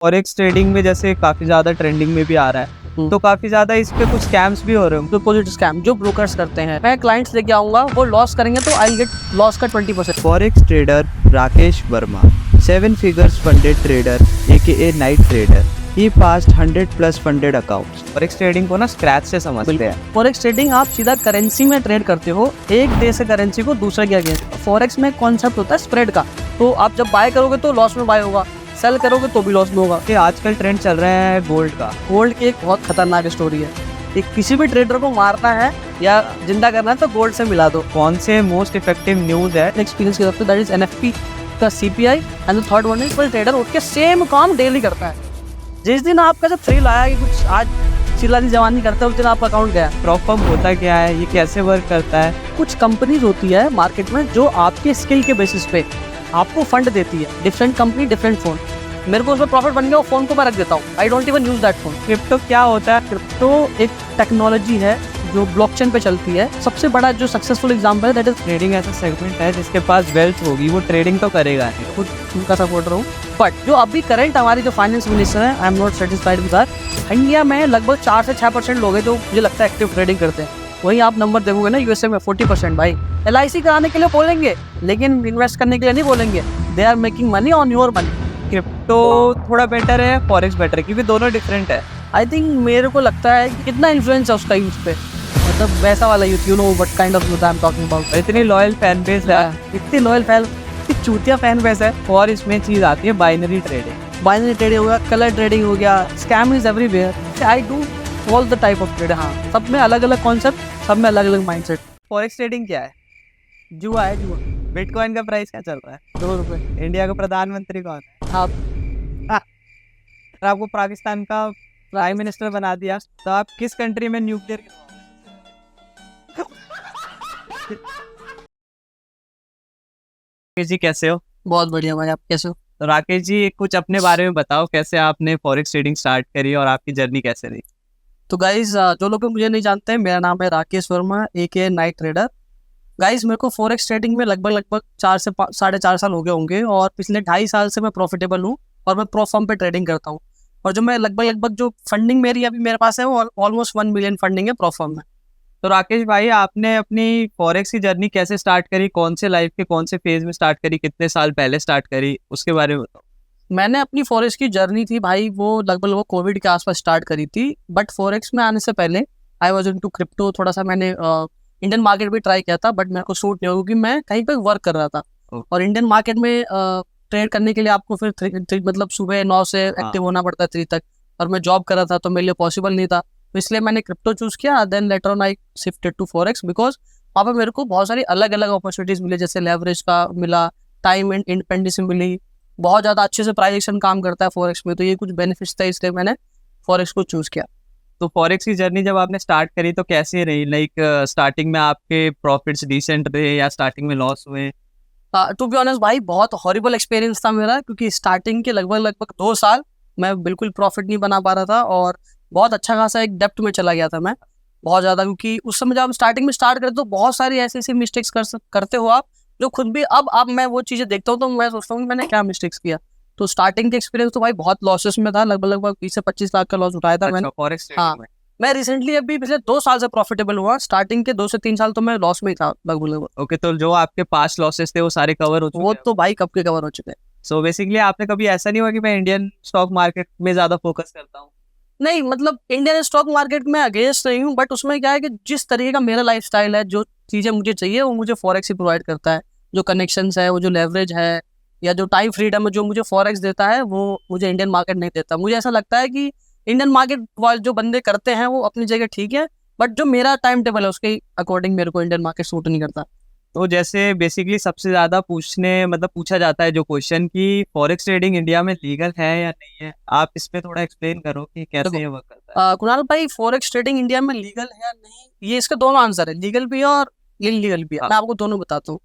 Forex trading में जैसे काफी ज्यादा ट्रेंडिंग में भी आ रहा है, तो काफी ज्यादा इस पे कुछ स्कैम्स भी हो रहे हैं। डिपॉजिट स्कैम जो ब्रोकर्स करते हैं, मैं क्लाइंट्स लेके आऊंगा, वो लॉस करेंगे तो आई गेट लॉस का 20%। Forex trader Rakesh Verma, 7 figures funded trader aka night trader. He passed 100+ funded accounts. Forex trading को ना स्क्रैच से समझते हैं। फॉरेक्स ट्रेडिंग आप सीधा करेंसी में ट्रेड करते हो, एक देश से करेंसी को दूसरे के अगेंस्ट। फॉरेक्स में कॉन्सेप्ट होता है स्प्रेड का, तो आप जब बाय करोगे तो लॉस में बाय होगा, सेल करोगे तो भी लॉस में होगा। कि आजकल ट्रेंड चल रहा है गोल्ड का। गोल्ड की एक बहुत खतरनाक स्टोरी है। एक किसी भी ट्रेडर को मारना है या जिंदा करना है तो गोल्ड से मिला दो। कौन से मोस्ट इफेक्टिव न्यूज है? एक्सपीरियंस की तरफ से दैट इज एनएफपी का CPI and the third one is trader उठ के सेम काम डेली करता है। जिस दिन आपका जब थ्रिल आया कि कुछ आज चिल्लानी जवानी करता है, उस दिन आपका अकाउंट गया। प्रॉफर्म होता क्या है, ये कैसे वर्क करता है? कुछ कंपनीज होती है मार्केट में जो आपके स्किल के बेसिस पे आपको फंड देती है। डिफरेंट कंपनी डिफरेंट फोन, मेरे को उसमें प्रॉफिट बन गया, वो फोन को मैं रख देता हूँ। I don't even use that phone. Crypto क्या होता है? क्रिप्टो एक टेक्नोलॉजी है जो ब्लॉकचेन पे चलती है। सबसे बड़ा जो सक्सेसफुल एग्जांपल है दैट इज ट्रेडिंग ऐसा सेगमेंट है जिसके पास वेल्थ होगी वो ट्रेडिंग तो करेगा नहीं। खुद उनका सपोर्टर हूँ। बट जो अभी करंट हमारी जो फाइनेंस मिनिस्टर है, I am not satisfied with that. India में लगभग 4 से 6% लोग हैं जो मुझे लगता है एक्टिव ट्रेडिंग करते हैं। वहीं आप नंबर देखोगे ना यूएसए में 40%। भाई LIC कराने के लिए बोलेंगे लेकिन इन्वेस्ट करने के लिए नहीं बोलेंगे। They are making money on your money. Crypto थोड़ा बेटर है, फॉरेक्स बेटर है, क्योंकि दोनों डिफरेंट है। आई थिंक मेरे को लगता है कि कितना इन्फ्लुएंस है उसका यूथ पे, मतलब वैसा वाला youth, you know what kind of youth I am talking about. इतनी लॉयल फैन बेस है, इतनी लॉयल फैन, इतनी चूतिया फैन बेस है। और इसमें चीज आती है बाइनरी ट्रेडिंग। बाइनरी ट्रेडिंग हो गया, कलर ट्रेडिंग हो गया, scam is everywhere. I do all the type of trade. हाँ, सब में अलग अलग कॉन्सेप्ट, सब में अलग अलग माइंडसेट। फॉरेक्स ट्रेडिंग क्या है? जुआ है, जुआ। बिटकॉइन का प्राइस क्या चल रहा है? 2 रुपये। इंडिया का प्रधानमंत्री कौन है? आप अगर आपको पाकिस्तान का प्राइम मिनिस्टर बना दिया तो आप किस कंट्री में न्यूक्लियर राकेश जी कैसे हो? बहुत बढ़िया भाई, आप कैसे हो? तो राकेश जी कुछ अपने बारे में बताओ, कैसे आपने फॉरेक्स ट्रेडिंग स्टार्ट करी और आपकी जर्नी कैसे रही? तो गाइज जो लोग मुझे नहीं जानते हैं, मेरा नाम है Rakesh Verma aka night trader. Guys मेरे को फॉरेक्स ट्रेडिंग में लगभग 4 से 4.5 साल हो गए होंगे और पिछले 2.5 साल से मैं प्रॉफिटेबल हूँ और मैं प्रो फॉर्म पे ट्रेडिंग करता हूँ। और जो मैं लगभग जो फंडिंग मेरी अभी मेरे पास है वो ऑलमोस्ट 1 मिलियन फंडिंग है प्रो फॉर्म में। तो राकेश भाई आपने अपनी फॉरेक्स की जर्नी कैसे स्टार्ट करी? कौन से लाइफ के कौन से फेज में स्टार्ट करी? कितने साल पहले स्टार्ट करी? उसके बारे में बताओ। मैंने अपनी फॉरेक्स की जर्नी थी भाई, वो लगभग वो कोविड के आसपास स्टार्ट करी थी। बट फॉरेक्स में आने से पहले आई वॉज इनटू क्रिप्टो। थोड़ा सा मैंने इंडियन मार्केट भी ट्राई किया था, बट मेरे को सूट नहीं हुआ क्योंकि मैं कहीं पे वर्क कर रहा था। और इंडियन मार्केट में ट्रेड करने के लिए आपको फिर मतलब सुबह 9 से एक्टिव होना पड़ता है 3 तक, और मैं जॉब कर रहा था तो मेरे लिए पॉसिबल नहीं था। तो इसलिए मैंने क्रिप्टो चूज किया। Then later on I shifted to forex because वहाँ पर मेरे को बहुत सारी अलग अलग अपॉर्चुनिटीज मिली, जैसे लेवरेज का मिला, टाइम एंड इंडिपेंडेंस मिली, बहुत ज़्यादा अच्छे से प्राइस एक्शन काम करता है फॉरेक्स में। तो ये कुछ बेनिफिट्स थे, इसलिए मैंने फॉरेक्स को चूज किया। तो फॉरेक्स की जर्नी जब आपने स्टार्ट करी तो कैसे रही? लाइक स्टार्टिंग में आपके प्रॉफिट्स डिसेंट रहे या स्टार्टिंग में लॉस हुए? टू बी ऑनेस्ट भाई, बहुत हॉरिबल एक्सपीरियंस था मेरा, क्योंकि स्टार्टिंग के लगभग 2 साल मैं बिल्कुल प्रॉफिट नहीं बना पा रहा था और बहुत अच्छा खासा एक डेप्ट में चला गया था मैं, बहुत ज़्यादा। क्योंकि उस समय जब हम स्टार्टिंग में स्टार्ट करते तो बहुत सारी ऐसी मिस्टेक्स करते हो आप, जो खुद भी अब मैं वो चीज़ें देखता हूँ तो मैं सोचता हूँ कि मैंने क्या मिस्टेक्स किया। तो स्टार्टिंग के एक्सपीरियंस तो भाई बहुत लॉसेस में था, लगभग 20 से 25 लाख का लॉस उठाया था मैंने फॉरेक्स हाँ, मैं रिसेंटली अभी पिछले 2 साल से प्रॉफिटेबल हुआ। स्टार्टिंग के 2 से 3 साल तो मैं लॉस में ही था लगभग। ओके, तो जो आपके पास्ट लॉसेस थे वो सारे कवर हो चुके? वो तो भाई कब के कवर हो चुके हैं। सो बेसिकली आपने कभी ऐसा नहीं हुआ कि मैं इंडियन स्टॉक मार्केट में ज्यादा फोकस करता हूँ? नहीं, मतलब इंडियन स्टॉक मार्केट में अगेंस्ट नहीं हूँ, बट उसमें क्या है कि जिस तरीके का मेरा लाइफस्टाइल है, जो चीज़ें मुझे चाहिए वो मुझे फॉरेक्स ही प्रोवाइड करता है। जो कनेक्शंस है, वो जो लेवरेज है, या जो टाइम फ्रीडम है जो मुझे फॉरेक्स देता है, वो मुझे इंडियन मार्केट नहीं देता। मुझे ऐसा लगता है कि इंडियन मार्केट वाले जो बंदे करते हैं वो अपनी जगह ठीक है, बट जो मेरा टाइम टेबल है उसके अकॉर्डिंग मेरे को इंडियन मार्केट सूट नहीं करता। तो जैसे बेसिकली सबसे ज्यादा पूछा जाता है जो क्वेश्चन कि फॉरेक्स ट्रेडिंग इंडिया में लीगल है या नहीं है, आप इस पे थोड़ा एक्सप्लेन करो कि कैसे ये वर्क करता है। कुणाल भाई, फॉरेक्स ट्रेडिंग इंडिया में लीगल है या नहीं, ये इसका दोनों आंसर है, लीगल भी है और इलीगल भी है। मैं आपको दोनों बताता हूँ।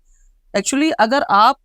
एक्चुअली अगर आप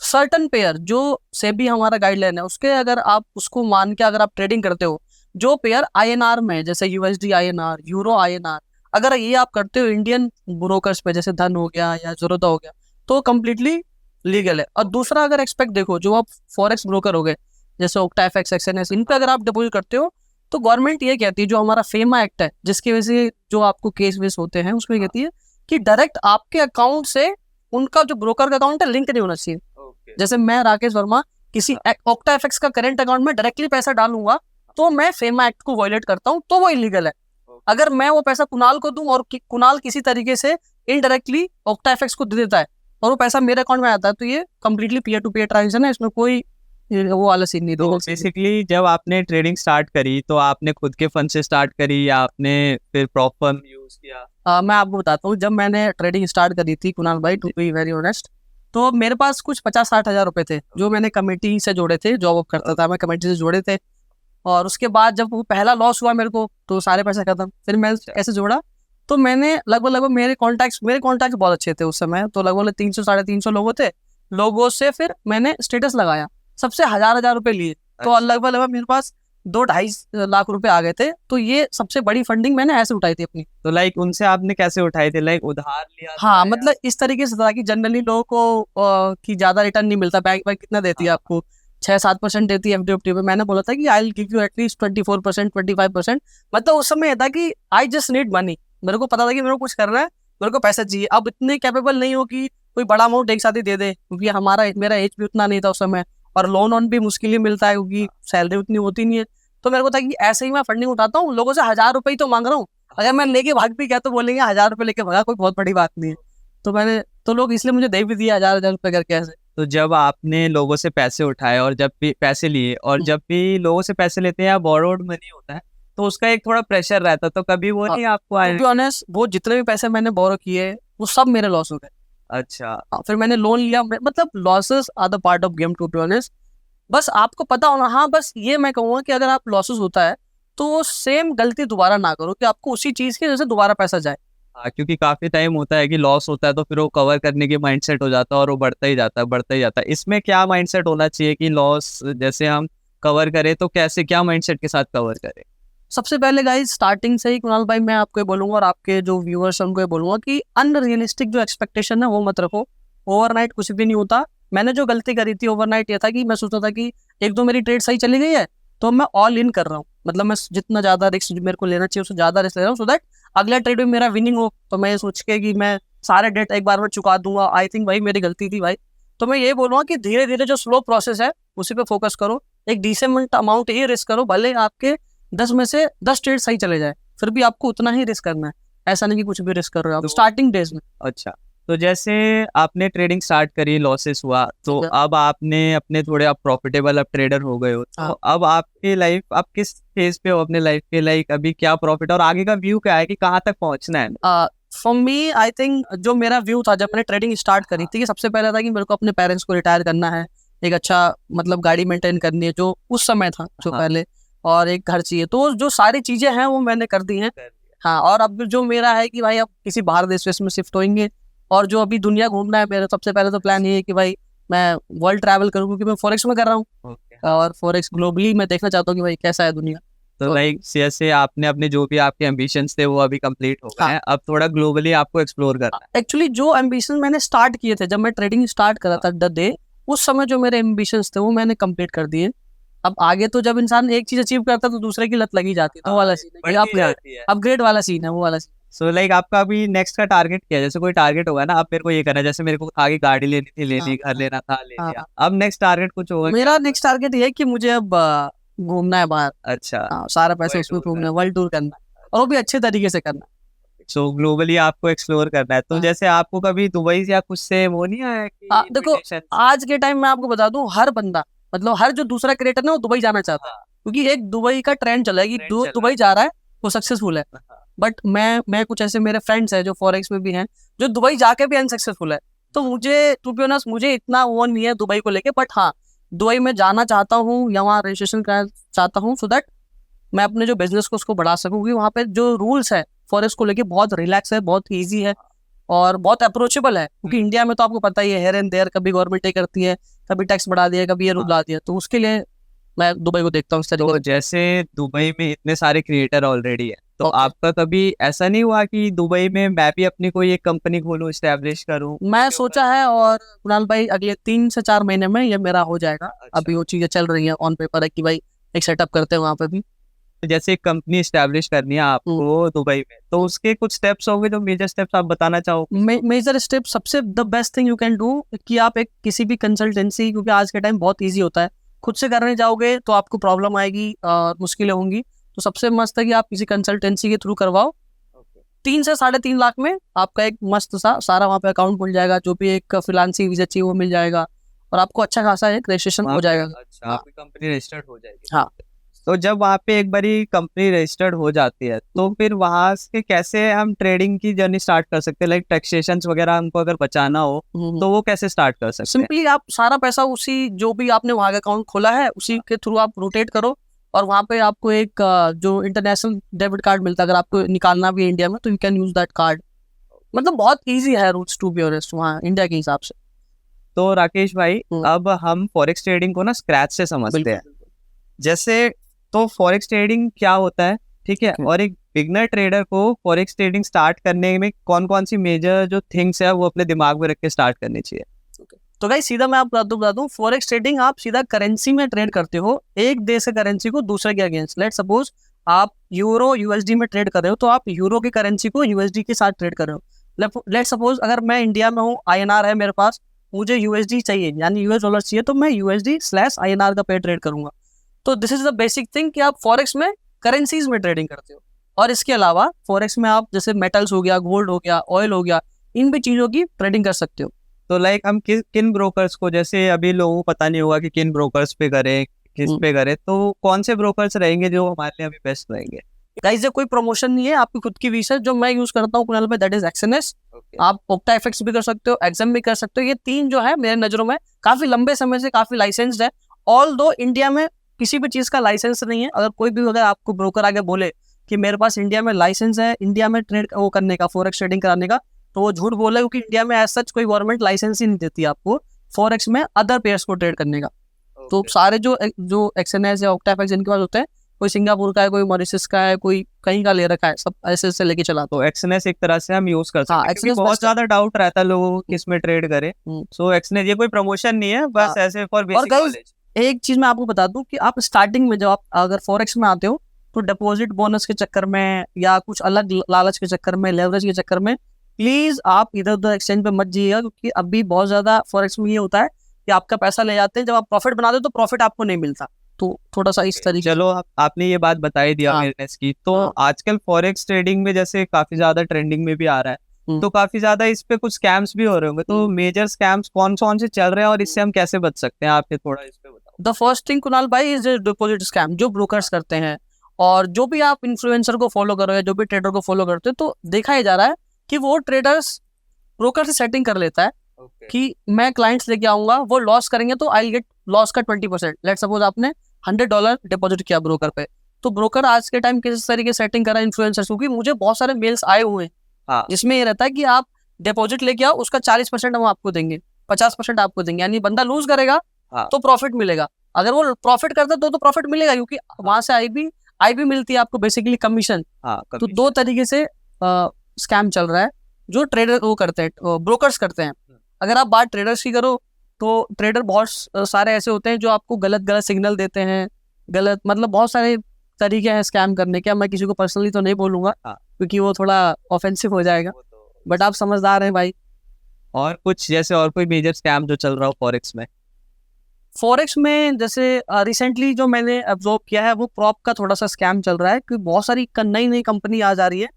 सर्टन पेयर, जो सेबी हमारा गाइडलाइन है उसके, अगर आप उसको मान के अगर आप ट्रेडिंग करते हो, जो पेयर INR में, जैसे USD INR, यूरो INR, अगर ये आप करते हो इंडियन ब्रोकर्स पे, जैसे धन हो गया या ज़रोदा हो गया, तो कम्प्लीटली लीगल है। और दूसरा अगर एक्सपेक्ट देखो, जो आप फॉरेक्स ब्रोकर हो गए, जैसे OctaFX, XNS, इन पे अगर आप डिपॉजिट करते हो तो गवर्नमेंट ये कहती है, जो हमारा फेमा एक्ट है जिसकी वजह से जो आपको केस वेस होते हैं उसमें कहती है कि डायरेक्ट आपके अकाउंट से उनका जो ब्रोकर का अकाउंट है लिंक नहीं होना चाहिए। जैसे मैं राकेश वर्मा किसी OctaFX का करंट अकाउंट में डायरेक्टली पैसा डालूंगा तो मैं फेमा एक्ट को वायलेट करता हूँ, तो वो इलीगल है। अगर मैं वो पैसा कुणाल को दूं और कुणाल किसी तरीके से इनडायरेक्टली OctaFX को दे देता है और वो पैसा मेरे अकाउंट में आता है, तो ये completely peer to peer transaction है, इसमें कोई वो वाला सीन नहीं। तो बेसिकली जब आपने ट्रेडिंग स्टार्ट करी तो आपने खुद के फंड से स्टार्ट करी या आपने फिर प्रॉप फर्म यूज किया? मैं आपको बताता हूँ, जब मैंने ट्रेडिंग स्टार्ट करी थी कुणाल भाई, टू बी वेरी ऑनेस्ट, तो मेरे पास कुछ 50-60 हज़ार रुपए थे जो मैंने कमेटी से जोड़े थे, जॉब वॉब करता था मैं, कमेटी से जोड़े थे। और उसके बाद जब वो पहला लॉस हुआ मेरे को तो सारे पैसे खत्म। फिर मैं कैसे जोड़ा, तो मैंने लगभग मेरे कॉन्टैक्ट्स बहुत अच्छे थे उस समय, तो लगभग 300-350 लोगों थे। लोगों से फिर मैंने स्टेटस लगाया, सबसे 1000 रुपए लिए, तो लगभग मेरे पास 2-2.5 लाख रुपए आ गए थे। तो ये सबसे बड़ी फंडिंग मैंने ऐसे उठाई थी अपनी। तो लाइक उनसे आपने कैसे उठाए थे? लाइक उधार लिया था हाँ, या- मतलब इस तरीके से था कि जनरली लोगों को कि ज्यादा रिटर्न नहीं मिलता, बैंक कितना देती है आपको, 6-7% देती है FD पे। मैंने बोला था कि I will give you at least 24%, 25%। मतलब उस समय था कि आई जस्ट नीड मनी, मेरे को पता था कि मेरे को कुछ करना है, मेरे को पैसा चाहिए। अब इतने कैपेबल नहीं हो कि कोई बड़ा अमाउंट एक साथ ही दे दे, क्योंकि मेरा एज भी उतना नहीं था उस समय, और लोन भी मुश्किल ही मिलता है क्योंकि सैलरी उतनी होती नहीं है। तो मेरे को था कि ऐसे ही मैं फंडिंग उठाता हूँ, लोगों से 1000 रुपए ही तो मांग रहा हूँ, अगर मैं लेके भाग भी गया तो बोलेंगे 1000 रुपए लेके भागा, कोई बहुत बड़ी बात नहीं है। तो लोग इसलिए मुझे दे भी दिए 1000 रुपए करके ऐसे। तो जब आपने लोगों से पैसे उठाए और जब भी पैसे लिए, और जब भी लोगों से पैसे लेते हैं या बोरोड मनी होता है, तो उसका एक थोड़ा प्रेशर रहता है, तो कभी वो नहीं आपको आया? टू बी ऑनेस्ट, वो जितने भी पैसे मैंने बोरो किए वो सब मेरे लॉस हो गए। अच्छा, फिर मैंने लोन लिया, मतलब losses are the part of game, to be honest. बस आपको पता होना, हाँ बस ये मैं कहूँगा कि अगर आप लॉसेस होता है तो सेम गलती दोबारा ना करो कि आपको उसी चीज की वजह से दोबारा पैसा जाए। हाँ, क्योंकि काफी टाइम होता है कि लॉस होता है तो फिर वो कवर करने की माइंडसेट हो जाता है और वो बढ़ता ही जाता है, बढ़ता ही जाता है। इसमें क्या माइंडसेट होना चाहिए कि लॉस जैसे हम कवर करें तो कैसे, क्या माइंडसेट के साथ कवर करें? सबसे पहले गाइस, स्टार्टिंग से ही कुणाल भाई मैं आपको ये बोलूंगा और आपके जो व्यूअर्स हैं उनको ये बोलूंगा कि अनरियलिस्टिक जो एक्सपेक्टेशन है वो मत रखो। ओवरनाइट कुछ भी नहीं होता। मैंने जो गलती करी थी ओवरनाइट ये था कि मैं सोचता था कि एक दो मेरी ट्रेड सही चली गई है तो मैं ऑल इन कर रहा हूँ, मतलब मैं जितना ज्यादा रिस्क मेरे को लेना चाहिए उससे ज्यादा रिस्क ले रहा हूँ, सो दैट अगला ट्रेड में मेरा विनिंग हो। तो मैं सोच के कि मैं सारे डेट एक बार में चुका दूंगा, आई थिंक भाई मेरी गलती थी भाई। तो मैं ये बोलूँगा कि धीरे धीरे जो स्लो प्रोसेस है उसी पे फोकस करो, एक डिसेंट अमाउंट ही रिस्क करो, भले आपके 10 में से 10 ट्रेड सही चले जाए, फिर भी आपको उतना ही रिस्क करना है, ऐसा नहीं कि कुछ भी रिस्क कर रहे हो आप स्टार्टिंग डेज में। अच्छा, तो जैसे आपने ट्रेडिंग स्टार्ट करी, लॉसेस हुआ, तो अब आपने अपने थोड़े आप प्रॉफिटेबल अब ट्रेडर हो गए हो, तो अब आपकी लाइफ, आप किस फेज पे हो अपने लाइफ के? लाइक अभी क्या प्रॉफिट और आगे का व्यू क्या है कि कहाँ तक पहुंचना है? फॉर मी आई थिंक जो मेरा व्यू था जब मैंने ट्रेडिंग स्टार्ट करी थी, सबसे पहले था कि मेरे को अपने पेरेंट्स को रिटायर करना है, एक अच्छा मतलब गाड़ी मेंटेन करनी है जो उस समय था जो पहले, और एक घर चाहिए। तो जो सारी चीजें हैं वो मैंने कर दी हैं। हाँ, और अब जो मेरा है कि भाई अब किसी बाहर देश में शिफ्ट होंगे, और जो अभी दुनिया घूमना है मेरा, सबसे पहले तो प्लान ये है कि भाई मैं वर्ल्ड ट्रैवल करूँ, क्योंकि मैं फॉरेक्स में कर रहा हूँ और फॉरेक्स ग्लोबली मैं देखना चाहता हूँ कि भाई कैसा है दुनिया। तो लाइक जैसे आपने अपने जो भी आपके एम्बिशंस थे वो अभी कंप्लीट हो गए हैं, अब थोड़ा ग्लोबली आपको एक्सप्लोर करना है। एक्चुअली जो एम्बिशन मैंने स्टार्ट किए थे जब मैं ट्रेडिंग स्टार्ट करा था द डे, उस समय जो मेरे एम्बिशंस थे वो मैंने कंप्लीट कर दिए। अब आगे तो जब इंसान एक चीज अचीव करता है तो दूसरे की लत लगी जाती है, तो वाला सीन है, अपग्रेड वाला सीन है, वो वाला सीन। सो लाइक आपका अभी नेक्स्ट का टारगेट क्या है? जैसे कोई टारगेट होगा ना, अब मेरे को ये करना है, जैसे मेरे को आगे गाड़ी लेनी थी, लेनी, घर लेना था, ले लिया, अब नेक्स्ट टारगेट कुछ होगा? मेरा नेक्स्ट टारगेट ये है कि मुझे अब घूमना है बाहर। अच्छा, सारा पैसा उसमें घूमना है, वर्ल्ड टूर करना है, और वो भी अच्छे तरीके से करना है। सो ग्लोबली आपको एक्सप्लोर करना है। तो जैसे आपको कभी दुबई या कुछ से वो नहीं आया कि देखो आज के टाइम में आपको बता दूं, हर बंदा मतलब हर जो दूसरा क्रिएटर ना वो दुबई जाना चाहता है, क्योंकि एक दुबई का ट्रेंड चला है कि दुबई जा रहा है वो सक्सेसफुल है। बट मैं कुछ ऐसे मेरे फ्रेंड्स हैं जो फॉरेक्स में भी हैं जो दुबई जाके भी अनसक्सेसफुल है। तो मुझे टू बी ऑनेस्ट मुझे इतना वो नहीं है दुबई को लेके, बट हाँ दुबई में जाना चाहता हूँ या वहाँ रजिस्ट्रेशन कराना चाहता हूँ, सो दैट मैं अपने जो बिजनेस को उसको बढ़ा सकूँ, क्योंकि वहाँ पे जो रूल्स है फॉरेक्स को लेके बहुत रिलैक्स है, बहुत ईजी है और बहुत अप्रोचेबल है। क्योंकि इंडिया में तो आपको पता ही है, हेयर एंड देयर, कभी गवर्नमेंट ये करती है, कभी टैक्स बढ़ा दिया, कभी ये रूल ला दिया, तो उसके लिए मैं दुबई को देखता हूँ इस तरीके। तो जैसे दुबई में इतने सारे क्रिएटर ऑलरेडी है, तो Okay. आपका कभी ऐसा नहीं हुआ कि दुबई में मैं भी अपनी कोई एक कंपनी खोलूं, स्टैब्लिश करूं? मैं सोचा है, और कुणाल भाई अगले 3 से 4 महीने में ये मेरा हो जाएगा। अच्छा। अभी वो चीजें चल रही हैं, ऑन पेपर है कि भाई एक सेटअप करते हैं वहाँ पे भी। तो जैसे एक कंपनी स्टैब्लिश करनी है आपको दुबई में, तो उसके कुछ स्टेप्स होंगे, जो मेजर स्टेप्स आप बताना चाहोगे? मेजर स्टेप, सबसे the best thing you can do कि आप एक किसी भी कंसल्टेंसी, क्योंकि आज के टाइम बहुत इजी होता है, खुद से करने जाओगे तो आपको प्रॉब्लम आएगी, मुश्किलें होंगी। तो सबसे मस्त है कि आप किसी कंसल्टेंसी के थ्रू करवाओ। 3 से 3.5 लाख में आपका एक मस्त सा सारा वहाँ पे अकाउंट खुल जाएगा, जो भी एक फ्रीलांसिंग वीजा चाहिए वो मिल जाएगा, और आपको अच्छा खासा एक रजिस्ट्रेशन हो जाएगा। अच्छा, आपकी कंपनी रजिस्टर्ड हो जाएगी। हाँ। तो जब वहाँ पे एक बारी कंपनी रजिस्टर्ड हो जाती है, तो फिर वहाँ से कैसे हम ट्रेडिंग की जर्नी स्टार्ट कर सकते हैं? लाइक टैक्सेशन वगैरह हमको अगर बचाना हो, तो वो कैसे स्टार्ट कर सकते हैं? सिंपली आप सारा पैसा उसी, जो भी आपने वहाँ का अकाउंट खोला है उसी के थ्रू आप रोटेट करो, और वहाँ पे आपको एक जो इंटरनेशनल डेबिट कार्ड मिलता है, अगर आपको निकालना भी है इंडिया में तो you can use that card. मतलब बहुत इजी है रूट्स, टू बी ऑनेस्ट, वहाँ इंडिया के हिसाब से। तो राकेश भाई, अब हम फॉरेक्स ट्रेडिंग को ना स्क्रैच से समझते हैं। जैसे तो फॉरेक्स ट्रेडिंग क्या होता है, ठीक है, और एक बिगनर ट्रेडर को फॉरेक्स ट्रेडिंग स्टार्ट करने में कौन कौन सी मेजर जो थिंग्स है वो अपने दिमाग में रख के स्टार्ट करनी चाहिए? तो गाइस सीधा मैं आपको बता दूं, फॉरेक्स ट्रेडिंग आप सीधा करेंसी में ट्रेड करते हो, एक देश के करेंसी को दूसरे के अगेंस्ट। लेट सपोज आप यूरो यूएसडी में ट्रेड कर रहे हो, तो आप यूरो की करेंसी को यूएसडी के साथ ट्रेड कर रहे हो। लेट सपोज अगर मैं इंडिया में हूँ, आईएनआर है मेरे पास, मुझे यूएसडी चाहिए यानी यूएस डॉलर चाहिए, तो मैं यूएसडी/आईएनआर का पेयर ट्रेड करूंगा। तो this is the basic thing कि आप फॉरेक्स में करेंसीज में ट्रेडिंग करते हो। और इसके अलावा फॉरेक्स में आप जैसे मेटल्स हो गया, गोल्ड हो गया, ऑयल हो गया, इन भी चीजों की ट्रेडिंग कर सकते हो। तो लाइक हम किन ब्रोकर्स को, जैसे अभी लोगों को पता नहीं होगा कि किन ब्रोकर्स पे करें, किस पे करें, तो कौन से ब्रोकर्स रहेंगे जो हमारे लिए अभी बेस्ट रहेंगे? गाइस ये कोई प्रमोशन नहीं है, आपकी खुद की रिसर्च जो मैं यूज करता हूँ कुणाल भाई, दैट इज एक्सएनएस। आप ओक्टा एफएक्स भी कर सकते हो, एग्जाम भी कर सकते हो। ये 3 जो है मेरे नजरों में काफी लंबे समय से काफी लाइसेंस्ड है। ऑल दो इंडिया में किसी भी चीज का लाइसेंस नहीं है। अगर आपको ब्रोकर आगे बोले कि मेरे पास इंडिया में लाइसेंस है इंडिया में ट्रेड वो करने का, फॉरेक्स ट्रेडिंग कराने का, तो वो झूठ बोला, क्योंकि इंडिया में एज सच कोई गवर्नमेंट लाइसेंस ही नहीं देती आपको फॉरेक्स में अदर पेयर्स को ट्रेड करने का। तो सारे जो एक्सएनएस या ओक्टा एफएक्स इनके पास होते हैं, कोई सिंगापुर का है, कोई मॉरिशस का है, कोई कहीं का ले रखा है, सब ऐसे लेके चला। तो एक्सएनएस एक तरह से हम यूज कर सकते हैं, क्योंकि बहुत ज्यादा डाउट रहता है लोगों को किस में ट्रेड करे। सो एक्सएनएस, ये कोई प्रमोशन नहीं है, बस ऐसे फॉर बेसिक नॉलेज। एक चीज मैं आपको बता दूं कि आप स्टार्टिंग में जब आप अगर फॉरेक्स में आते हो, तो डिपॉजिट बोनस के चक्कर में या कुछ अलग लालच के चक्कर में, लेवरेज के चक्कर में प्लीज आप इधर उधर एक्सचेंज पे मत जाइएगा, क्योंकि अभी बहुत ज्यादा फॉरेक्स में ये होता है कि आपका पैसा ले जाते हैं, जब आप प्रॉफिट बनाते हो तो प्रॉफिट आपको नहीं मिलता। तो थोड़ा सा इस तरीके। चलो आपने ये बात बता ही दिया अवेयरनेस की, तो आजकल फॉरेक्स ट्रेडिंग में जैसे काफी ज्यादा ट्रेंडिंग में भी आ रहा है, तो काफी ज्यादा इस पे कुछ स्कैम्स भी हो रहे होंगे। तो मेजर स्कैम्स कौन कौन से चल रहे हैं और इससे हम कैसे बच सकते हैं? आप ये थोड़ा इस पे बताओ। द फर्स्ट थिंग कुणाल भाई इज डिपॉजिट स्कैम, जो ब्रोकर्स करते हैं, और जो भी आप इन्फ्लुएंसर को फॉलो करो या जो भी ट्रेडर को फॉलो करते हो, तो देखा ही जा रहा है कि वो ट्रेडर्स ब्रोकर से सेटिंग कर लेता है कि मैं क्लाइंट्स लेके आऊंगा, वो लॉस करेंगे तो आई गेट लॉस का 20%। लेट सपोज आपने $100 डिपॉजिट किया ब्रोकर पे, तो ब्रोकर आज के टाइम किस तरीके से सेटिंग करा इन्फ्लुएंसर्स, क्योंकि मुझे बहुत सारे मेल्स आए हुए हैं जिसमें ये रहता है कि आप डिपॉजिट लेके आओ, उसका 40% हम आपको देंगे, 50% आपको देंगे, यानी बंदा लूज करेगा तो प्रॉफिट मिलेगा। अगर वो प्रॉफिट करता तो प्रॉफिट मिलेगा, क्योंकि वहां से आई भी मिलती है आपको, बेसिकली कमीशन। तो 2 तरीके से स्कैम चल रहा है जो ट्रेडर वो करते हैं, ब्रोकर्स करते हैं। अगर आप बात ट्रेडर्स की करो, तो ट्रेडर बहुत सारे ऐसे होते हैं जो आपको गलत सिग्नल देते हैं, मतलब बहुत सारे तरीके हैं स्कैम करने के। मैं किसी को पर्सनली तो नहीं बोलूंगा क्योंकि वो थोड़ा ऑफेंसिव हो जाएगा, बट आप समझदार हैं भाई। और कुछ जैसे और कोई मेजर स्कैम जो चल रहा हो फॉरेक्स में? फॉरेक्स में जैसे रिसेंटली जो मैंने ऑब्जर्व किया है, वो प्रॉप का थोड़ा सा स्कैम चल रहा है, कि बहुत सारी नई कंपनी आ जा रही है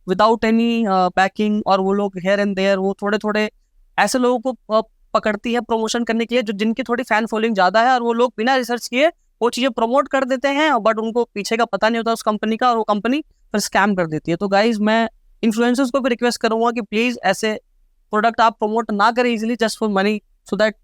विदाउट एनी बैकिंग, और वो लोग हेयर एंड देयर वो थोड़े ऐसे लोगों को पकड़ती है प्रमोशन करने के लिए, जो जिनकी थोड़ी फैन फॉलोइंग ज्यादा है, और वो लोग बिना रिसर्च किए वो चीजें प्रमोट कर देते हैं, बट उनको पीछे का पता नहीं होता उस कंपनी का, और वो कंपनी फिर स्कैम कर देती है। तो गाइज मैं इन्फ्लुएंसर्स को भी रिक्वेस्ट करूंगा कि प्लीज ऐसे प्रोडक्ट आप प्रमोट ना करें easily just for money, so that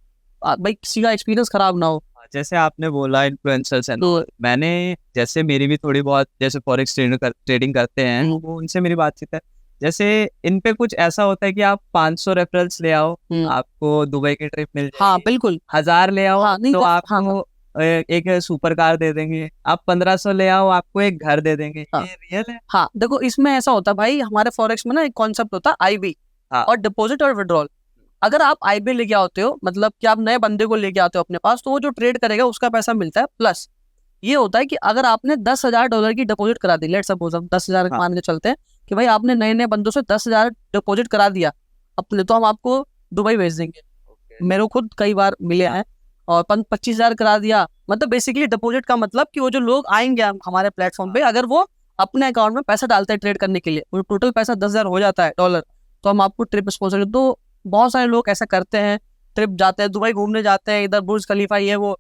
भाई किसी का एक्सपीरियंस खराब ना हो। जैसे आपने बोला इन्फ्लुएंसर्स है, तो मैंने जैसे मेरी भी थोड़ी बहुत जैसे फॉरेक्स ट्रेडिंग करते हैं, वो उनसे मेरी बातचीत है। जैसे इन पे कुछ ऐसा होता है कि आप 500 रेफरल्स ले आओ, आपको दुबई की ट्रिप मिल जाएगी। बिल्कुल। 1000 ले आओ, तो आपको एक सुपर कार दे देंगे, आप 1500 ले आओ आपको एक घर दे देंगे, हाँ। ये रियल है? हाँ देखो, इसमें ऐसा होता है भाई, हमारे फॉरेक्स में ना एक कॉन्सेप्ट होता है आईबी, हाँ। और डिपॉजिट और विड्रॉल। अगर आप आईबी लेके आते हो, मतलब कि आप नए बंदे को लेके आते हो अपने पास, तो वो जो ट्रेड करेगा उसका पैसा मिलता है। प्लस ये होता है कि अगर आपने $10,000 की डिपॉजिट करा दी, लेट्स सपोज हम 10,000 हाँ। मान के चलते हैं कि भाई आपने नए नए बंदों से 10,000 डिपॉजिट करा दिया अपने, तो हम आपको दुबई भेज देंगे। मेरे को खुद कई बार मिले हैं। और 25,000 करा दिया, मतलब बेसिकली डिपॉजिट का मतलब कि वो जो लोग आएंगे हमारे प्लेटफॉर्म पे, अगर वो अपने अकाउंट में पैसा डालते हैं ट्रेड करने के लिए, वो टोटल पैसा 10,000 हो जाता है डॉलर, तो हम आपको ट्रिप स्पॉन्सर। तो बहुत सारे लोग ऐसा करते हैं, ट्रिप जाते हैं, दुबई घूमने जाते हैं, इधर बुर्ज खलीफा ये वो,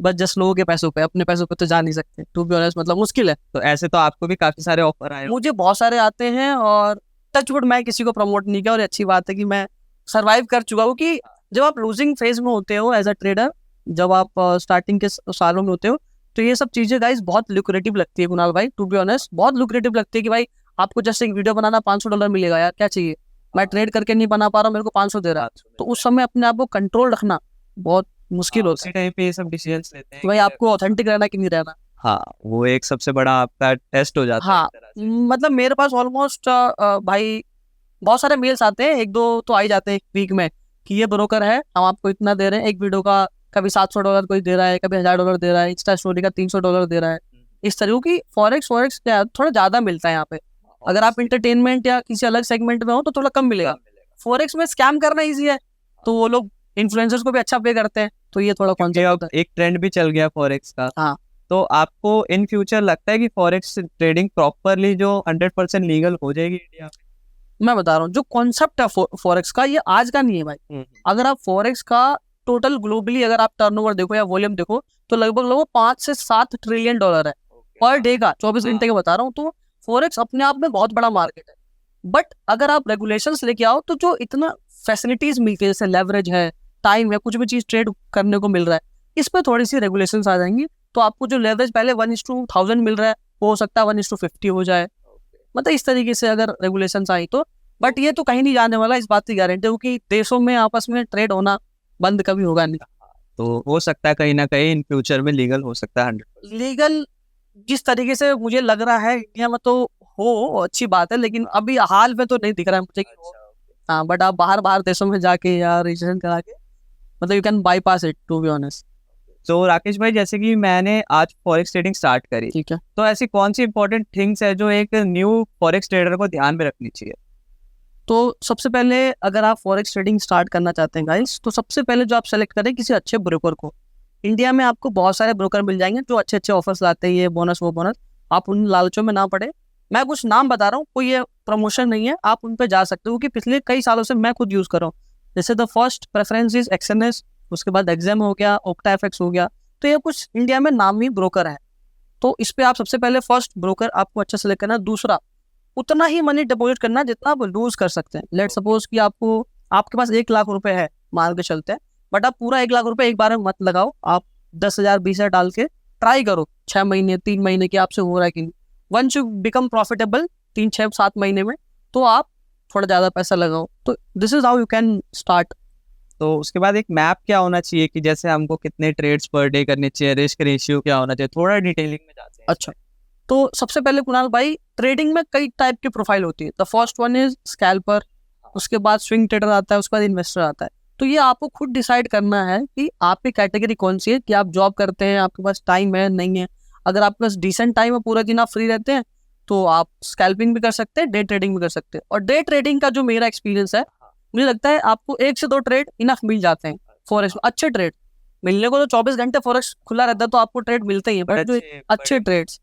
बस जस्ट लोगों के पैसों पे, अपने पैसों पे तो जा नहीं सकते। टू बी ऑनेस्ट मतलब मुश्किल है। तो ऐसे तो आपको भी काफी सारे ऑफर आए होंगे। मुझे बहुत सारे आते हैं, और टचवुड मैं किसी को प्रमोट नहीं किया, और अच्छी बात है कि मैं सर्वाइव कर चुका हूँ। कि जब आप लूजिंग फेज में होते हो एज अ ट्रेडर, जब आप स्टार्टिंग के सालों में होते हो, तो ये सब चीजें गाइस बहुत लुक्रेटिव लगती है कुणाल भाई, टू बी ऑनेस्ट बहुत लुक्रेटिव लगती है कि भाई आपको जस्ट एक वीडियो बनाना $500 मिलेगा, यार क्या चाहिए, मैं ट्रेड करके नहीं बना पा रहा हूँ, मेरे को 500 दे रहा है। तो उस समय अपने आप को कंट्रोल रखना बहुत मुश्किल होता उसी टाइम पे ये सब डिसीजंस लेते है हैं कि भाई कि आपको ऑथेंटिक रहना कि नहीं रहना। हाँ, वो एक सबसे बड़ा आपका टेस्ट हो जाता है हाँ, एक तरह से। मतलब मेरे पास ऑलमोस्ट भाई बहुत सारे मेल्स आते हैं, एक दो तो आ ही जाते हैं एक वीक में, कि ये ब्रोकर है, हम आपको इतना दे रहे हैं, एक वीडियो का कभी $700 कोई दे रहा है, कभी $1,000 दे रहा है, इंस्टा स्टोरी का $300 दे रहा है। इस तरह की फॉरेक्स थोड़ा ज्यादा मिलता है यहाँ पे। अगर आप इंटरटेनमेंट या किसी अलग सेगमेंट में हो तो थोड़ा कम मिलेगा। फॉरेक्स में स्कैम करना इजी है, तो वो लोग इन्फ्लुएंसर्स को भी अच्छा पे करते हैं, तो ये थोड़ा क्योंकि कॉन्सेप्ट अब एक ट्रेंड भी चल गया फॉरेक्स का। हाँ। तो आपको इन फ्यूचर लगता है कि फॉरेक्स ट्रेडिंग प्रॉपरली जो 100% लीगल हो जाएगी इंडिया में? मैं बता रहा हूँ, जो कॉन्सेप्ट है फॉरेक्स का, ये आज का नहीं है भाई। अगर आप फॉरेक्स का टोटल ग्लोबली अगर आप टर्नओवर देखो या वॉल्यूम देखो, तो लगभग 5 से 7 ट्रिलियन डॉलर है पर डे का, 24 घंटे का बता रहा हूँ। तो फॉरेक्स अपने आप में बहुत बड़ा मार्केट है, बट अगर आप रेगुलेशंस लेके आओ, तो जो इतना फैसिलिटीज मिलती है, जैसे लेवरेज है, टाइम है, कुछ भी चीज ट्रेड करने को मिल रहा है, इस पर थोड़ी सी रेगुलेशंस आ जाएंगी, तो आपको जो लेवरेज पहले 1:1000 मिल रहा है, वो हो सकता है 1:50 हो जाए। मतलब इस तरीके से अगर रेगुलेशंस आई तो, बट ये तो कहीं नहीं जाने वाला, इस बात की गारंटी है, क्योंकि देशों में आपस में ट्रेड होना बंद कभी होगा नहीं। तो हो सकता है कहीं ना कहीं इन फ्यूचर में लीगल हो सकता है 100%। लीगल जिस तरीके से मुझे लग रहा है इंडिया में तो हो, अच्छी बात है, लेकिन अभी हाल में तो नहीं दिख रहा है मुझे कि हो। हाँ, बट आप बाहर देशों में जाके या रजिस्ट्रेशन करा के, मतलब you can bypass it, to be honest. तो राकेश भाई, जैसे कि मैंने आज फॉरेक्स ट्रेडिंग स्टार्ट करी, ठीक है, तो ऐसी कौन सी इंपॉर्टेंट थिंग्स है जो एक न्यू फॉरेक्स ट्रेडर को ध्यान में रखनी चाहिए? तो सबसे पहले अगर आप फॉरेक्स ट्रेडिंग स्टार्ट करना चाहते हैं गाइस, तो सबसे पहले जो आप सेलेक्ट करें किसी अच्छे ब्रोकर को। इंडिया में आपको बहुत सारे ब्रोकर मिल जाएंगे जो अच्छे अच्छे ऑफर्स लाते हैं, ये बोनस वो बोनस, आप उन लालचों में ना पड़े। मैं कुछ नाम बता रहा हूँ, कोई ये प्रमोशन नहीं है, आप उन पे जा सकते हो, क्योंकि पिछले कई सालों से मैं खुद यूज कर रहा हूँ। जैसे द फर्स्ट प्रेफरेंस इज एक्सएनएस, उसके बाद एग्जाम हो गया, ओक्टाएफएक्स हो गया, तो ये कुछ इंडिया में नामी ब्रोकर है। तो इस पे आप सबसे पहले फर्स्ट ब्रोकर आपको अच्छा सेलेक्ट करना। दूसरा, उतना ही मनी डिपॉजिट करना जितना आप लूज कर सकते हैं। लेट सपोज कि आपके पास 1 लाख रुपए है, मान के चलते हैं, बट आप पूरा 1 लाख रुपए एक बार में मत लगाओ, आप 10,000 20,000 डाल के ट्राई करो 6 महीने 3 महीने की आपसे हो रहा है कि नहीं। वंस यू बिकम प्रॉफिटेबल 3 6 7 महीने में, तो आप थोड़ा ज्यादा पैसा लगाओ। तो this is how you can start. तो उसके बाद एक मैप क्या होना चाहिए कि जैसे हमको कितने ट्रेड्स पर डे करने चाहिए, रिस्क रेशियो क्या होना चाहिए, थोड़ा डिटेलिंग में जाते हैं। अच्छा, तो सबसे पहले कुणाल भाई, ट्रेडिंग में कई टाइप की प्रोफाइल होती है। The first one is scalper, उसके बाद स्विंग ट्रेडर आता है, उसके बाद इन्वेस्टर आता है। तो ये आपको खुद डिसाइड करना है कि आपकी कैटेगरी कौन सी है, कि आप जॉब करते हैं, आपके पास टाइम है नहीं है। अगर आपके पास डिसेंट टाइम है, पूरा दिन आप फ्री रहते हैं, तो आप स्कैल्पिंग भी कर सकते हैं, डे ट्रेडिंग भी कर सकते हैं। और डे ट्रेडिंग का जो मेरा एक्सपीरियंस है, मुझे लगता है आपको 1 से 2 ट्रेड इनफ मिल जाते हैं फॉरेक्स में। अच्छे ट्रेड मिलने को तो 24 घंटे फॉरेक्स खुला रहता है, तो आपको ट्रेड मिलते ही है, बट जो अच्छे ट्रेड्स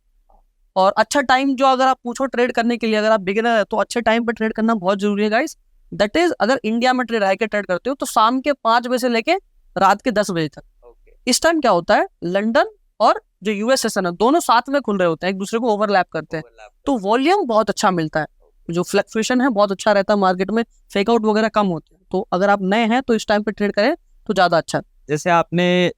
और अच्छा टाइम, जो अगर आप पूछो ट्रेड करने के लिए, अगर आप बिगिनर है तो अच्छे टाइम पे ट्रेड करना बहुत जरूरी है गाइस। दैट इज, अगर इंडिया में ट्रेड रह के ट्रेड करते हो तो शाम के 5 बजे से लेके रात के 10 बजे तक। इस टाइम क्या होता है, लंदन और जो यूएस सेशन है, दोनों साथ में खुल रहे होते हैं, एक दूसरे को ओवरलैप करते हैं, तो वॉल्यूम बहुत अच्छा मिलता है, जो फ्लक्चुएशन है बहुत अच्छा रहता है मार्केट में, फेकआउट वगैरह कम होते हैं। तो अगर आप नए हैं तो इस टाइम पे ट्रेड करें तो ज्यादा अच्छा है। जैसे आपने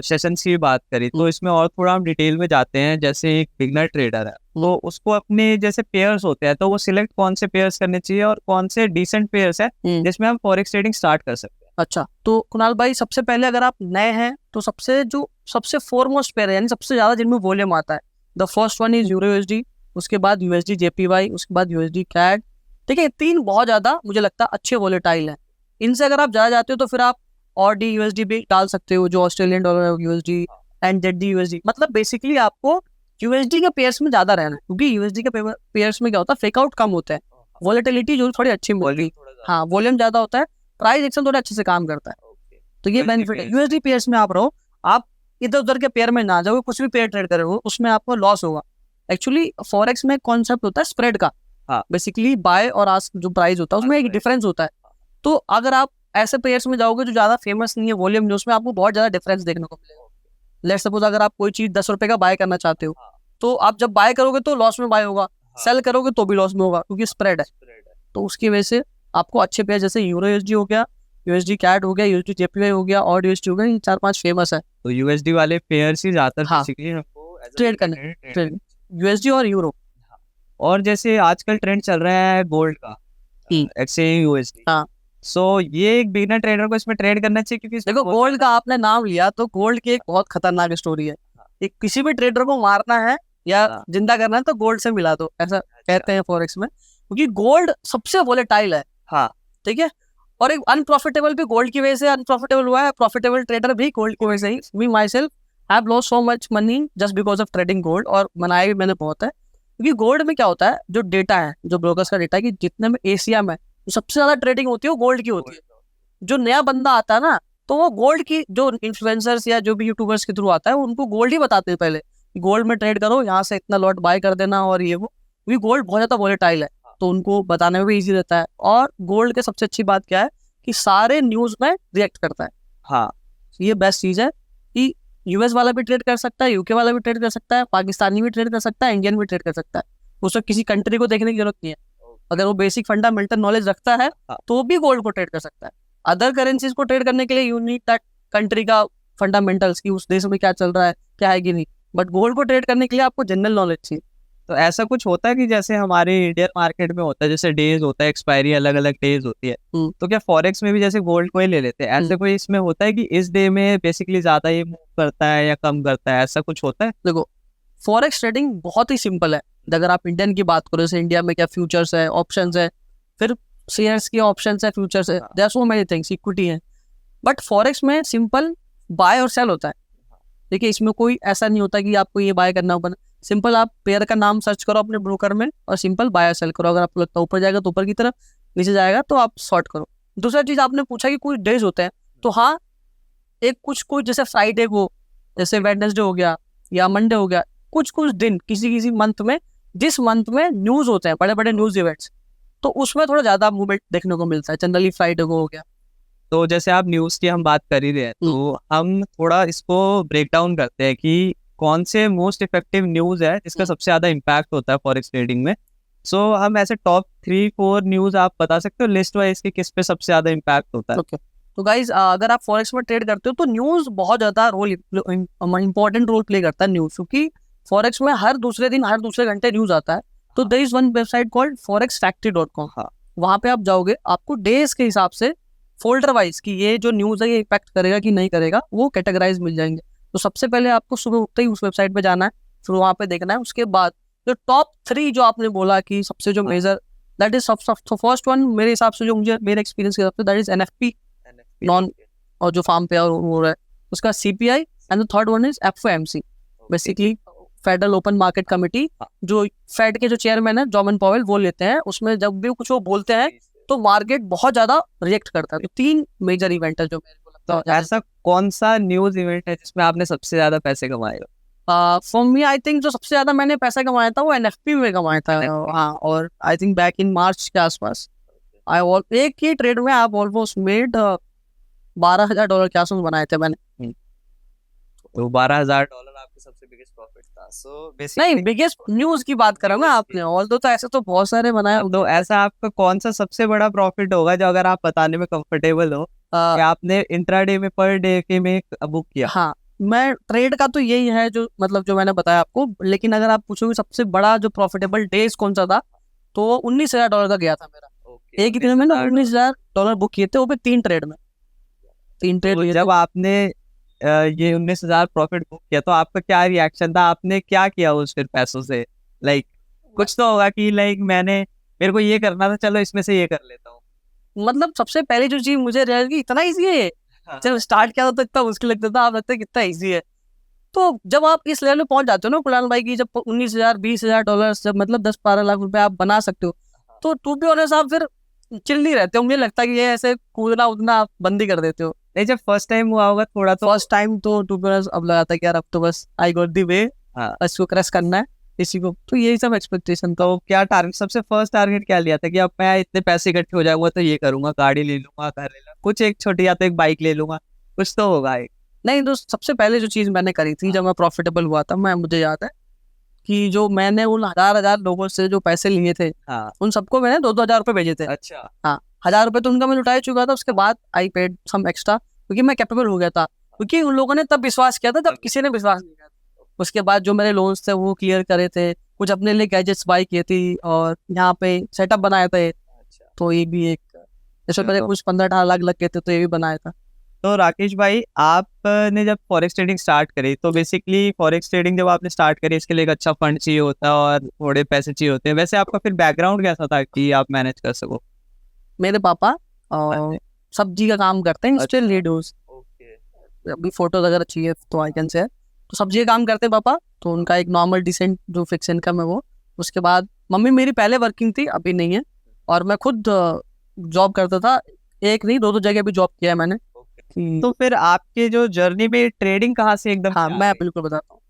सेशंस की बात करी, तो इसमें और थोड़ा हम डिटेल में जाते हैं। जैसे एक बिगनर ट्रेडर है, तो उसको अपने जैसे पेयर्स होते हैं, तो वो सिलेक्ट कौन से पेयर्स करने चाहिए और कौन से डिसेंट पेयर्स है जिसमें हम फॉरेक्स ट्रेडिंग स्टार्ट कर सकते हैं? अच्छा, तो कुणाल भाई सबसे पहले अगर आप नए हैं तो सबसे फोरमोस्ट पेयर है, यानी सबसे ज्यादा जिनमें वॉल्यूम आता है, the first one is euro USD, उसके बाद यूएसडी जेपीवाई, उसके बाद यूएसडी कैड। ठीक है, तीन बहुत ज्यादा मुझे लगता है अच्छे वॉलेटाइल हैं। इनसे अगर आप ज्यादा जाते हो तो फिर आप और डी यूएसडी भी डाल सकते हो, जो Australian dollar USD, and Z D USD. मतलब बेसिकली आपको यूएसडी के पेयर्स में ज्यादा रहना है, क्योंकि यूएसडी के पेयर्स में क्या होता है, फेक आउट कम होता है, वॉलेटिलिटी जो थोड़ी अच्छी मिलती है, हाँ वॉल्यूम ज्यादा होता है, प्राइस एक्शन थोड़ा अच्छे से काम करता है। तो ये बेनिफिट है यूएसडी पेयर्स में। आप रहो, आप इधर उधर के पेयर में ना जाओ, कुछ भी पेयर ट्रेड कर रहे हो उसमें आपको लॉस होगा। एक्चुअली फॉरेक्स में कॉन्सेप्ट होता है स्प्रेड का, बेसिकली बाय और आस्क जो प्राइस होता है उसमें एक डिफरेंस होता है। तो अगर आप ऐसे पेयर्स में जाओगे जो ज्यादा फेमस नहीं है वॉल्यूम, जो उसमें आपको बहुत ज्यादा डिफरेंस देखने को मिलेगा। लेट्स सपोज अगर आप कोई चीज 10 रुपए का बाय करना चाहते हो, तो आप जब बाय करोगे तो लॉस में बाय होगा, सेल करोगे तो भी लॉस में होगा, क्योंकि स्प्रेड है। तो उसकी वजह से आपको अच्छे पेयर जैसे यूरो यूएसडी हो गया, यूएसडी कैट हो गया, यूएसडी जेपीवाई हो गया, और यूएसडी हो गया, ये 4-5 फेमस है। तो यूएसडी वाले पेयर्स ही ज्यादातर हाँ, बेसिकली हमको ट्रेड करने, यूएसडी और यूरो। और जैसे आजकल ट्रेंड चल रहा है गोल्ड का, एक्सचेंज यूएसडी। हाँ, सो ये एक बिगिनर ट्रेडर को इसमें ट्रेड करना चाहिए, क्योंकि देखो गोल्ड का आपने नाम लिया तो गोल्ड की एक बहुत खतरनाक स्टोरी है। एक किसी भी ट्रेडर को मारना है या जिंदा करना है तो गोल्ड से मिला दो, ऐसा कहते हैं फॉरेक्स में, क्योंकि गोल्ड सबसे वोलेटाइल है। हाँ, ठीक है, और एक अनप्रॉफिटेबल भी गोल्ड की वजह से अनप्रॉफिटेबल हुआ है, प्रॉफिटेबल ट्रेडर भी गोल्ड की वजह से ही। Me myself have lost so much money just because of trading gold, और बनाया भी मैंने बहुत है। क्योंकि गोल्ड में क्या होता है, जो डेटा है, जो ब्रोकर्स का डेटा है, कि जितने में एशिया में सबसे ज्यादा ट्रेडिंग होती है वो गोल्ड की होती है। जो नया बंदा आता है ना, तो वो गोल्ड की, जो इन्फ्लुएंसर्स या जो भी यूट्यूबर्स के थ्रू आता है, उनको गोल्ड ही बताते हैं पहले, गोल्ड में ट्रेड करो, यहाँ से इतना लॉट बाय कर देना और ये वो, क्योंकि गोल्ड बहुत ज्यादा वॉलेटाइल है, तो उनको बताने में भी इजी रहता है। और गोल्ड के सबसे अच्छी बात क्या है कि सारे न्यूज में रिएक्ट करता है। हाँ, ये बेस्ट चीज है कि यूएस वाला भी ट्रेड कर सकता है, यूके वाला भी ट्रेड कर सकता है, पाकिस्तानी भी ट्रेड कर सकता है, इंडियन भी ट्रेड कर सकता है। उसको किसी कंट्री को देखने की जरूरत नहीं है। अगर वो बेसिक फंडामेंटल नॉलेज रखता है तो वो भी गोल्ड को ट्रेड कर सकता है। अदर करेंसीज को ट्रेड करने के लिए यू नीड दैट कंट्री का फंडामेंटल्स, की उस देश में क्या चल रहा है, क्या है कि नहीं। बट गोल्ड को ट्रेड करने के लिए आपको जनरल नॉलेज चाहिए। तो ऐसा कुछ होता है कि जैसे हमारे इंडियन मार्केट में होता है, जैसे डेज होता है, एक्सपायरी अलग अलग डेज होती है, तो क्या फॉरेक्स में भी जैसे गोल्ड को ही ले लेते हैं, ऐसे कोई इसमें होता है कि इस डे में बेसिकली ज्यादा ये मूव करता है या कम करता है, ऐसा कुछ होता है? देखो, फॉरेक्स ट्रेडिंग बहुत ही सिंपल है। अगर आप इंडियन की बात करो, जैसे इंडिया में क्या फ्यूचर्स है, ऑप्शंस है, फिर शेयर्स की ऑप्शंस है, फ्यूचर्स है, there are so many things, equity है। बट फॉरेक्स में सिंपल बाय और सेल होता है। देखिए, इसमें कोई ऐसा नहीं होता कि आपको ये बाय करना होगा। सिंपल आप पेयर का नाम सर्च करो अपने ब्रोकर में और सिंपल बाय और सेल करो। अगर आपको लगता है ऊपर जाएगा तो ऊपर की तरफ, नीचे जाएगा तो आप शॉर्ट करो। दूसरा चीज आपने पूछा कि कुछ डेज होते हैं, तो हाँ, एक कुछ जैसे फ्राइडे को, जैसे वेडनेसडे हो गया या मंडे हो गया, कुछ दिन किसी मंथ में, जिस मंथ में न्यूज होते हैं, बड़े बड़े न्यूज इवेंट्स, तो उसमें थोड़ा ज्यादा मूवमेंट देखने को मिलता है। जनरली फ्राइडे को हो गया। तो जैसे आप न्यूज की हम बात कर ही रहे हैं, तो हम थोड़ा इसको ब्रेक डाउन करते हैं कि कौन से मोस्ट इफेक्टिव न्यूज है जिसका सबसे ज्यादा इम्पैक्ट होता है फॉरेक्स ट्रेडिंग में। सो हम ऐसे टॉप 3-4 न्यूज आप बता सकते हो लिस्ट वाइज कि किस पे सबसे ज्यादा इम्पैक्ट होता है? Okay. तो गाइज, अगर आप फॉरेक्स में ट्रेड करते हो तो न्यूज बहुत ज्यादा इंपॉर्टेंट रोल प्ले करता है न्यूज, क्योंकि फॉरेक्स में हर दूसरे दिन, हर दूसरे घंटे न्यूज आता है। तो there is one website called forexfactory.com। हाँ, वहां पे आप जाओगे, आपको डेज के हिसाब से फोल्डर वाइज कि ये जो न्यूज है ये इम्पैक्ट करेगा कि नहीं करेगा, वो कैटेगराइज मिल जाएंगे। तो सबसे पहले आपको सुबह उठते ही उस वेबसाइट पे जाना है, फिर वहां पे देखना है। उसके बाद जो टॉप 3 जो आपने बोला कि सबसे जो major, that is first one मेरे हिसाब से, जो मुझे मेरे एक्सपीरियंस के हिसाब से, दैट इज एनएफपी नॉन, और जो फार्म पे हो रहा है उसका CPI, and the third one is FOMC, basically federal open market committee, जो फेड के जो चेयरमैन है जॉर्मन पॉवेल, वो लेते हैं। उसमें जब भी कुछ वो बोलते हैं तो मार्केट बहुत ज्यादा रिएक्ट करता है। तो 3 मेजर इवेंट है जो मेरे को लगता है। तो ऐसा कौन सा न्यूज इवेंट है जिसमें आपने सबसे ज्यादा पैसे कमाए? फॉर मी, आई थिंक जो सबसे ज्यादा मैंने पैसा कमाया था वो एनएफपी में कमाया था। हाँ, और आई थिंक बैक इन मार्च के आसपास एक ही ट्रेड में आप ऑलमोस्ट मेड $12,000 के आसपास बनाए थे मैंने। तो $12,000 आपके सबसे बिगेस्ट प्रॉफिट था। सो बेसिकली नहीं, बिगेस्ट न्यूज की बात कर रहा हूँ ना आपने, ऑल्दो तो ऐसे तो बहुत सारे बनाए। तो ऐसा आपका कौन सा सबसे बड़ा प्रॉफिट होगा जो अगर आप बताने में कंफर्टेबल हो कि आपने इंट्राडे में पर डे के में बुक किया? हाँ, मैं ट्रेड का तो यही है जो, मतलब जो मैंने बताया आपको। लेकिन अगर आप पूछोगे सबसे बड़ा जो प्रॉफिटेबल डेज कौन सा था, तो $19,000 का गया था मेरा। एक ही दिन में ना $19,000 बुक किए थे, वो भी 3 ट्रेड में। 3 ट्रेड तो लिए थे। जब आपने ये 19,000 प्रॉफिट बुक किया तो आपका क्या रिएक्शन था, आपने क्या किया उस फिर पैसों से? लाइक कुछ तो होगा कि लाइक मेरे को ये करना था, चलो इसमें से ये कर लेता हूँ। मतलब सबसे पहली जो चीज मुझे रियलाइज की इतना ईजी है ये। हाँ। जब स्टार्ट किया था तो इतना मुश्किल लगता था, आप लगता है कितना ईजी है। तो जब आप इस लेवल में पहुंच जाते हो ना कुणाल भाई की, जब 19,000 20,000 डॉलर, जब मतलब 10-12 लाख रुपए आप बना सकते हो, तो टू बी ऑनेस्ट आप फिर चिल नहीं रहते हो। मुझे लगता है कि ये ऐसे कूदना उदना आप बंद ही कर देते हो। नहीं, जब फर्स्ट टाइम हुआ होगा थोड़ा तो फर्स्ट टाइम तो टू बी ऑनेस्ट अब लगा था कि यार अब तो बस आई गॉट दी वे, हाँ। इसको क्रैश करना है इसी को, तो यही सब एक्सपेक्टेशन था। तो क्या टारगेट, सबसे फर्स्ट टारगेट क्या लिया था कि अब मैं इतने पैसे इकट्ठे हो जाऊंगा तो ये करूंगा, गाड़ी ले लूंगा, घर ले लूंगा, कुछ एक छोटी या तो एक बाइक ले लूंगा, कुछ तो होगा एक। नहीं तो सबसे पहले जो चीज मैंने करी थी जब मैं प्रॉफिटेबल हुआ था, मुझे याद है कि जो मैंने उन हजार लोगों से जो पैसे लिए थे, हाँ। उन सबको मैंने 2-2 हजार रुपए भेजे थे। अच्छा। हाँ, 1,000 रुपए तो उनका मैं लुटा ही चुका था। उसके बाद आई पेड सम एक्स्ट्रा, क्योंकि मैं कैपेबल हो गया था, क्योंकि उन लोगों ने तब विश्वास किया था जब किसी ने विश्वास नहीं किया था। उसके बाद जो मेरे लोन्स थे वो क्लियर करे थे, कुछ अपने लिए गैजेट्स बाई किए थी, और यहाँ पे सेटअप बनाया था। अच्छा। तो ये भी एक, जैसे पहले कुछ 15-18 लाख लग गए थे, तो ये भी बनाया था। तो राकेश भाई, आपने जब फॉरेक्स ट्रेडिंग स्टार्ट करी तो बेसिकली फॉरेक्स ट्रेडिंग जब आपने स्टार्ट करी इसके लिए एक अच्छा फंड चाहिए होता है और थोड़े पैसे चाहिए होते हैं। वैसे आपका फिर बैकग्राउंड कैसा था कि आप मैनेज कर सको? मेरे पापा सब्जी का काम करते हैं, स्टिल अच्छा। लीडर्स। ओके। अभी फोटोज अगर चाहिए तो आई कैन से, तो सब्जी का काम करते हैं पापा, तो उनका एक नॉर्मल डिसेंट जो फिक्स इनकम है वो। उसके बाद मम्मी मेरी पहले वर्किंग थी, अभी नहीं है, और मैं खुद जॉब करता था। एक नहीं, 2-2 जगह भी जॉब किया है मैंने। तो फिर आपके जो जर्नी में ट्रेडिंग कहाँ से एकदम हाँ, से आ मैं गई? बिल्कुल बताता हूँ।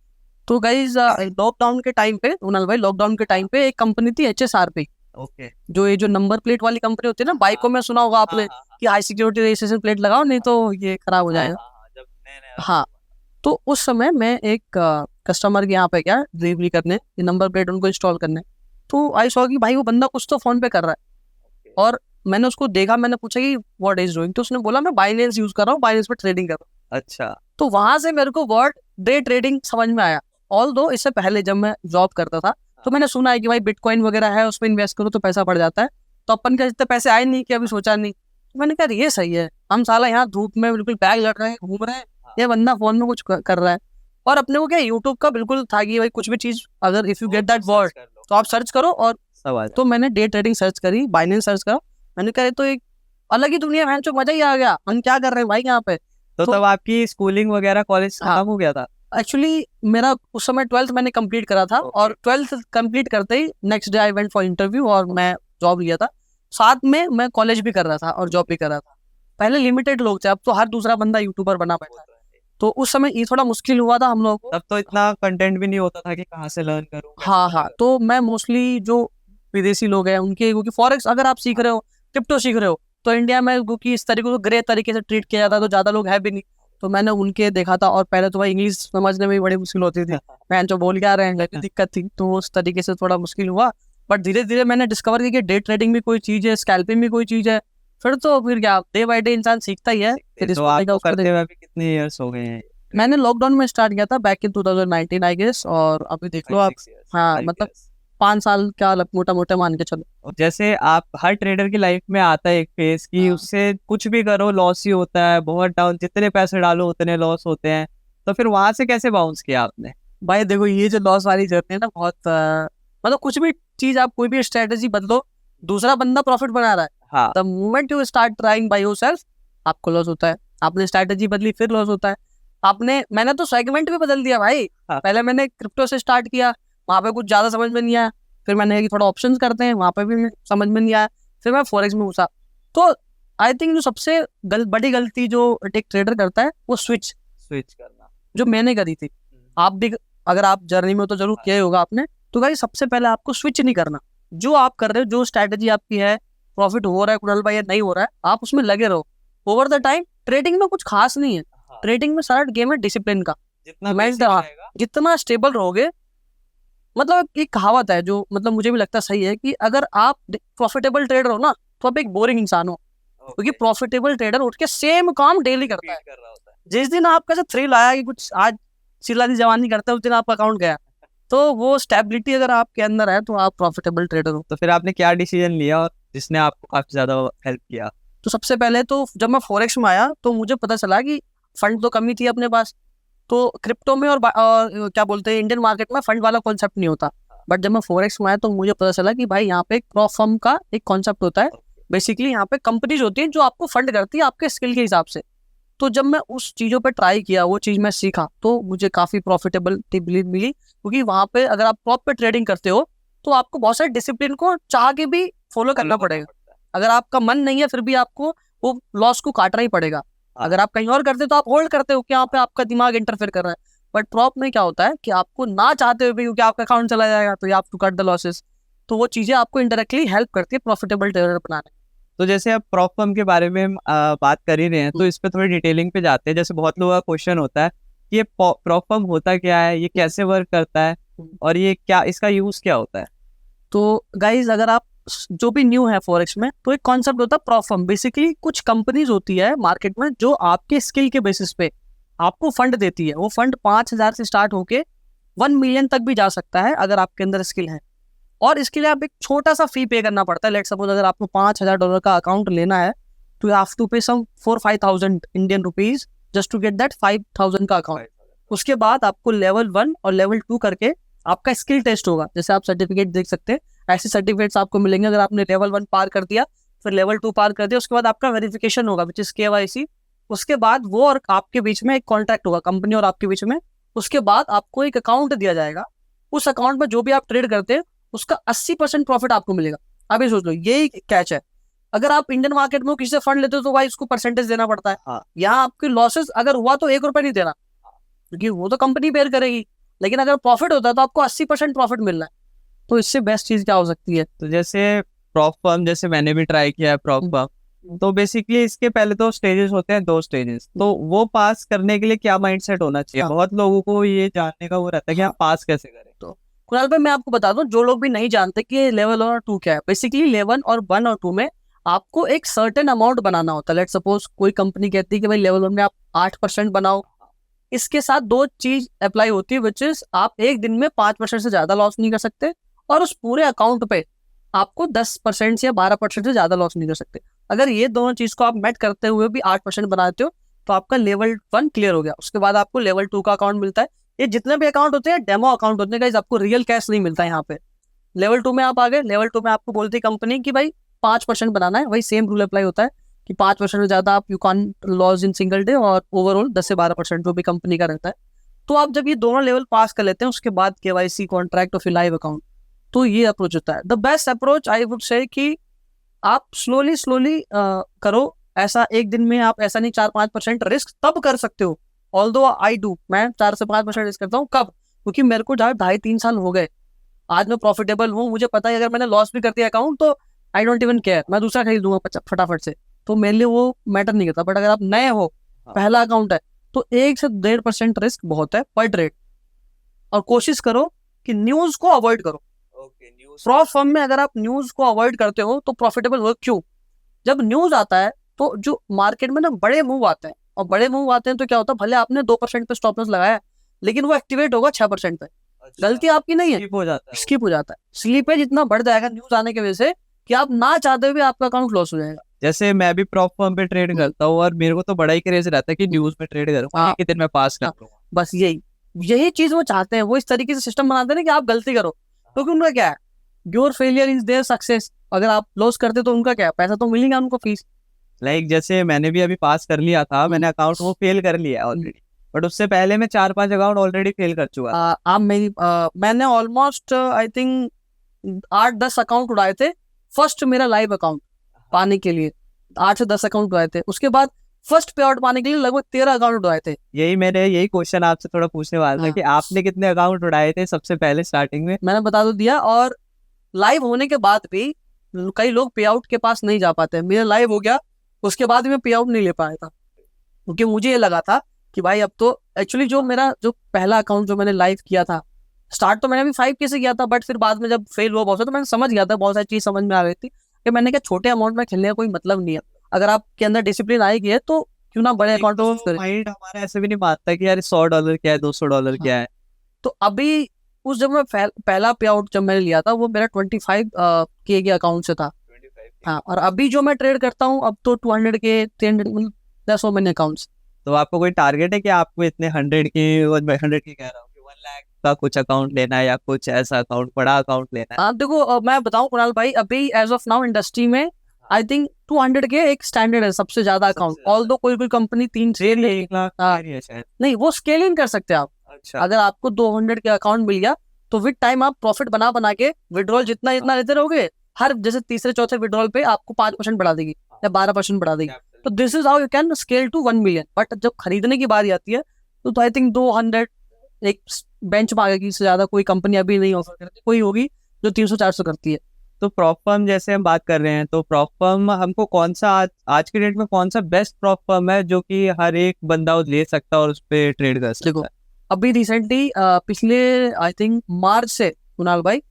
तो गाइज लॉकडाउन के टाइम पे, कुणाल भाई, लॉकडाउन के टाइम पे एक कंपनी थी HSRP, ओके। जो ये जो नंबर प्लेट वाली कंपनी होती है ना, बाइकों में सुना होगा आपने कि हाई सिक्योरिटी रजिस्ट्रेशन प्लेट लगाओ नहीं तो ये खराब हो जाएगा। जब नया हाँ, तो उस समय मैं एक कस्टमर के यहाँ पे गया डिलीवरी करने, ये नंबर प्लेट उनको इंस्टॉल करने। तो आई सॉ कि भाई वो बंदा कुछ तो फोन पे कर रहा है, और मैंने उसको देखा, मैंने पूछा कि व्हाट इज डूइंग, तो उसने बोला मैं बाइनेंस यूज कर रहा हूँ, बाइनेंस पे ट्रेडिंग कर रहा हूँ। अच्छा। तो वहां से मेरे को वर्ड डे ट्रेडिंग समझ में आया। ऑल दो इससे पहले जब मैं जॉब करता था तो मैंने सुना है कि भाई बिटकॉइन वगैरह है, उसमें इन्वेस्ट करो तो पैसा बढ़ जाता है, तो अपन का इतने पैसे आए नहीं कि अभी सोचा नहीं। तो मैंने कहा ये सही है, हम साला यहाँ धूप में बिल्कुल बैग लड़ रहे हैं, घूम रहे हैं, ये बंदा फोन में कुछ कर रहा है। और अपने को क्या यूट्यूब का बिल्कुल था कि भाई कुछ भी चीज अगर if you get that word तो आप सर्च करो। और सवाल तो मैंने डे ट्रेडिंग सर्च करी, बाइनेंस सर्च करा, मैंने कहा ये तो एक अलग ही दुनिया है, जो मजा ही आ गया, हम क्या कर रहे हैं भाई यहाँ पे। तो तो- तब आपकी स्कूलिंग वगैरह कॉलेज हाँ। खत्म हो गया था? एक्चुअली मेरा उस समय 12th मैंने कंप्लीट करा था, और 12th कंप्लीट करते ही next day I went for interview और मैं जॉब लिया था। साथ में मैं कॉलेज भी कर रहा था और जॉब भी कर रहा था। पहले लिमिटेड लोग थे, अब तो हर दूसरा बंदा यूट्यूबर बना बैठा है। तो उस समय ये थोड़ा मुश्किल हुआ था हम लोगों को। तब तो इतना कंटेंट भी नहीं होता था कि कहाँ से लर्न करूँ। हाँ, तो मैं मोस्टली जो विदेशी लोग हैं उनके, क्योंकि फॉरेक्स अगर आप सीख रहे हो, क्रिप्टो सीख रहे हो, तो इंडिया में क्योंकि इस तरीके को ग्रे तरीके से ट्रीट किया जाता है तो ज्यादा लोग है भी नहीं। तो मैंने उनके देखा था, और पहले तो भाई इंग्लिश समझने में भी बड़ी मुश्किल होती थी, मैं जो बोल क्या रहे हैं, दिक्कत थी, तो उस तरीके से थोड़ा मुश्किल हुआ। बट धीरे धीरे मैंने डिस्कवर किया कि डे ट्रेडिंग भी कोई चीज है, स्कैल्पिंग भी कोई चीज है। फिर क्या डे बाय डे इंसान सीखता ही है। फिर तो इसको आपको देखा, उसको करते देखा। हुए अभी कितने इयर्स हो गए हैं? मैंने लॉकडाउन में स्टार्ट किया था बैक इन 2019 आई गेस, और अभी देख लो आप, 5-6 years, हाँ 5 मतलब years। 5 साल क्या मोटा मोटा मान के चलो। और जैसे आप, हर ट्रेडर की लाइफ में आता है एक फेज कि हाँ। उससे कुछ भी करो लॉस ही होता है, बहुत डाउन, जितने पैसे डालो उतने लॉस होते हैं। तो फिर वहां से कैसे बाउंस किया आपने? भाई देखो, ये जो लॉस वाली जर्नी है ना, बहुत मतलब कुछ भी चीज आप कोई भी स्ट्रेटेजी बदलो, दूसरा बंदा प्रॉफिट बना रहा है, हाँ। The moment you start trying by yourself आपको लॉस होता है। आपने स्ट्रेटेजी बदली फिर लॉस होता है। मैंने तो सेगमेंट भी बदल दिया भाई। हाँ। पहले मैंने क्रिप्टो से स्टार्ट किया, वहां पे कुछ ज्यादा समझ में नहीं आया। फिर मैंने कि थोड़ा ऑप्शंस करते हैं, वहां पे भी समझ में नहीं आया। फिर मैं फॉरेक्स में घुसा। तो आई थिंक जो सबसे बड़ी गलती जो एक ट्रेडर करता है वो स्विच करना, जो मैंने करी थी। आप भी अगर आप जर्नी में हो तो जरूर किया ही होगा आपने। तो भाई सबसे पहले आपको स्विच नहीं करना। जो आप कर रहे हो, जो स्ट्रैटेजी आपकी है, प्रॉफिट हो रहा है कुणाल भाई या नहीं हो रहा है, आप उसमें लगे रहो ओवर द टाइम। ट्रेडिंग में कुछ खास नहीं है। हाँ। ट्रेडिंग में सारा गेम है डिसिप्लिन का। जितना मैं basic हाँ, रहेगा, जितना स्टेबल रहोगे, मतलब एक कहावत है जो मतलब मुझे भी लगता सही है कि अगर आप प्रॉफिटेबल ट्रेडर हो ना तो आप एक बोरिंग इंसान हो, क्योंकि okay, प्रॉफिटेबल ट्रेडर उठ के सेम काम डेली करता है। repeat कर रहा होता है। जिस दिन आपका से थ्रिल आया कि कुछ आज चिल्लानी जवानी करता है, उस दिन आपका अकाउंट गया। तो वो स्टेबिलिटी अगर आपके अंदर है तो आप प्रॉफिटेबल ट्रेडर हो। तो फिर आपने क्या डिसीजन लिया और जिसने आपको काफी ज्यादा हेल्प किया? तो सबसे पहले तो जब मैं फॉरेक्स में आया तो मुझे पता चला कि फंड तो कम ही थी अपने पास, तो क्रिप्टो में और क्या बोलते हैं इंडियन मार्केट में फंड वाला कॉन्सेप्ट नहीं होता। बट जब मैं फॉरेक्स में आया तो मुझे पता चला कि भाई यहाँ पे एक प्रॉप फर्म का एक कॉन्सेप्ट होता है। बेसिकली यहाँ पे कंपनीज होती है जो आपको फंड करती है आपके स्किल के हिसाब से। तो जब मैं उस चीज़ों पे ट्राई किया, वो चीज़ मैं सीखा, तो मुझे काफ़ी प्रॉफिटेबिलिटी मिली, क्योंकि वहाँ पे अगर आप प्रॉप पे ट्रेडिंग करते हो तो आपको बहुत सारे डिसिप्लिन को चाह के भी फॉलो करना पड़ेगा। अगर आपका मन नहीं है फिर भी आपको वो लॉस को काटना ही पड़ेगा। अगर आप कहीं और करते हो तो आप होल्ड करते हो कि यहाँ पे आपका दिमाग इंटरफेयर कर रहा है। बट प्रॉप में क्या होता है कि आपको ना चाहते हुए भी, क्योंकि आपका अकाउंट चला जाएगा तो आप टू कट द लॉसेस, तो वो चीज़ें आपको इनडायरेक्टली हेल्प करती है प्रॉफिटेबल ट्रेडर बनाने। तो जैसे आप प्रॉप फर्म के बारे में बात कर ही रहे हैं, तो इस पे थोड़ी डिटेलिंग पे जाते हैं। जैसे बहुत लोगों का क्वेश्चन होता है कि ये प्रॉप फर्म होता क्या है, ये कैसे वर्क करता है, और ये क्या, इसका यूज क्या होता है? तो गाइज अगर आप जो भी न्यू है फॉरेक्स में, तो एक कॉन्सेप्ट होता है प्रॉप फर्म। बेसिकली कुछ कंपनीज होती है मार्केट में जो आपके स्किल के बेसिस पे आपको फंड देती है। वो फंड 5,000 से स्टार्ट होके 1 मिलियन तक भी जा सकता है अगर आपके अंदर स्किल है। और इसके लिए आप एक छोटा सा फी पे करना पड़ता है। लेट सपोज अगर आपको $5,000 का अकाउंट लेना है तो you have to pay some 4-5,000 Indian rupees just to get that 5,000 का अकाउंट। उसके बाद आपको लेवल 1 और लेवल 2 करके आपका स्किल टेस्ट होगा। जैसे आप सर्टिफिकेट देख सकते हैं, ऐसे सर्टिफिकेट्स आपको मिलेंगे अगर आपने लेवल 1 पार कर दिया, फिर लेवल 2 पार कर दिया, उसके बाद आपका वेरिफिकेशन होगा विच इज KYC। उसके बाद वो और आपके बीच में एक कॉन्ट्रैक्ट होगा, कंपनी और आपके बीच में। उसके बाद आपको एक अकाउंट दिया जाएगा, उस अकाउंट में जो भी आप ट्रेड करते हैं उसका 80% प्रॉफिट आपको मिलेगा। अब ये सोच लो, यही कैच है। अगर आप इंडियन मार्केट में किसी से फंड लेते हो तो भाई उसको परसेंटेज देना पड़ता है। यहाँ आपके लॉसेस अगर हुआ तो ₹1 नहीं देना, क्योंकि वो तो कंपनी बेयर करेगी। लेकिन अगर प्रॉफिट होता है तो आपको 80% प्रॉफिट मिल रहा है। तो इससे बेस्ट चीज क्या हो सकती है? तो जैसे प्रॉप फर्म, जैसे मैंने भी ट्राई किया है प्रॉप फर्म, तो बेसिकली इसके पहले तो स्टेजेस होते हैं, 2 स्टेजेस। तो वो पास करने के लिए क्या माइंडसेट होना चाहिए? बहुत लोगों को ये जानने का वो रहता है कि आप पास कैसे करें। तो कुणाल भाई मैं आपको बता दूं, जो लोग भी नहीं जानते कि लेवल 1 और 2 क्या है, बेसिकली लेवल 1 और 2 में आपको एक सर्टेन अमाउंट बनाना होता है। लेट सपोज कोई कंपनी कहती है कि भाई लेवल 1 में आप 8% बनाओ। इसके साथ 2 चीज अप्लाई होती है, विच इज आप एक दिन में 5% से ज्यादा लॉस नहीं कर सकते, और उस पूरे अकाउंट पे आपको 10% या 12% से ज्यादा लॉस नहीं कर सकते। अगर ये दोनों चीज को आप मेट करते हुए भी 8% बनाते हो तो आपका लेवल 1 क्लियर हो गया। उसके बाद आपको लेवल 2 का अकाउंट मिलता है। ये जितने भी अकाउंट होते हैं डेमो अकाउंट होते हैं गाइस, आपको रियल कैश नहीं मिलता है यहाँ पे। लेवल 2 में आप आ गए, लेवल 2 में आपको बोलती है कंपनी कि भाई 5% बनाना है। वही सेम रूल अप्लाई होता है कि 5% से ज्यादा आप you can't loss in single day, और ओवरऑल 10 से 12% जो भी कंपनी का रहता है। तो आप जब ये दोनों लेवल पास कर लेते हैं उसके बाद KYC, कॉन्ट्रैक्ट और फिर लाइव अकाउंट, तो ये अप्रोच होता है। The best approach I would say कि आप स्लोली करो। ऐसा एक दिन में आप ऐसा नहीं 4-5% रिस्क तब कर सकते हो। ऑल्दो आई डू, मैं 4 से 5% रिस्क करता हूँ। कब? क्योंकि मेरे को 2.5-3 साल हो गए, आज मैं प्रॉफिटेबल हूँ। मुझे पता है अगर मैंने लॉस भी कर दिया अकाउंट तो आई डोंट इवन केयर, मैं दूसरा खरीद लूंगा फटाफट से। तो मेरे लिए वो मैटर नहीं करता। बट अगर आप नए हो, पहला अकाउंट है, तो 1 से 1.5% रिस्क बहुत है पर ट्रेड। और कोशिश करो कि न्यूज को अवॉइड करो। प्रॉप फर्म में अगर आप न्यूज को अवॉइड करते हो तो प्रॉफिटेबल हो। क्यों? जब न्यूज आता है तो जो मार्केट में ना बड़े मूव आते हैं, और बड़े मूव आते हैं तो क्या होता है, भले आपने 2% पे स्टॉप लॉस लगाया है लेकिन वो एक्टिवेट होगा 6% पे। गलती आपकी नहीं है, स्किप हो जाता है। स्लीपेज इतना बढ़ जाएगा न्यूज आने की वजह से कि आप ना चाहते हुए आपका अकाउंट लॉस हो जाएगा। जैसे मैं भी प्रॉप फर्म पे ट्रेड करता हूँ और मेरे को तो बड़ा ही क्रेज रहता है कि न्यूज में ट्रेड करूँ, एक दिन में पास कर लूंगा। बस यही चीज वो चाहते हैं। वो इस तरीके से सिस्टम बनाते हैं कि आप गलती करो, क्योंकि उनका क्या है, your failure is their success. अगर आप लॉस करते तो उनका क्या, पैसा तो मिलेगा उनको, फीस। लाइक जैसे मैंने भी अभी पास कर लिया था, मैंने अकाउंट वो फेल कर लिया ऑलरेडी, बट उससे पहले मैं 4-5 अकाउंट ऑलरेडी फेल कर चुका। आप मैंने ऑलमोस्ट आई थिंक 8-10 अकाउंट उड़ाए थे। फर्स्ट मेरा लाइव अकाउंट पाने के लिए 8 से 10 अकाउंट उड़ाए थे। उसके बाद फर्स्ट पे आउट पाने के लिए लगभग 13 अकाउंट उड़ाए थे। यही क्वेश्चन आपसे थोड़ा पूछने वाला था कि आपने कितने अकाउंट उड़ाए थे सबसे पहले स्टार्टिंग में? मैंने बता तो दिया। और लाइव होने के बाद भी कई लोग पे आउट के पास नहीं जा पाते। मेरा लाइव हो गया, उसके बाद भी मैं पे आउट नहीं ले पाया था, क्योंकि मुझे ये लगा था कि भाई अब तो एक्चुअली जो मेरा जो पहला अकाउंट जो मैंने लाइव किया था, स्टार्ट तो मैंने भी 5K से किया था, बट फिर बाद में जब फेल हुआ बहुत, तो मैंने समझ गया था, बहुत सारी चीज समझ में आ गई थी कि मैंने क्या छोटे अमाउंट में खेलने का कोई मतलब नहीं है। अगर आपके अंदर डिसिप्लिन आई गई है तो क्यों ना बड़े अकाउंट तो माइंड हमारा ऐसे भी नहीं मानता कि यार $100 क्या है, $200 क्या है। तो अभी उस जब मैं पहला पे आउट जब मैंने लिया था वो मेरा 25K के अकाउंट से था। हाँ, और अभी जो मैं ट्रेड करता हूँ अब तो 200 के 300 मतलब दैट्स सो मेनी अकाउंट्स। तो आपको कोई टारगेट है कि आपको इतने 100 की 100 की कह रहा हूँ कि 1 लाख का कुछ अकाउंट लेना है, या कुछ ऐसा अकाउंट, बड़ा अकाउंट लेना है? हाँ देखो, मैं बताऊँ कुणाल भाई, अभी एज ऑफ नाउ इंडस्ट्री में आई थिंक 200 के एक स्टैंडर्ड है सबसे ज्यादा सबसे अकाउंट। ज्यादा। ऑल दो कोई कंपनी 3 1 लाख हाँ। कह रही है शायद। नहीं, वो स्केलिंग कर सकते हैं आप। अच्छा। अगर आपको 200 के अकाउंट मिल गया तो विद टाइम आप प्रॉफिट बना बना के विड्रॉल जितना जितना लेते रहोगे, हर जैसे तीसरे चौथे विड्रॉल पे आपको 5% बढ़ा देगी या 12% बढ़ा देगी। तो this is how you can scale to 1 million. But जब खरीदने की बारी आती है तो आई थिंक 200 एक बेंच मार्क की से ज्यादा कोई कंपनी अभी नहीं ऑफर करती। कोई होगी जो 300-400 करती है। तो प्रॉप फर्म जैसे हम बात कर रहे हैं, तो प्रॉप फर्म हमको कौन सा आज के डेट में कौन सा बेस्ट प्रॉप फर्म है जो कि हर एक बंदा ले सकता है और उस पर ट्रेड कर सकता देखो, है? अभी रिसेंटली पिछले आई थिंक मार्च से कुणाल भाई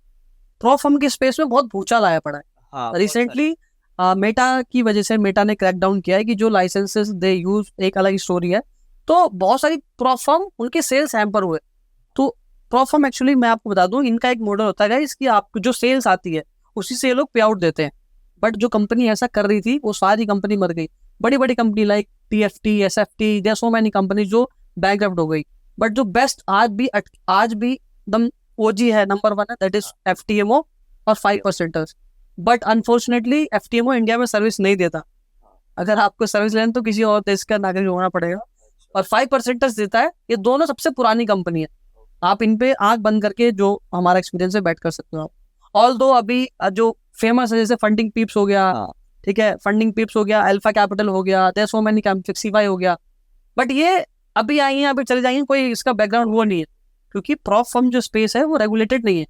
प्रॉप फर्म के स्पेस में बहुत भूचाल आया पड़ा है। हाँ, रिसेंटली मेटा की वजह से मेटा ने क्रैक डाउन किया है कि जो लाइसेंसेस दे यूज, एक अलग स्टोरी है। तो बहुत सारी प्रॉप फर्म उनके सेल्स हैम्पर हुए। तो प्रॉप फर्म एक्चुअली मैं आपको बता दूं, इनका एक मॉडल होता है इसकी, आपको जो सेल्स आती है उसी से ये लोग पे आउट देते हैं। बट जो कंपनी ऐसा कर रही थी वो सारी कंपनी मर गई। बड़ी बड़ी company like TFT, SFT, there so many company जो बैंकरप्ट हो गई। बट जो बेस्ट आज भी एकदम OG है, नंबर 1 है, दैट इज FTMO और 5%ers। But unfortunately FTMO India में सर्विस नहीं देता। अगर आपको सर्विस लेना तो किसी और देश का नागरिक होना पड़ेगा। और 5%ers देता है। ये दोनों सबसे पुरानी कंपनी है। आप इन पे आंख बंद करके जो हमारा एक्सपीरियंस है बैठ कर सकते हो आप। ऑल दो अभी जो फेमस है जैसे फंडिंग पीप्स हो गया, ठीक है, फंडिंग पीप्स हो गया, अल्फा कैपिटल हो गया, देयर सो मेनी फ्लेक्सीफाई हो गया। बट ये अभी आई हैं, अभी चले जाएंगे, कोई इसका बैकग्राउंड वो नहीं है। क्योंकि प्रॉप फर्म जो स्पेस है वो रेगुलेटेड नहीं है,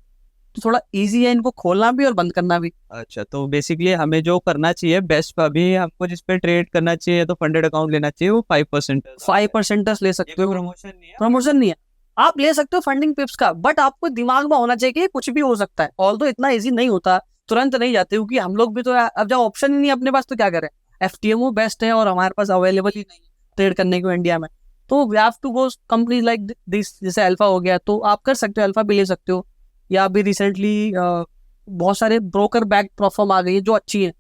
तो थोड़ा इजी है इनको खोलना भी और बंद करना भी। अच्छा, तो बेसिकली हमें जो करना चाहिए बेस्ट, अभी हमको जिस पे ट्रेड करना चाहिए तो फंडेड अकाउंट लेना चाहिए, वो 5%। 5%ers ले सकते हो। प्रमोशन नहीं है? प्रमोशन नहीं है, आप ले सकते हो फंडिंग पिप्स का। बट आपको दिमाग में होना चाहिए कि कुछ भी हो सकता है। ऑल तो इतना इजी नहीं होता, तुरंत नहीं जाते, क्योंकि हम लोग भी तो अब जब ऑप्शन ही नहीं है अपने पास तो क्या करें। FTMO बेस्ट है और हमारे पास अवेलेबल ही नहीं ट्रेड करने को इंडिया में। तो we have to go company like this, जैसे अल्फा हो गया तो आप कर सकते हो, अल्फा भी ले सकते हो। या अभी रिसेंटली बहुत सारे ब्रोकर बैक प्लेटफॉर्म आ गई है जो अच्छी है,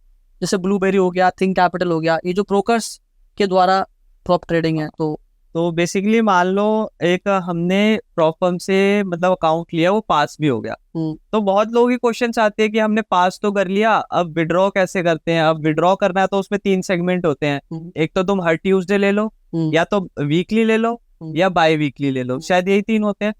जैसे ब्लूबेरी हो गया, थिंक कैपिटल हो गया, ये जो ब्रोकर्स के द्वारा प्रॉप ट्रेडिंग है। तो बेसिकली मान लो एक हमने प्रॉप फर्म से मतलब अकाउंट लिया, वो पास भी हो गया, तो बहुत लोगों की क्वेश्चंस आते हैं कि हमने पास तो कर लिया, अब विड्रॉ कैसे करते हैं? अब विड्रॉ करना है तो उसमें 3 सेगमेंट होते हैं। एक तो तुम हर ट्यूसडे ले लो, या तो वीकली ले लो, या बाय वीकली ले लो, शायद यही 3 होते हैं।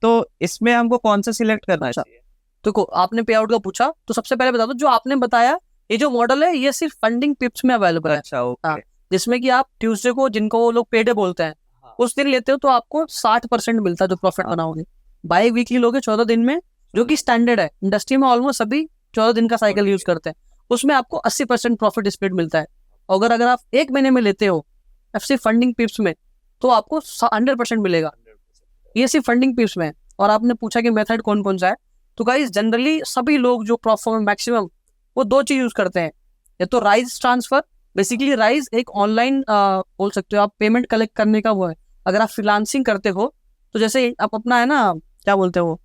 तो इसमें हमको कौन सा सिलेक्ट करना चाहिए? देखो, आपने पे आउट का पूछा तो सबसे पहले बता दो, जो आपने बताया ये जो मॉडल है ये सिर्फ फंडिंग पिप्स में अवेलेबल है। अच्छा, ओके। जिसमें कि आप ट्यूसडे को, जिनको वो लोग पेडे बोलते हैं, उस दिन लेते हो तो आपको 60% मिलता है जो प्रॉफिट बनाओगे। बाय वीकली लोगे 14 दिन में, जो कि स्टैंडर्ड है इंडस्ट्री में, ऑलमोस्ट सभी 14 दिन का साइकिल यूज करते हैं। उसमें आपको 80% प्रॉफिट स्प्लिट मिलता है। और अगर आप 1 महीने में लेते हो सिर्फ फंडिंग पिप्स में तो आपको 100% मिलेगा। ये सिर्फ फंडिंग पिप्स में है। और आपने पूछा कि मेथड कौन कौन सा है, तो गाइस जनरली सभी लोग जो प्रॉप फर्म मैक्सिमम वो 2 चीज यूज करते हैं। या तो राइज ट्रांसफर, बेसिकली राइज एक ऑनलाइन बोल सकते हो आप, पेमेंट कलेक्ट करने का वो है। अगर आप फ्रीलांसिंग करते हो तो जैसे आप अपना है ना, क्या बोलते हो,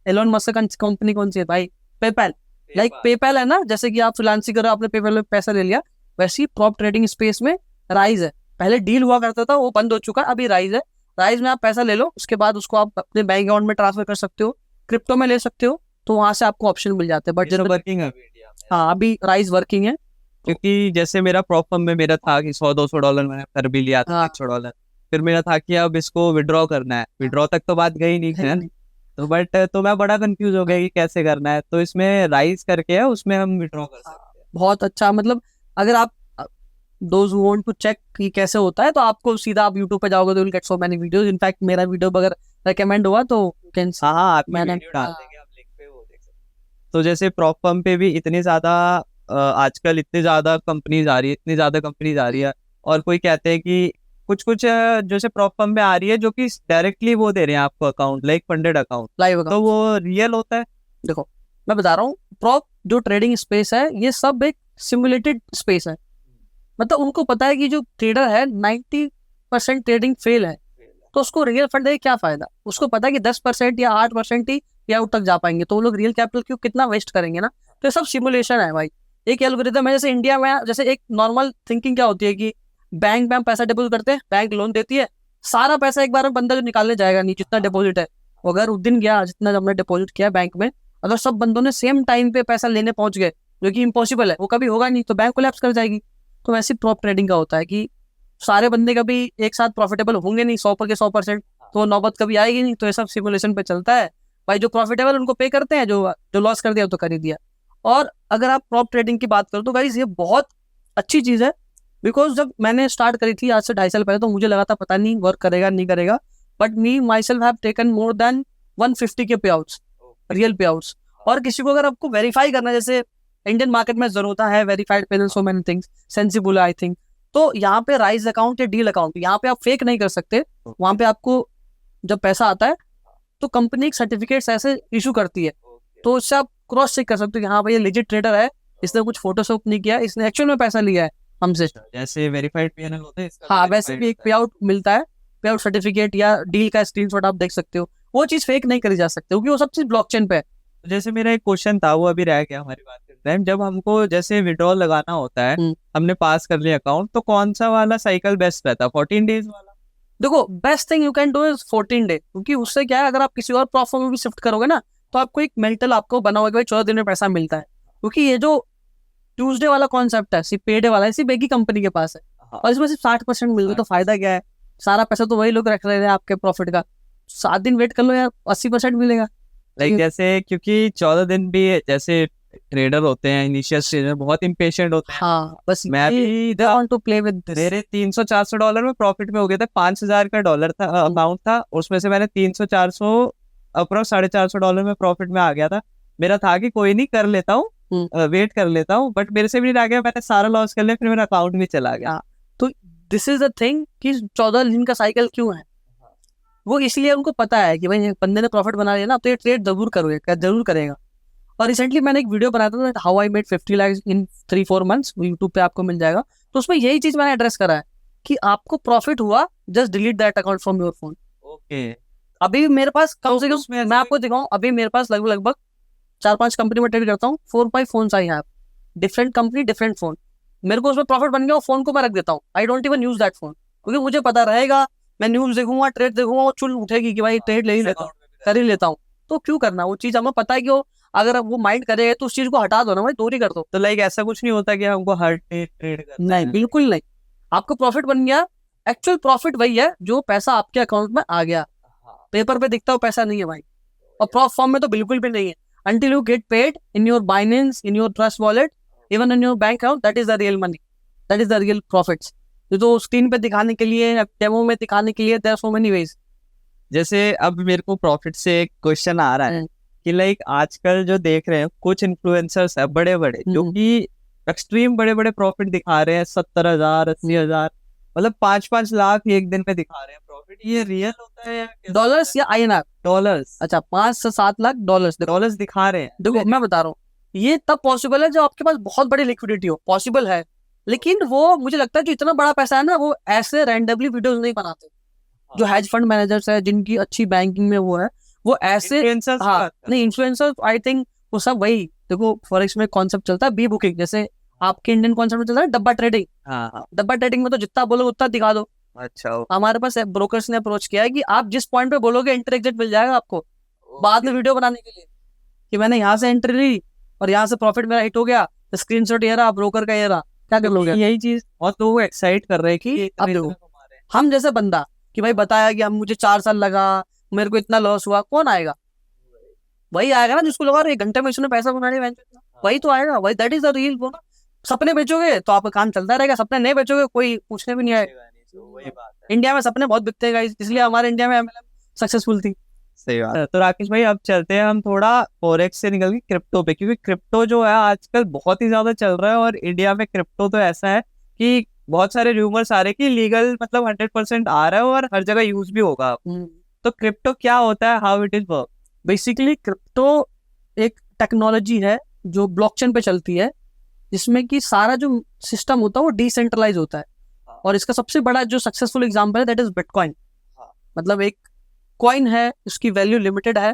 एलोन मस्क की कंपनी कौन सी है भाई, पेपैल। लाइक पेपैल है ना, जैसे कि आप फ्रीलांसिंग करो, आपने पेपैल में पैसा ले लिया, वैसे ही प्रॉप ट्रेडिंग स्पेस में राइज है। पहले डील हुआ करता था, वो बंद हो चुका है, अभी राइज है। राइज में आप पैसा ले लो, उसके बाद उसको आप अपने बैंक अकाउंट में ट्रांसफर कर सकते हो, क्रिप्टो में ले सकते हो, तो वहां से आपको ऑप्शन मिल जाते हैं। बट वर्किंग है इंडिया में? हाँ, अभी राइज वर्किंग है। क्योंकि जैसे मेरा प्रॉप फर्म में मेरा था कि $100-200 मैंने कर भी लिया था, $100। फिर मेरा था कि अब इसको विड्रॉ करना है, विड्रॉ तक तो बात गई नहीं है। तो मैं बड़ा कंफ्यूज हो गया कि कैसे करना है। तो इसमें राइज करके है, उसमें हम विड्रॉ कर सकते हैं। बहुत अच्छा, मतलब अगर आप those who want to check कि कैसे होता है तो आपको सीधा आप YouTube पे जाओगे तो you will get so many videos. In fact मेरा वीडियो अगर रिकमेंड हुआ तो हाँ, आप वीडियो डाल देंगे, आप लिंक पे वो देख सकते हैं। तो जैसे प्रॉप फर्म पे भी इतनी ज्यादा आजकल इतनी ज्यादा कंपनीज आ रही है, और कोई कहते हैं कि कुछ जैसे प्रॉप फर्म में आ रही है जो कि डायरेक्टली वो दे रहे हैं आपको account, like funded account, live, तो वो रियल होता है? देखो मैं बता रहा हूँ, प्रॉप जो ट्रेडिंग स्पेस है ये सब एक सिमुलेटेड स्पेस है। मतलब उनको पता है कि जो ट्रेडर है 90% ट्रेडिंग फेल है, तो उसको रियल फंड है क्या फायदा। उसको पता है कि 10% या 8% ही पे आउट तक जा पाएंगे, तो वो लोग रियल कैपिटल क्यों कितना वेस्ट करेंगे ना। तो ये सब सिमुलेशन है भाई। एक एल्गोरिदम है, जैसे इंडिया में जैसे एक नॉर्मल थिंकिंग क्या होती है कि बैंक में हम पैसा डिपॉजिट करते हैं, बैंक लोन देती है, सारा पैसा एक बार में बंदा जो निकालने जाएगा नहीं, जितना डिपॉजिट है वो अगर उस दिन गया जितना हमने डिपॉजिट किया बैंक में, अगर सब बंदों ने सेम टाइम पे पैसा लेने पहुंच गए, जो कि इम्पॉसिबल है, वो कभी होगा नहीं, तो बैंक कोलैप्स कर जाएगी। तो वैसे प्रॉप ट्रेडिंग का होता है कि सारे बंदे कभी एक साथ प्रॉफिटेबल होंगे नहीं 100%, तो नौबत कभी आएगी नहीं, तो ये सब सिमुलेशन पे चलता है भाई। जो प्रॉफिटेबल उनको पे करते हैं, जो लॉस कर दिया तो कर ही दिया। और अगर आप प्रॉप ट्रेडिंग की बात करो तो गाइस ये बहुत अच्छी चीज़ है, बिकॉज जब मैंने स्टार्ट करी थी आज से 2.5 साल पहले, तो मुझे लगा था पता नहीं वर्क करेगा नहीं करेगा, but me myself have taken more than 150 के पे आउट्स, रियल पे आउट्स। और किसी को अगर आपको वेरीफाई करना, जैसे इंडियन मार्केट में जरूरत है verified payment, so many things, sensible I think, तो यहाँ पे राइज अकाउंट या डील अकाउंट, यहाँ पे आप फेक नहीं कर सकते। वहाँ पे आपको जब पैसा आता है तो कंपनी एक सर्टिफिकेट्स ऐसे इशू करती है, तो उससे आप क्रॉस चेक कर सकते हो कि हाँ भाई ये लेजिट ट्रेडर है, इसने कुछ फोटोशॉप नहीं किया, इसने एक्चुअल में पैसा लिया है हमसे। जैसे वेरीफाइड पीएनएल होते हैं इसका हाँ, भी वैसे भी एक verified पे आउट मिलता है, पे आउट सर्टिफिकेट या डील का स्क्रीनशॉट आप देख सकते हो, वो चीज़ फेक नहीं करी जा सकती क्योंकि वो सब चीज़ ब्लॉकचेन पे है। है। जैसे मेरा एक क्वेश्चन था वो अभी रह गया हमारी बात करते टाइम, जब हमको जैसे विड्रॉल लगाना होता है, हमने पास कर लिया अकाउंट, तो कौन सा वाला साइकिल बेस्ट रहता है, 14 डेज वाला? देखो best thing you can do is 14 day, क्योंकि उससे क्या है, अगर आप किसी और प्लेटफॉर्म में भी शिफ्ट करोगे ना, तो आपको एक मेंटल आपको बना होगा कि भाई 14 दिन में पैसा मिलता है। क्योंकि ये जो ट्यूसडे वाला कॉन्सेप्ट है, सिर्फ पेडे वाला है, सिर्फ एक ही कंपनी के पास है, और इसमें सिर्फ 60% मिल रहा है, तो फायदा क्या है? सारा पैसा तो वही लोग रख रहे हैं आपके प्रॉफिट का, 7 दिन वेट कर लो यार, 80% मिलेगा। लाइक जैसे क्योंकि 14 दिन भी जैसे ट्रेडर होते हैं इनिशियल स्टेज में बहुत इम्पेशेंट होते हैं। हाँ, बस मैं भी they want to play with this. मेरे 300-400 डॉलर में प्रॉफिट में हो गए थे, 5,000 का डॉलर था अमाउंट था, उसमें से मैंने 300-400 अप्रोक्स $450 में प्रॉफिट में आ गया था। मेरा था कि कोई नहीं कर लेता हूँ, वेट कर लेता हूँ, बट मेरे से भी नहीं रह गया, मैंने सारा लॉस कर लिया, फिर मेरा अकाउंट भी चला गया। तो दिस इज द थिंग कि 14 दिन का साइकिल क्यों है, वो इसलिए उनको पता है कि भाई बंदे ने प्रॉफिट बना लिया ना, तो ये ट्रेड जरूर करेगा। और रिसेंटली मैंने एक वीडियो बनाया था, how I made 50 lakh in 3-4 months, YouTube पे आपको मिल जाएगा, तो उसमें यही चीज मैंने एड्रेस करा है कि आपको प्रॉफिट हुआ, just delete that account from your phone. Okay, अभी मेरे पास कम से उसमें कम, मैं आपको दिखाऊं, अभी मेरे पास लगभग 4-5 कंपनी में ट्रेड करता हूँ, 4-5 phone I have, different company different phone. मेरे को उसमें प्रॉफिट बन गया, फोन को मैं रख देता हूँ, I don't even use that phone, क्योंकि मुझे पता रहेगा, मैं न्यूज देखूंगा, ट्रेड देखूंगा, वो चुल उठेगी कि भाई ट्रेड ले ही लेता हूँ, कर ही लेता हूँ। तो क्यों करना वो चीज, हमें पता है कि वो अगर वो माइंड करेगा तो उस चीज को हटा दो ना भाई, दूर ही कर दो। तो लाइक ऐसा कुछ नहीं होता कि हमको हर डे ट्रेड करना नहीं, है? बिल्कुल नहीं, आपको प्रॉफिट बन गया, एक्चुअल प्रॉफिट वही है जो पैसा आपके अकाउंट में आ गया, पेपर पे दिखता हो पैसा नहीं है भाई, और प्रॉप फॉर्म में तो बिल्कुल भी नहीं है। until you get paid in your Binance, in your Trust wallet, even in your bank account, that is the real money, that is the real profits। तो स्क्रीन पे दिखाने के लिए, डेमो में दिखाने के लिए, there are so many ways। जैसे अब मेरे को प्रॉफिट से एक क्वेश्चन आ रहा है कि लाइक आजकल जो देख रहे हैं कुछ इन्फ्लुएंसर्स है बड़े बड़े, जो कि एक्सट्रीम बड़े बड़े प्रॉफिट दिखा रहे हैं, 70,000 80,000, मतलब 5-5 लाख एक दिन में दिखा रहे हैं प्रॉफिट। ये रियल होता है या डॉलर्स या INR? डॉलर्स। अच्छा, 5 से 7 लाख डॉलर्स दिखा रहे हैं। देखो मैं बता रहा हूँ, ये तब पॉसिबल है जब आपके पास बहुत बड़ी लिक्विडिटी हो, पॉसिबल है, लेकिन वो मुझे लगता है जो इतना बड़ा पैसा है ना, वो ऐसे रैंडमली वीडियोस नहीं बनाते। जो हेज फंड मैनेजर्स है, जिनकी अच्छी बैंकिंग में वो है, वो ऐसे हाँ नहीं, इन्फ्लुएंसर आई थिंक वो सब वही, देखो फॉरेक्स में कॉन्सेप्ट चलता है बी बुकिंग, जैसे आपके इंडियन कॉन्सेप्ट में चलता है डब्बा ट्रेडिंग। डब्बा ट्रेडिंग में तो जितना बोलो उतना दिखा दो। अच्छा, हमारे पास ब्रोकर्स ने अप्रोच किया है कि आप जिस पॉइंट पे बोलोगे एंट्री एग्जिट मिल जाएगा आपको, बाद में वीडियो बनाने के लिए कि मैंने यहाँ से एंट्री ली और यहाँ से प्रॉफिट मेरा हिट हो गया, तो स्क्रीनशॉट ये रहा, ब्रोकर का ये रहा, क्या कर लोगे? यही चीज बहुत लोगों को एक्साइट कर रहे हैं कि अब देखो, हम जैसे बंदा कि भाई बताया कि हम मुझे 4 साल लगा, मेरे को इतना लॉस हुआ, कौन आएगा? वही आएगा ना जिसको लगा 1 घंटे में इसने पैसा बना लिया, वही तो आएगा, वही दैट इज द रियल। वो ना सपने बेचोगे तो आपका काम चलता रहेगा, सपने नहीं बेचोगे कोई पूछने भी नहीं आएगा। वही बात है। इंडिया में सपने बहुत बिकते हैं गाइस, इसलिए हमारे इंडिया में MLM सक्सेसफुल थी। सही बात है। तो राकेश भाई अब चलते हैं हम थोड़ा फॉरेक्स से निकल के क्रिप्टो पे, क्योंकि क्रिप्टो जो है आजकल बहुत ही ज्यादा चल रहा है, और इंडिया में क्रिप्टो तो ऐसा है कि बहुत सारे रूमर्स आ रहे हैं कि लीगल मतलब 100% आ रहा है और हर जगह यूज भी होगा। तो क्रिप्टो क्या होता है, how it is work? Basically crypto एक टेक्नोलॉजी है जो ब्लॉकचेन पे चलती है, जिसमें कि सारा जो सिस्टम होता है वो डिसेंट्रलाइज होता है। और इसका सबसे बड़ा जो सक्सेसफुल एग्जांपल है दैट इज बिटकॉइन। मतलब एक कॉइन है, उसकी वैल्यू लिमिटेड है,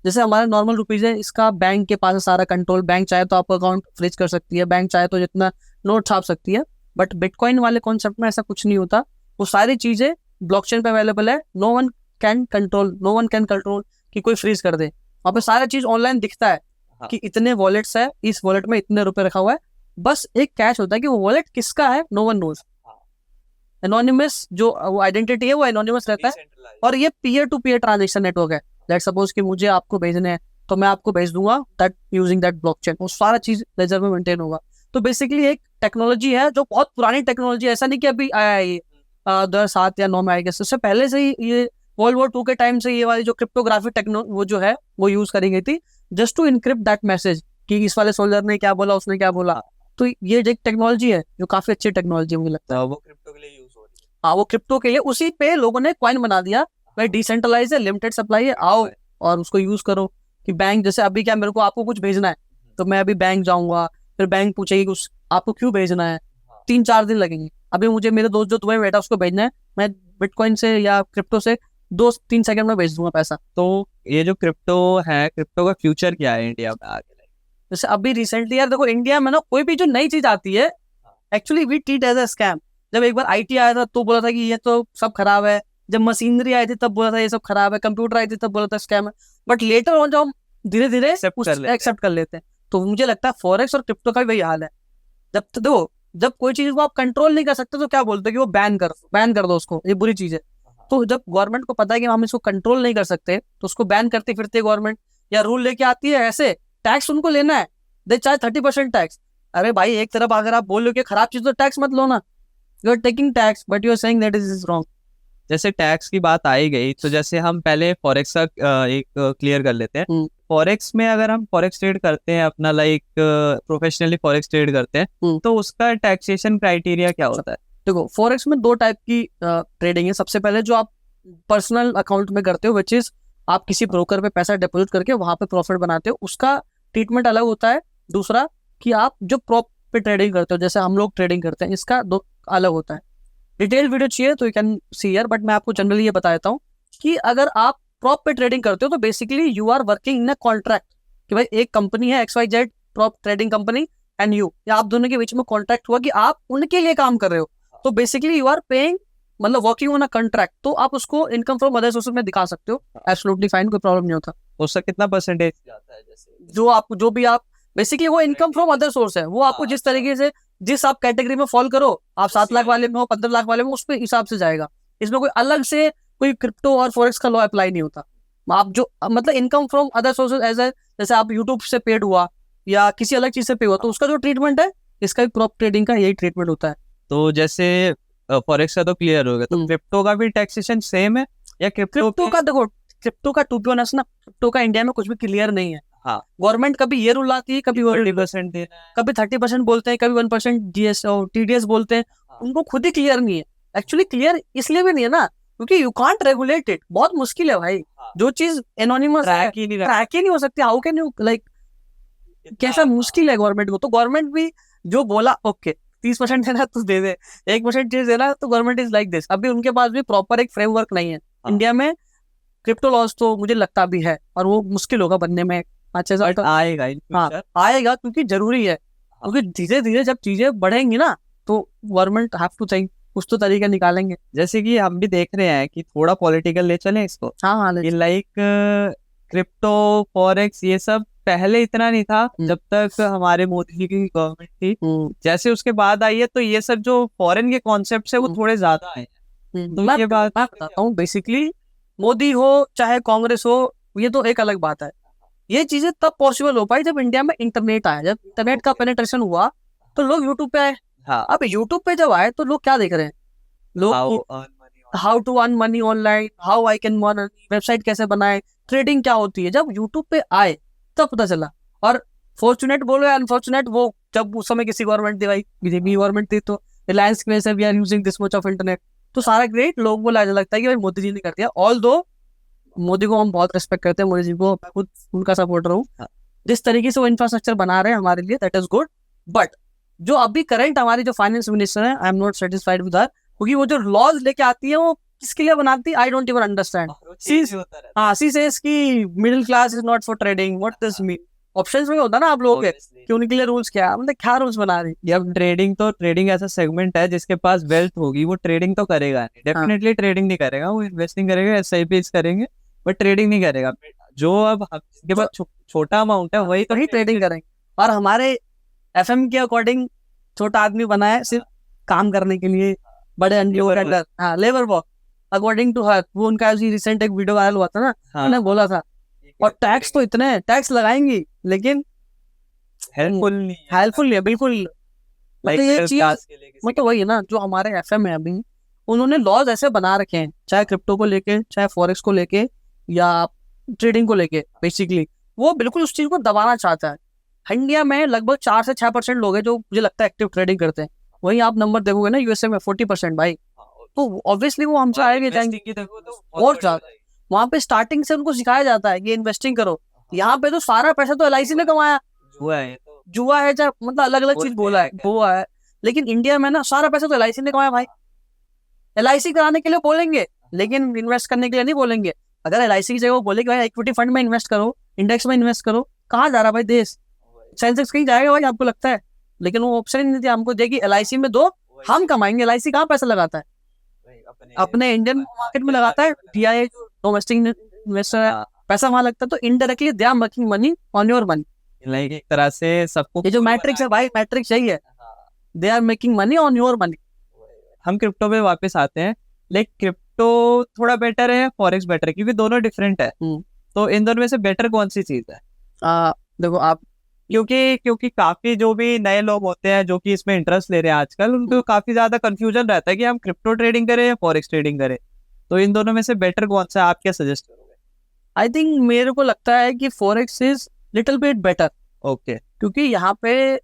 जैसे हमारा नॉर्मल रुपीज है, इसका बैंक के पास है सारा कंट्रोल, बैंक चाहे तो आपका अकाउंट फ्रीज कर सकती है, बैंक चाहे तो जितना नोट छाप सकती है, बट बिटकॉइन वाले कॉन्सेप्ट में ऐसा कुछ नहीं होता। वो सारी चीजें ब्लॉकचेन पे अवेलेबल है, नो वन कैन कंट्रोल कि कोई फ्रीज कर दे। वहाँ पे सारा चीज ऑनलाइन दिखता है हाँ। कि इतने वॉलेट्स है, इस वॉलेट में इतने रुपए रखा हुआ है, बस एक कैश होता है कि वो वॉलेट किसका है, नो वन नोज। एनोनिमस जो वो आइडेंटिटी है वो एनोनिमस रहता है, और ये peer to peer transaction network है। लेट्स सपोज कि मुझे आपको भेजने हैं तो मैं आपको भेज दूंगा दैट यूजिंग दैट ब्लॉकचेन, वो सारा चीज लेजर में मेंटेन होगा। तो बेसिकली एक टेक्नोलॉजी है जो बहुत पुरानी टेक्नोलॉजी है, ऐसा नहीं कि अभी आया है ये 2007 या 9 में आएगा, उससे पहले से ही ये वर्ल्ड वॉर 2 के टाइम से ये वाली जो क्रिप्टोग्राफिक टेक्नोलॉजी वो जो है वो यूज करी गई थी just to encrypt that message कि इस वाले सोल्जर ने क्या बोला, उसने क्या बोला। तो ये एक टेक्नोलॉजी है जो काफी अच्छी टेक्नोलॉजी है मुझे लगता है। वो क्रिप्टो के लिए यूज हो रही है। हाँ, वो क्रिप्टो के लिए उसी पे लोगों ने कॉइन बना दिया, भाई डिसेंट्रलाइज है, लिमिटेड सप्लाई है, आओ और उसको यूज करो। कि बैंक जैसे अभी क्या मेरे को आपको कुछ भेजना है तो मैं अभी बैंक जाऊंगा, फिर बैंक पूछेगी कि आपको क्यों भेजना है, 3-4 दिन लगेंगे। अभी मुझे मेरे दोस्त जो दुबई में बैठा उसको भेजना है, मैं बिटकॉइन से या क्रिप्टो से 2-3 सेकंड में भेज दूंगा पैसा। तो ये जो क्रिप्टो है, क्रिप्टो का फ्यूचर क्या है इंडिया में आगे? जैसे अभी रिसेंटली यार देखो, इंडिया में ना कोई भी जो नई चीज आती है actually we treat as a scam. जब एक बार आईटी आया था तो बोला था कि ये तो सब खराब है, जब मशीनरी आई थी तब बोला था ये सब खराब है, कंप्यूटर आई थी तब बोला था स्कैम है, बट लेटर ऑन जब हम धीरे धीरे एक्सेप्ट कर लेते हैं। तो मुझे लगता है फॉरेक्स और क्रिप्टो का भी वही हाल है। जब तो देखो, जब कोई चीज को आप कंट्रोल नहीं कर सकते तो क्या बोलते हैं कि वो बैन कर दो उसको, ये बुरी चीज है। तो जब गवर्नमेंट को पता है कि हम इसको कंट्रोल नहीं कर सकते तो उसको बैन करते फिरते गवर्नमेंट, या रूल लेके आती है ऐसे, टैक्स उनको लेना है, दे चाहे 30% टैक्स। अरे भाई, एक तरफ अगर आप बोल रहे हो कि खराब चीज तो टैक्स मत लो ना, you are taking tax but you are saying that is wrong. जैसे टैक्स की बात आई गई तो जैसे हम पहले फॉरेक्स का एक क्लियर कर लेते हैं। फॉरेक्स में अगर हम फॉरेक्स ट्रेड करते हैं अपना, लाइक प्रोफेशनली फॉरेक्स ट्रेड करते हैं, तो उसका टैक्सेशन क्राइटेरिया क्या होता है? देखो, फॉरेक्स में 2 टाइप की ट्रेडिंग है। सबसे पहले जो आप पर्सनल अकाउंट में करते हो, विच इज आप किसी ब्रोकर पे पैसा डिपॉजिट करके वहां पे प्रॉफिट बनाते हो, उसका ट्रीटमेंट अलग होता है। दूसरा कि आप जो प्रॉप पे ट्रेडिंग करते हो, जैसे हम लोग ट्रेडिंग करते हैं, इसका 2 अलग होता है। डिटेल वीडियो चाहिए तो you can see here, but मैं आपको जनरली ये बता देता हूँ कि अगर आप प्रॉप पे ट्रेडिंग करते हो तो basically you are working in a contract, कि भाई एक कंपनी है XYZ prop trading company and you, या आप दोनों के बीच में कॉन्ट्रैक्ट हुआ कि आप उनके लिए काम कर रहे हो। तो बेसिकली यू आर पेइंग, मतलब वर्किंग ऑन अ कॉन्ट्रैक्ट, तो आप उसको इनकम फ्रॉम अदर सोर्सेज में दिखा सकते हो, एब्सोल्युटली फाइन, कोई प्रॉब्लम नहीं होता। उसका कितना परसेंटेज जाता है? जैसे जो भी आप बेसिकली वो इनकम फ्रॉम अदर सोर्स है, वो आपको जिस तरीके से, जिस आप कैटेगरी में फॉल करो, आप 7 लाख वाले में हो, 15 लाख वाले में, उस पे हिसाब से जाएगा। इसमें कोई अलग से कोई क्रिप्टो और फॉरेक्स का लॉ अप्लाई नहीं होता। आप जो मतलब income from other sources as a, जैसे आप यूट्यूब से पेड हुआ या किसी अलग चीज से पे हुआ, तो उसका जो ट्रीटमेंट है, इसका भी प्रॉप ट्रेडिंग का यही ट्रीटमेंट होता है। तो जैसे फॉरेक्स का तो क्लियर हो गया, तो क्रिप्टो का भी टैक्सेशन सेम है या क्रिप्टो का देखो, क्रिप्टो का टू बी ऑनेस्ट ना, क्रिप्टो का इंडिया में कुछ भी क्लियर नहीं है। हाँ, गवर्नमेंट कभी ये रूल आती है, कभी 30% देना है, कभी 30% बोलते हैं, कभी 1% GS और TDS बोलते हैं, उनको खुद ही क्लियर नहीं है। एक्चुअली क्लियर इसलिए भी नहीं है ना क्योंकि यू कांट रेगुलेट इट, बहुत मुश्किल है भाई। जो चीज एनोनिमस ट्रैक ही नहीं हो सकती, हाउ कैन यू लाइक, कैसा मुश्किल है गवर्नमेंट को। तो गवर्नमेंट भी जो बोला ओके 30% देना तो दे दे, 1% चीज देना, तो गवर्नमेंट इज लाइक दिस। अभी उनके पास भी प्रॉपर एक फ्रेमवर्क नहीं है। इंडिया में क्रिप्टो लॉस तो मुझे लगता भी है, और वो मुश्किल होगा बनने में 5-6 साल तक। आएगा हाँ, आएगा क्योंकि जरूरी है, क्योंकि धीरे धीरे जब चीजें बढ़ेंगी ना तो गवर्नमेंट हैव टू थिंक, कुछ तो तरीका निकालेंगे। जैसे कि हम भी देख रहे हैं कि थोड़ा पॉलिटिकल ले चले इसको, हाँ, लाइक क्रिप्टो फॉरेक्स ये सब पहले इतना नहीं था जब तक हमारे मोदी जी की गवर्नमेंट थी। जैसे उसके बाद आई है तो ये सब जो फॉरेन के कॉन्सेप्ट है वो थोड़े ज्यादा आए हैं। तो ये बात मैं बताता हूँ, बेसिकली मोदी हो चाहे कांग्रेस हो, ये तो एक अलग बात है। ये चीजें तब पॉसिबल हो पाई जब इंडिया में इंटरनेट आया, जब इंटरनेट का पेनिट्रेशन हुआ तो लोग यूट्यूब पे आए। हाँ, अब यूट्यूब पे जब आए तो लोग क्या देख रहे हैं, लोग how to earn money online, how I can earn, website कैसे बनाए, ट्रेडिंग क्या होती है, जब यूट्यूब पे आए तब पता चला। और फॉर्चुनेट बोलो या अनफॉर्चुनेट, वो जब उस समय किसी गवर्नमेंट थी, भाई बीजेपी गवर्नमेंट थी, तो रिलायंस की वजह से we are using this much of internet, तो सारा ग्रेट लोग बोला लगता है कि भाई मोदी जी ने कर दिया। ऑल दो मोदी को हम बहुत रिस्पेक्ट करते हैं, मोदी जी को मैं खुद उनका सपोर्टर हूँ। जिस तरीके से वो इंफ्रास्ट्रक्चर बना रहे हैं हमारे लिए, दैट इज गुड। बट जो अभी करंट हमारी जो फाइनेंस मिनिस्टर है, I am not satisfied with her, क्योंकि वो जो लॉज लेके आती है वो किसके लिए बनाती, आई डोंट इवन अंडरस्टैंड। हाँ, सी सेज कि middle class is not for trading, what this mean? Options में होता ना आप लोगों के कि उनके लिए रूल्स क्या है, मतलब क्या रूल्स बना रही। अब ट्रेडिंग ऐसा सेगमेंट है जिसके पास वेल्थ होगी वो ट्रेडिंग तो करेगा नहीं, डेफिनेटली ट्रेडिंग नहीं करेगा, वो इन्वेस्टिंग करेगा, एसआईपीज करेंगे, बट ट्रेडिंग नहीं करेगा। जो अब जिसके पास छोटा अमाउंट है वही तो वही ट्रेडिंग करेंगे। और हमारे एफएम के अकॉर्डिंग छोटा आदमी बना है सिर्फ काम करने के लिए, बड़े एनजीओ के अंदर, हाँ, labour work according to her. वो उनका रिसेंट एक वीडियो वायरल हुआ था ना, उन्होंने बोला था, और टैक्स तो इतने टैक्स लगाएंगी लेकिन हेल्पफुल नहीं है बिल्कुल। मतलब ये चीज, मतलब वही है ना, जो हमारे एफएम है अभी, उन्होंने लॉज ऐसे बना रखे हैं, चाहे क्रिप्टो को लेके, चाहे फॉरेक्स को लेके, या ट्रेडिंग को लेके, बेसिकली वो बिल्कुल उस चीज को दबाना चाहता है। इंडिया में लगभग 4 से 6% लोग हैं जो मुझे लगता है एक्टिव ट्रेडिंग करते हैं। वहीं आप नंबर देखोगे ना यूएसए में 40% भाई, तो ऑब्वियसली वो हमसे आएंगे जाएंगे और ज्यादा। वहां पे स्टार्टिंग से उनको सिखाया जाता है कि इन्वेस्टिंग करो। यहाँ पे तो सारा पैसा तो एलआईसी ने कमाया, जुआ है, चाहे मतलब अलग अलग चीज बोला है, वो है। लेकिन इंडिया में ना सारा पैसा तो एलआईसी ने कमाया भाई। एलआईसी कराने के लिए बोलेंगे लेकिन इन्वेस्ट करने के लिए नहीं बोलेंगे। अगर एलआईसी की जगह वो बोले कि भाई इक्विटी फंड में इन्वेस्ट करो, इंडेक्स में इन्वेस्ट करो, कहाँ जा रहा भाई देश? सेंसेक्स कहीं जाएगा भाई, आपको लगता है? लेकिन वो ऑप्शन नहीं दिया हमको, देखिए एलआईसी में दो, हम कमाएंगे। एलआईसी कहाँ पैसा लगाता है? अपने इंडियन मार्केट में लगाता है। टीआई जो डोमेस्टिक इन्वेस्टर है, पैसा वहां लगता है। तो indirectly they are making money on your money. Like एक तरह से सबको, ये जो मैट्रिक्स है भाई, मैट्रिक्स यही है, they are making money on your money. हम क्रिप्टो पे वापस आते हैं। लाइक क्रिप्टो थोड़ा बेटर है, फॉरेक्स बेटर है, क्योंकि दोनों डिफरेंट है। तो इन दोनों में से बेटर कौन सी चीज है? देखो आप, क्योंकि काफी जो भी नए लोग होते हैं जो कि इसमें इंटरेस्ट ले रहे हैं आजकल, उनको काफी ज्यादा कंफ्यूजन रहता है कि हम क्रिप्टो ट्रेडिंग करें या फॉरेक्स ट्रेडिंग करें। तो इन दोनों में से बेटर कौन सा है, आप क्या सजेस्ट करोगे? आई थिंक मेरे को लगता है कि forex is little bit better. Okay, क्योंकि यहाँ पे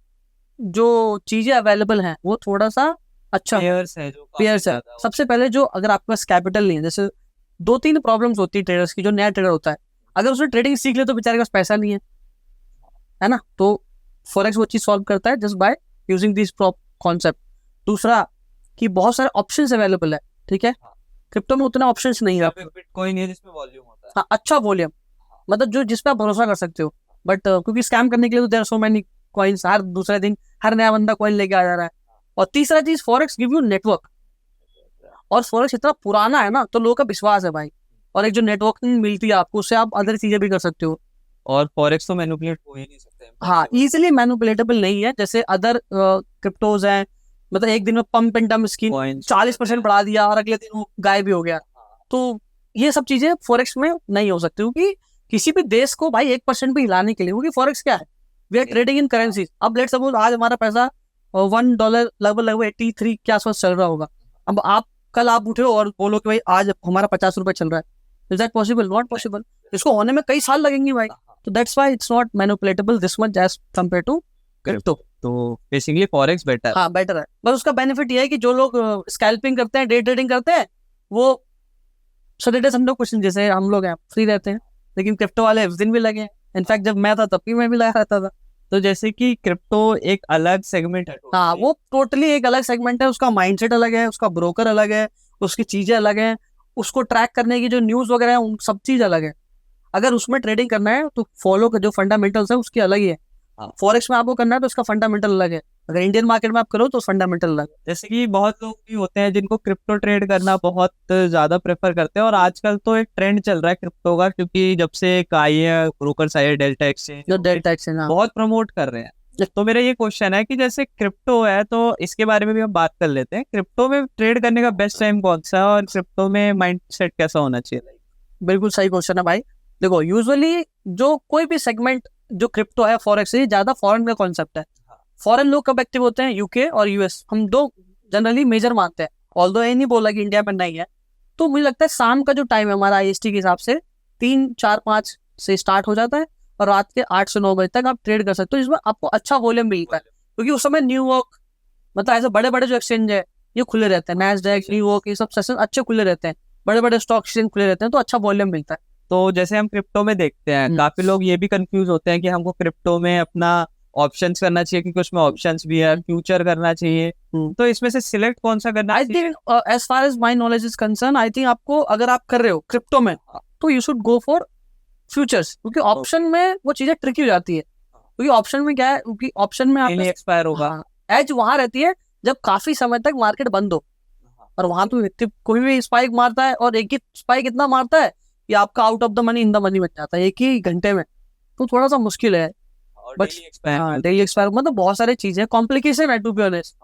जो चीजें अवेलेबल हैं वो थोड़ा सा अच्छा पेयर्स है। सबसे पहले, जो अगर आपके पास कैपिटल नहीं है, जैसे 2-3 प्रॉब्लम्स होती है ट्रेडर्स की। जो नया ट्रेडर होता है, अगर उसने ट्रेडिंग सीख ले तो बेचारे के पास पैसा नहीं है ना, तो फॉरेक्स वो चीज सॉल्व करता है just by using this concept. दूसरा कि बहुत सारे ऑप्शंस अवेलेबल है, ठीक है। क्रिप्टो में उतना ऑप्शंस नहीं है, बिटकॉइन है जिसमें वॉल्यूम होता है। हाँ, अच्छा वॉल्यूम, मतलब जो जिस पे आप भरोसा कर सकते हो। बट क्योंकि स्कैम करने के लिए तो there are so many coins, हर दूसरे दिन हर नया बंदा कॉइन लेके आ जा रहा है। और तीसरा चीज, फॉरेक्स गिव यू नेटवर्क, और फॉरेक्स इतना पुराना है ना, तो लोगों का विश्वास है भाई। और एक जो नेटवर्किंग मिलती है आपको, उससे आप अदर चीजें भी कर सकते हो। और फॉरेक्स तो मैनिपुलेट हो ही नहीं सकते। हाँ, इजीली मैनिपुलेटेबल नहीं है, जैसे अदर क्रिप्टोज हैं। मतलब एक दिन में पंप एंड डंप स्कीम 40% बढ़ा दिया और अगले दिन वो गायब भी हो गया। तो ये सब चीजें फॉरेक्स में नहीं हो सकती, क्योंकि किसी भी देश को भाई 1% भी हिलाने के लिए, क्योंकि फॉरेक्स क्या है, we are trading in currency. अब लेट्स सपोज आज हमारा पैसा $1 लगभग 83 के आसपास चल रहा होगा। अब आप कल आप उठे और बोलो कि भाई आज हमारा 50 रुपए चल रहा है, is that possible? Not possible. इसको होने में कई साल लगेंगे भाई। तो that's why it's not manipulatable this much as compare to crypto. तो बेसिकली फॉरेक्स बेटर। हाँ, बेटर है। बस उसका बेनिफिट ये है कि जो लोग स्कैल्पिंग करते हैं, डे ट्रेडिंग करते हैं, वो सैटरडे संडे कुछ जैसे हम लोग हैं फ्री रहते हैं। लेकिन क्रिप्टो वाले उस दिन भी लगे। इनफैक्ट जब मैं था तब भी मैं भी लगा रहता था। तो जैसे कि क्रिप्टो एक अलग सेगमेंट है। हाँ, वो टोटली एक अलग सेगमेंट है। उसका माइंडसेट अलग है, उसका ब्रोकर अलग है, उसकी चीजें अलग है, उसको ट्रैक करने की जो न्यूज वगैरह है, उन सब चीज अलग है। अगर उसमें ट्रेडिंग करना है तो फॉलो का जो फंडामेंटल्स है उसकी अलग ही है। फॉरेक्स में आपको करना है तो उसका फंडामेंटल अलग है। अगर इंडियन मार्केट में आप करो तो फंडामेंटल अलग है। जैसे कि बहुत लोग भी होते हैं जिनको क्रिप्टो ट्रेड करना बहुत ज्यादा प्रेफर करते हैं, और आजकल तो एक ट्रेंड चल रहा है क्रिप्टो का, क्योंकि जब से एक आई है ब्रोकर्स आई है, डेल्टा एक्सचेंज, जो डेल्टा एक्सचेंज बहुत प्रमोट कर रहे हैं। तो मेरा ये क्वेश्चन है कि जैसे क्रिप्टो है तो इसके बारे में भी हम बात कर लेते हैं। क्रिप्टो में ट्रेड करने का बेस्ट टाइम कौन सा है, और क्रिप्टो में माइंडसेट कैसा होना चाहिए? बिल्कुल सही क्वेश्चन है भाई। देखो, यूजुअली जो कोई भी सेगमेंट जो क्रिप्टो है, फॉरेक्स से ज्यादा फॉरेन का कॉन्सेप्ट है। फॉरेन लोग कब एक्टिव होते हैं? यूके और यूएस, हम दो जनरली मेजर मानते हैं। ऑल्दो ये नहीं बोला कि इंडिया में नहीं है। तो मुझे लगता है शाम का जो टाइम है हमारा IST के हिसाब से 3, 4, 5 से स्टार्ट हो जाता है, और रात के 8 से 9 बजे तक आप ट्रेड कर सकते हो, जिसमें आपको अच्छा वॉल्यूम मिलता है। क्योंकि उस समय न्यूयॉर्क, मतलब ऐसे बड़े बड़े जो एक्सचेंज है ये खुले रहते हैं, नैस्डैक, न्यूयॉर्क, ये सब सेशन अच्छे खुले रहते हैं, बड़े बड़े स्टॉक एक्सचेंज खुले रहते हैं, तो अच्छा वॉल्यूम मिलता है। तो जैसे हम क्रिप्टो में देखते हैं, काफी लोग ये भी कंफ्यूज होते हैं कि हमको क्रिप्टो में अपना ऑप्शंस करना चाहिए क्योंकि उसमें ऑप्शंस भी है, फ्यूचर करना चाहिए, तो इसमें से सिलेक्ट कौन सा करना आई चाहिए? Think as far as my knowledge is concern, I think आपको अगर आप कर रहे हो क्रिप्टो में तो you should go for futures, क्योंकि ऑप्शन में वो चीजें ट्रिकी हो जाती है। क्योंकि ऑप्शन में क्या है, क्योंकि ऑप्शन में नहीं एक्सपायर होगा। एज वहां रहती है जब काफी समय तक मार्केट बंद हो, और वहां तो कोई भी स्पाइक मारता है, और एक ही स्पाइक इतना मारता है कि आपका out of the money in the money बन जाता है एक ही घंटे में, तो थोड़ा सा मुश्किल है। बट डेली एक्सपायर मतलब बहुत सारी चीजें कॉम्प्लिकेशन है टू बी ऑनेस्ट।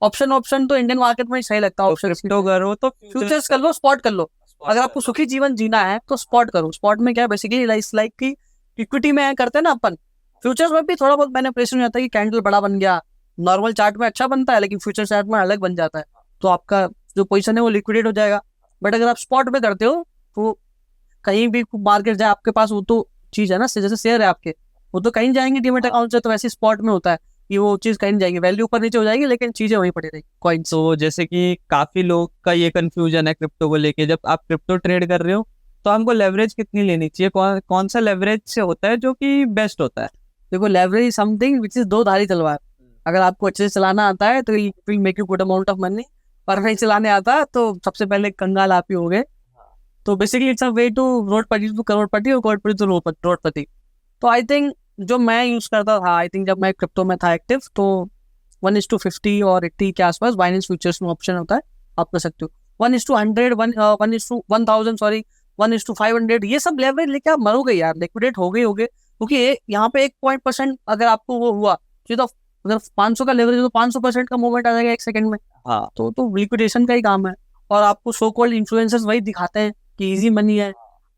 ऑप्शन तो इंडियन मार्केट में ही सही लगता है। ऑप्शन क्रिप्टो करो तो फ्यूचर्स कर लो, स्पॉट कर लो। अगर आपको सुखी जीवन जीना है तो स्पॉट करो। स्पॉट में क्या है बेसिकली लाइक की इक्विटी में करते हैं ना अपन, फ्यूचर्स में भी थोड़ा बहुत मैनिपुलेशन हो जाता है कि कैंडल बड़ा बन गया, नॉर्मल चार्ट में अच्छा बनता है लेकिन फ्यूचर चार्ट में अलग बन जाता है, तो आपका जो पोजीशन है वो लिक्विडेट हो जाएगा। बट अगर आप स्पॉट में करते हो तो कहीं भी मार्केट जाए आपके पास वो तो चीज है ना, जैसे शेयर है आपके, वो तो कहीं जाएंगे डीमेट अकाउंट से, तो वैसे स्पॉट में होता है कि वो चीज कहीं नहीं जाएगी, वैल्यू ऊपर नीचे हो जाएगी लेकिन चीजें वहीं पड़ी रहेगी कॉइन्स। तो जैसे कि काफी लोग का ये कंफ्यूजन है क्रिप्टो को लेके, जब आप क्रिप्टो ट्रेड कर रहे हो तो हमको लेवरेज कितनी लेनी चाहिए, कौन सा लेवरेज से होता है जो कि बेस्ट होता है? देखो लेवरेज समथिंग विच इज दो धारी तलवार। अगर आपको अच्छे से चलाना आता है तो will make you good amount of money, पर नहीं चलाने आता तो सबसे पहले कंगाल आप ही हो गए। तो basically it's a way to रोडपति टू करोड़पति और करोड़पति टू रोडपति। तो आई थिंक जो मैं यूज करता था, आई थिंक जब मैं क्रिप्टो में था एक्टिव, तो 1:50 और 80 के आसपास बाइनेंस फ्यूचर्स में ऑप्शन होता है, आप कर सकते हो 1:100 1:1000 सॉरी 1:500, ये सब लेवरेज लेके आप मरोगे यार, लिक्विडेट हो गए क्योंकि यहाँ पे 1% अगर आपको वो हुआ तो अगर 500 का लेवरेज तो 500% का मूवमेंट आ जाएगा एक सेकंड में। हाँ, तो लिक्विडेशन का ही काम है। और आपको सो कॉल्ड इन्फ्लुएंसर्स वही दिखाते हैं कि इजी मनी है।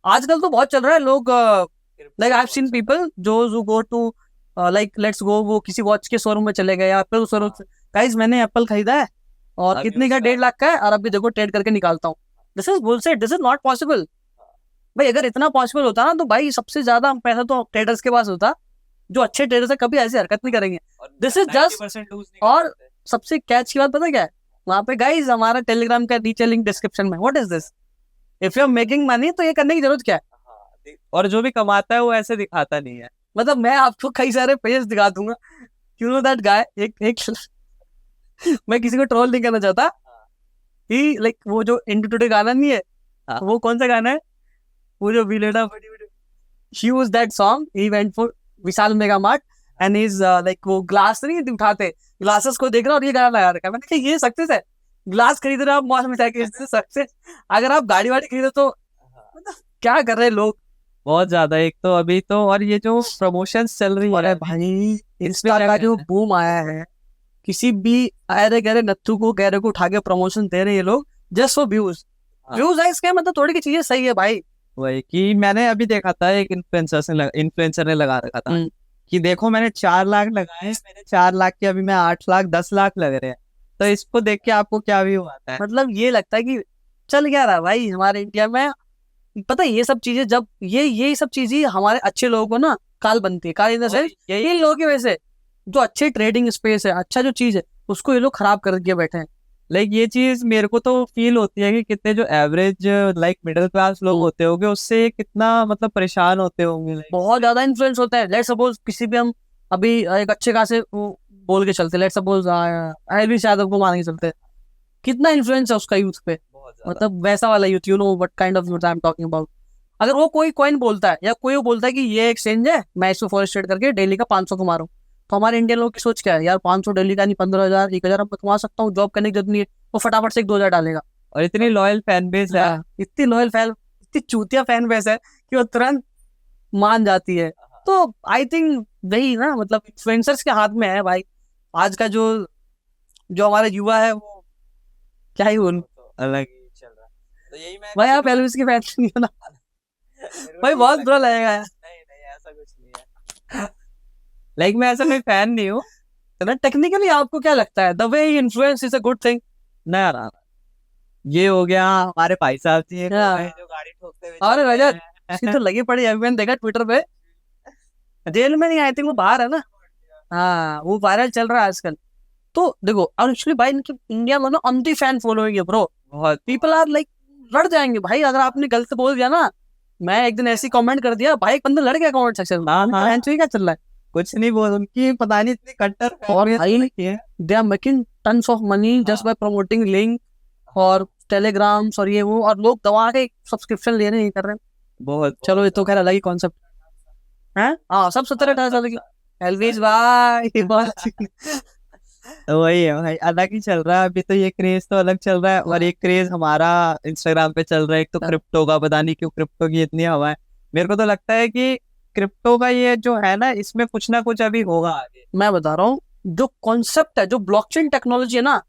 आजकल तो बहुत चल रहा है, लोग like I have seen people जो go to like let's go, वो किसी वॉच के शोरूम में चले गए या एप्पल शोरूम, गाइस मैंने एप्पल खरीदा है और कितने का 1.5 लाख का है और अभी देखो ट्रेड करके निकालता हूँ। This is bullshit, this is not possible. भाई अगर इतना पॉसिबल होता ना तो भाई सबसे ज्यादा पैसा तो ट्रेडर्स के पास होता, जो अच्छे ट्रेडर्स है कभी ऐसी हरकत नहीं करेंगे। दिस इज जस्ट, और सबसे कैच की बात पता क्या है, वहां पे गाइस हमारा टेलीग्राम का नीचे लिंक डिस्क्रिप्शन में, what is this, if you are making money तो ये करने की जरूरत क्या है। और जो भी कमाता है वो ऐसे दिखाता नहीं है। मतलब मैं आपको कई सारे पेज दिखा दूंगा, यू नो दैट गाय, एक मैं किसी को ट्रोल नहीं करना चाहता, ही लाइक वो जो इंटू टुडे गाना नहीं है, वो कौन सा गाना है, वो जो विलेडा he was that song, he went for Vishal mega mart and is like वो ग्लास नहीं उठाते, ग्लासेस को देख रहा और ये गाना लगा रखा है। मैंने कहा ये सक्सेस है, ग्लास खरीद रहे हो आप मॉल में जाके, सक्सेस। अगर आप गाड़ी वाड़ी खरीदो तो मतलब क्या कर रहे हैं लोग, बहुत ज्यादा। एक तो अभी तो, और ये जो प्रमोशंस चल रही है भाई इंस्टा का जो बूम आया है, किसी भी अरे गहरे नत्थू को गहरे को उठा के प्रमोशन दे रहे हैं ये लोग जस्ट फॉर व्यूज। व्यूज है इसके, मतलब थोड़ी की चीजें सही है भाई। वही कि मैंने अभी देखा था एक इन्फ्लुएंसर ने लगा रखा था कि देखो मैंने 4 लाख लगाए, मेरे 4 लाख के अभी मैं 8 लाख 10 लाख लग रहे हैं, तो इसको देख के आपको क्या व्यू आता है? मतलब ये लगता है कि चल क्या रहा भाई हमारे इंडिया में। पता है ये सब चीजें जब ये सब चीजें हमारे अच्छे लोगों को ना काल बनती है, काल इन द सेंस यही लोगों की वजह से जो अच्छे ट्रेडिंग स्पेस है, अच्छा जो चीज है उसको ये लोग खराब करके बैठे हैं। लाइक ये चीज मेरे को तो फील होती है कि कितने जो एवरेज लाइक मिडिल क्लास लोग होते होंगे उससे कितना मतलब परेशान होते होंगे। बहुत ज्यादा इन्फ्लुएंस होता है। लेट्स सपोज किसी भी हम अभी एक अच्छे खासे बोल के चलते, लेट्स सपोज एलवीस यादव को मान के चलते, कितना इन्फ्लुएंस है उसका यूथ पे, मतलब वैसा वाला youth, you know what kind of youth I am talking about. अगर वो कोई कॉइन बोलता है या कोई वो बोलता है कि ये एक्सचेंज है, मैं इसको फॉरेस्ट ट्रेड करके डेली का 500 कमा रहा हूँ, तो हमारे इंडियन लोग की सोच क्या है, यार 500 डेली का नहीं 15,000 1,000 मैं कमा सकता हूँ, जॉब करने की जरूरत नहीं है, वो फटाफट से 1-2 हज़ार डालेगा। और इतनी लॉयल फैन बेस है, इतनी लॉयल फैन, इतनी चूतिया फैन बेस है कि वो तुरंत मान जाती है। तो आई थिंक वही ना, मतलब इन्फ्लुएंसर्स के हाथ में है भाई आज का जो हमारा युवा है, वो क्या ही बोलूं, अलग ही चल रहा है। तो यही मैं भाई आप एलवीस की फैन नहीं हो ना भाई, बहुत बुरा लगेगा यार। नहीं ऐसा कुछ नहीं है। लाइक मैं ऐसा कोई फैन नहीं हूँ ना। टेक्निकली आपको क्या लगता है the way he influence is a good thing? नहीं आ रहा, ये हो गया हमारे भाई साहब जी जो गाड़ी ठोकते हुए, अरे रजत इसकी तो लगी पड़ी है, मैंने देखा ट्विटर पे, जेल में नहीं, आई थिंक वो बाहर है ना, हाँ वो वायरल चल रहा है आजकल। तो देखो और एक्चुअली भाई इनकी इंडिया में ना एंटी फैन फॉलोइंग है ब्रो, बहुत पीपल आर लाइक लड़ जाएंगे भाई अगर आपने गलत बोल दिया ना। मैं एक दिन ऐसी कमेंट कर दिया भाई, एक बंदा लड़ गया कमेंट सेक्शन में, क्या चल रहा है, कुछ नहीं बोल, उनकी पता नहीं इतनी कट्टर और भाई है। They are making tons of money just by promoting link और टेलीग्राम्स और ये वो, और लोग दवा के सब्सक्रिप्शन ले रहे हैं, कर रहे हैं। बहुत चलो ये तो खैर अलग ही कॉन्सेप्ट है। हाँ सब 17-18 साल की एलवीज भाई तो वही है भाई, अलग ही चल रहा है अभी तो, ये क्रेज तो अलग चल रहा है। और एक क्रेज हमारा इंस्टाग्राम पे चल रहा है, एक तो क्रिप्टो का, पता नहीं क्यों क्रिप्टो की इतनी हवा है। मेरे को तो लगता है कि क्रिप्टो का ये जो है ना, इसमें कुछ ना कुछ अभी होगा आगे। मैं बता रहा हूँ, जो कॉन्सेप्ट है, जो ब्लॉकचेन टेक्नोलॉजी है ना,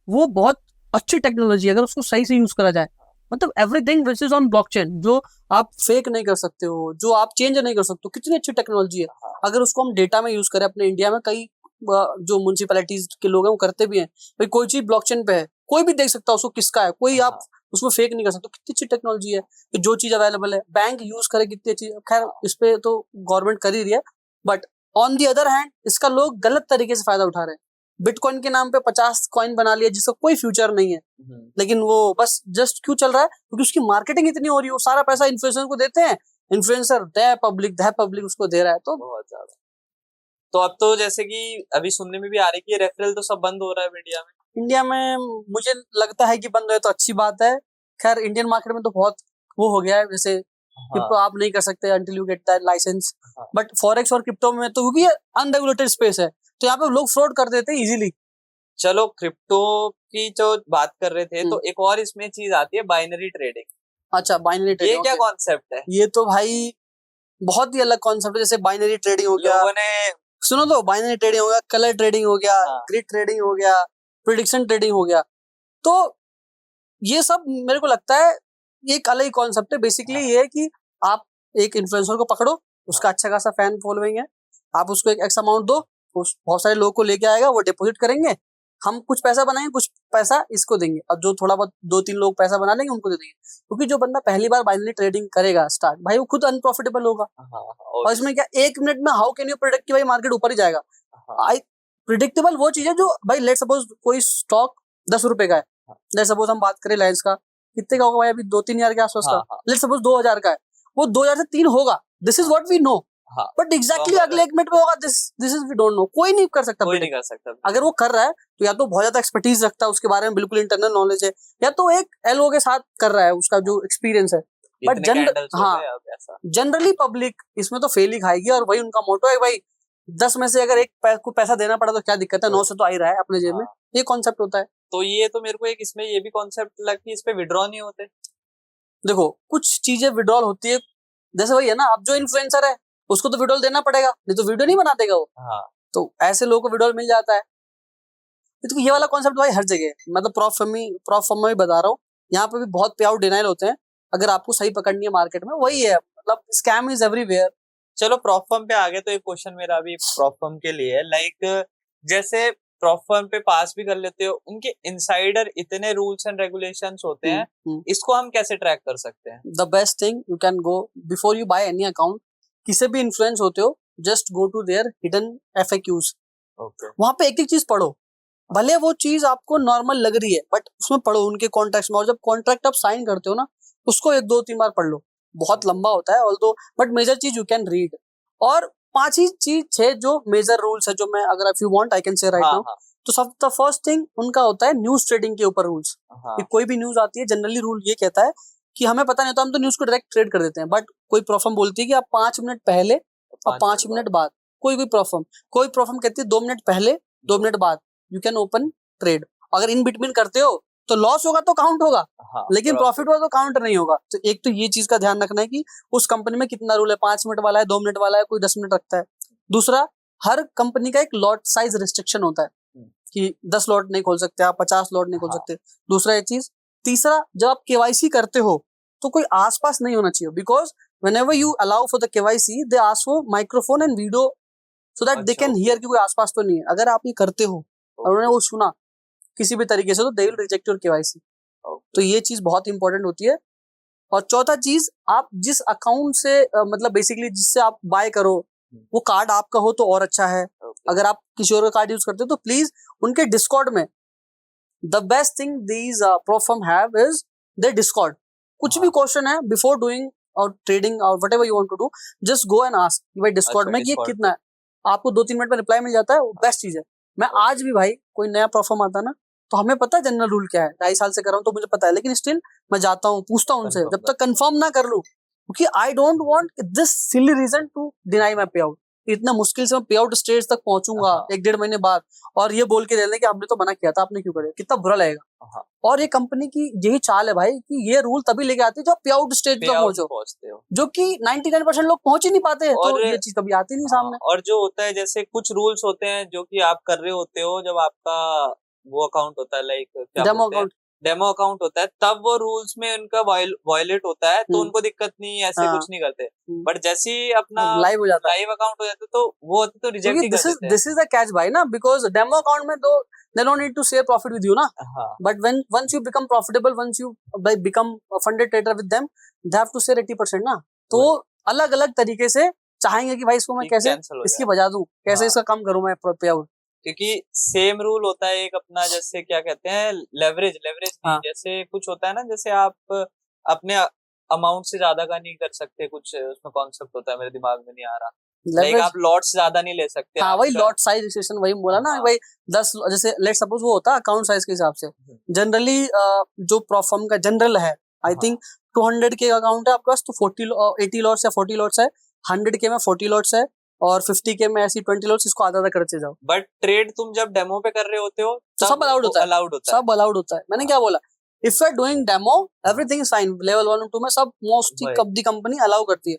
वो बहुत अच्छी टेक्नोलॉजी है अगर उसको सही से यूज करा जाए। मतलब everything which is on blockchain, जो आप फेक नहीं कर सकते हो, जो आप चेंज नहीं कर सकते हो, कितनी अच्छी टेक्नोलॉजी है। अगर उसको हम डेटा में यूज करें, अपने इंडिया में कई जो म्युनिसिपैलिटीज के लोग हैं वो करते भी हैं, भाई कोई चीज ब्लॉकचेन पे है, कोई भी देख सकता है उसको किसका है, कोई आप उसमें फेक नहीं कर सकते। कितनी अच्छी टेक्नोलॉजी है कि जो चीज अवेलेबल है बैंक यूज करे, कितनी अच्छी। खैर इस पे तो गवर्नमेंट कर ही रही है, but on the other hand इसका लोग गलत तरीके से फायदा उठा रहे हैं। बिटकॉइन के नाम पे 50 कॉइन बना लिया जिसका कोई फ्यूचर नहीं है, लेकिन वो बस जस्ट क्यों चल रहा है, क्योंकि उसकी मार्केटिंग इतनी हो रही है। वो सारा पैसा इन्फ्लुएंसर को देते हैं, इन्फ्लुएंसर द पब्लिक उसको दे रहा है। तो बहुत ज्यादा। तो अब तो जैसे कि अभी सुनने में भी आ रही है कि रेफरल तो सब बंद हो रहा है इंडिया में मुझे लगता है कि बंद है तो अच्छी बात है। खैर इंडियन मार्केट में तो बहुत वो हो गया है, जैसे क्रिप्टो आप नहीं कर सकते until you get that licence, but forex और क्रिप्टो में तो क्योंकि ये अनरेगुलेटेड स्पेस है तो यहाँ पे लोग फ्रॉड कर देते हैं इजीली। चलो क्रिप्टो की जो बात कर रहे थे, तो एक और इसमें चीज आती है बाइनरी ट्रेडिंग। अच्छा बाइनरी ये ट्रेडिंग क्या कॉन्सेप्ट है? ये तो भाई बहुत ही अलग कॉन्सेप्ट है। जैसे बाइनरी ट्रेडिंग हो गया, लोगों ने सुनो तो, बाइनरी ट्रेडिंग हो गया, कलर ट्रेडिंग हो गया, ग्रिड ट्रेडिंग हो गया, प्रिडिक्शन ट्रेडिंग हो गया। तो ये सब मेरे को लगता है एक अलग ही कॉन्सेप्ट है। बेसिकली ये है कि आप एक इन्फ्लुएंसर को पकड़ो, उसका अच्छा खासा फैन फॉलोइंग है, आप उसको एक एक्स अमाउंट दो, बहुत सारे लोगों को लेके आएगा, वो डिपॉजिट करेंगे, हम कुछ पैसा बनाएंगे, कुछ पैसा इसको देंगे, और जो थोड़ा बहुत 2-3 लोग पैसा बना लेंगे उनको दे देंगे। क्योंकि जो बंदा पहली बार बाइनरी ट्रेडिंग करेगा स्टार्ट, भाई वो खुद अनप्रॉफिटेबल होगा। और इसमें क्या 1 मिनट में हाउ कैन यू प्रेडिक्ट कि भाई मार्केट ऊपर ही जाएगा। आई प्रिडिक्टेबल वो चीज है जो भाई लेट सपोज कोई स्टॉक 10 रुपए का है, लेट सपोज हम बात करें रिलायंस का, कितने का होगा भाई अभी 2-3 हजार के आसपास का, लेट सपोज 2000 का है, वो 2000 से 3 होगा, this is what we know. But exactly अगले 1 मिनट में होगा, this is we don't know, कोई नहीं कर सकता। कोई नहीं कर सकता। अगर वो कर रहा है तो या तो बहुत ज्यादा एक्सपर्टीज रखता है, उसके बारे में बिल्कुल इंटरनल नॉलेज है, या तो एक एलओ के साथ कर रहा है, उसका जो एक्सपीरियंस है। बट जनरली पब्लिक इसमें तो फेल ही खाएगी, और वही उनका मोटो है भाई 10 में से अगर एक को पैसा देना पड़ा तो क्या दिक्कत है, 9 से तो आ ही रहा है अपने जेब में, ये कॉन्सेप्ट होता है। तो ये तो मेरे को एक इसमें ये भी कॉन्सेप्ट लगा कि इस पे विड्रॉ नहीं होते। देखो कुछ चीजें विड्रॉल होती है, जैसे वही है ना, अब जो इन्फ्लुएंसर है उसको तो विड्रॉल देना पड़ेगा, नहीं तो वीडियो नहीं बना देगा वो। तो ऐसे लोगों को विड्रॉल मिल जाता है। तो ये वाला कॉन्सेप्ट भाई हर जगह, मतलब प्रॉफ फर्म में भी बता रहा हूँ, यहाँ पे भी बहुत पे आउट डिनाइल होते हैं अगर आपको सही पकड़नी है मार्केट में। वही है, मतलब स्कैम इज एवरीवेयर। चलो प्रॉफ फर्म पे आगे, तो एक क्वेश्चन मेरा अभी प्रॉफ फर्म के लिए है, लाइक जैसे प्रॉफ फर्म पे पास भी कर लेते हो, उनके इनसाइडर इतने रूल्स एंड रेगुलेशंस होते हैं, इसको हम कैसे ट्रैक कर सकते हैं? The best thing you can go before you buy any account, किसी भी इन्फ्लुएंस होते हो, just go to their hidden FAQs। वहां पे एक एक चीज पढ़ो, भले वो चीज आपको नॉर्मल लग रही है बट उसमें पढ़ो उनके कॉन्ट्रैक्ट्स में, और जब कॉन्ट्रैक्ट आप साइन करते हो ना उसको 1-2-3 बार पढ़ लो। बहुत लंबा होता है ऑल्दो, बट मेजर चीज यू कैन रीड। और 5 ही चीज है जो मेजर रूल्स है, जो मैं अगर if you want I can say right now. तो सब द फर्स्ट थिंग उनका होता है न्यूज ट्रेडिंग के ऊपर रूल्स। कि कोई भी न्यूज आती है, जनरली रूल ये कहता है कि हमें पता नहीं होता, हम तो न्यूज को डायरेक्ट ट्रेड कर देते हैं, बट कोई प्रॉफर्म बोलती है कि आप 5 मिनट पहले और 5 मिनट बाद, कोई प्रॉफर्म कहती है 2 मिनट पहले 2 मिनट बाद यू कैन ओपन ट्रेड। अगर इन बिटवीन करते हो तो लॉस होगा तो काउंट होगा, लेकिन प्रॉफिट होगा तो काउंट नहीं होगा। तो एक तो ये चीज का ध्यान रखना है कि उस कंपनी में कितना रूल है, 5 मिनट वाला है, 2 मिनट वाला है, कोई 10 मिनट रखता है। दूसरा, हर कंपनी का एक लॉट साइज रिस्ट्रिक्शन होता है कि 10 लॉट नहीं खोल सकते आप, 50 लॉट नहीं खोल सकते। दूसरा एक चीज। तीसरा, जब आप KYC करते हो तो कोई आसपास नहीं होना चाहिए, because whenever you allow for the KYC they ask for microphone and video so that they can hear कि कोई आसपास तो नहीं है। अगर आप ये करते हो और उन्होंने वो सुना किसी भी तरीके से, तो they will reject your KYC। तो ये चीज बहुत इंपॉर्टेंट होती है। और चौथा चीज, आप जिस अकाउंट से मतलब बेसिकली जिससे आप बाय करो वो कार्ड आपका हो तो और अच्छा है। अगर आप किसी और का कार्ड यूज करते हो तो प्लीज उनके डिस्कॉर्ड में, the best thing these prop firm have is their Discord. कुछ भी क्वेश्चन है बिफोर डूइंग और ट्रेडिंग और whatever you want to do, just go and ask भाई डिस्कॉर्ड में ये कितना है। आपको 2-3 मिनट में रिप्लाई मिल जाता है, वो बेस्ट चीज है। मैं आज भी भाई कोई नया परफॉर्म आता ना, तो हमें पता है जनरल रूल क्या है, 2.5 साल से कर रहा हूँ तो मुझे पता है, लेकिन स्टिल मैं जाता हूँ, पूछता हूँ उनसे, जब तक कंफर्म ना कर लूँ, क्योंकि I don't want this silly reason to deny my payout. इतना मुश्किल से मैं पे आउट स्टेज तक पहुंचूंगा 1-1.5 महीने बाद, और ये बोल के दे दें कि हमने तो मना किया था, आपने क्यों करे, कितना बुरा लगेगा। और ये कंपनी की यही चाल है भाई कि ये रूल तभी लेके आती है जब पे आउट स्टेज तक पहुंचते हो, जो कि 99% लोग पहुंच ही नहीं पाते, तो ये चीज कभी आती नहीं सामने। और जो होता है जैसे कुछ रूल्स होते हैं जो कि आप कर रहे होते हो जब आपका वो अकाउंट होता है, लाइक डेमो अकाउंट होता है, तब वो रूल्स में उनका वायलेट होता है, तो उनको दिक्कत नहीं, ऐसे कुछ नहीं करते। बट जैसे ही अपना लाइव अकाउंट हो जाता है तो वो होता तो रिजेक्ट ही कर देते हैं। दिस इज द कैच भाई ना, बिकॉज डेमो अकाउंट में तो they don't need to share profit with you ना, but once you become profitable, once you become a funded trader with them, they have to share 80% ना, तो अलग अलग तरीके से चाहेंगे कि भाई इसको मैं कैसे इसकी बजा दूं, कैसे इसका कम करूं मैं पे आउट, क्योंकि सेम रूल होता है एक अपना, जैसे क्या कहते हैं लेवरेज जैसे कुछ होता है ना, जैसे आप अपने अमाउंट से ज्यादा का नहीं कर सकते, कुछ उसमें कॉन्सेप्ट होता है, मेरे दिमाग में नहीं आ रहा, लाइक आप लॉट्स ज्यादा नहीं ले सकते। हाँ वही लॉट साइज रिस्ट्रिक्शन, वही बोला ना भाई, 10 जैसे लेट सपोज वो होता है अकाउंट साइज के हिसाब से, जनरली जो प्रोफर्म का जनरल है, आई थिंक 200 के अकाउंट है आपके पास तो 80 लॉट्स या 40 लॉट्स है, 100 के में 40 लॉट्स है, और 50 के में ऐसी 20 लॉट्स, इसको आधा करते जाओ। बट ट्रेड तुम जब डेमो पे कर रहे होते हो तो सब अलाउड होता है, सब अलाउड होता है। मैंने क्या बोला, if you are doing demo everything is fine, level 1 और 2 में सब मोस्टली कब दी कंपनी अलाउ करती है।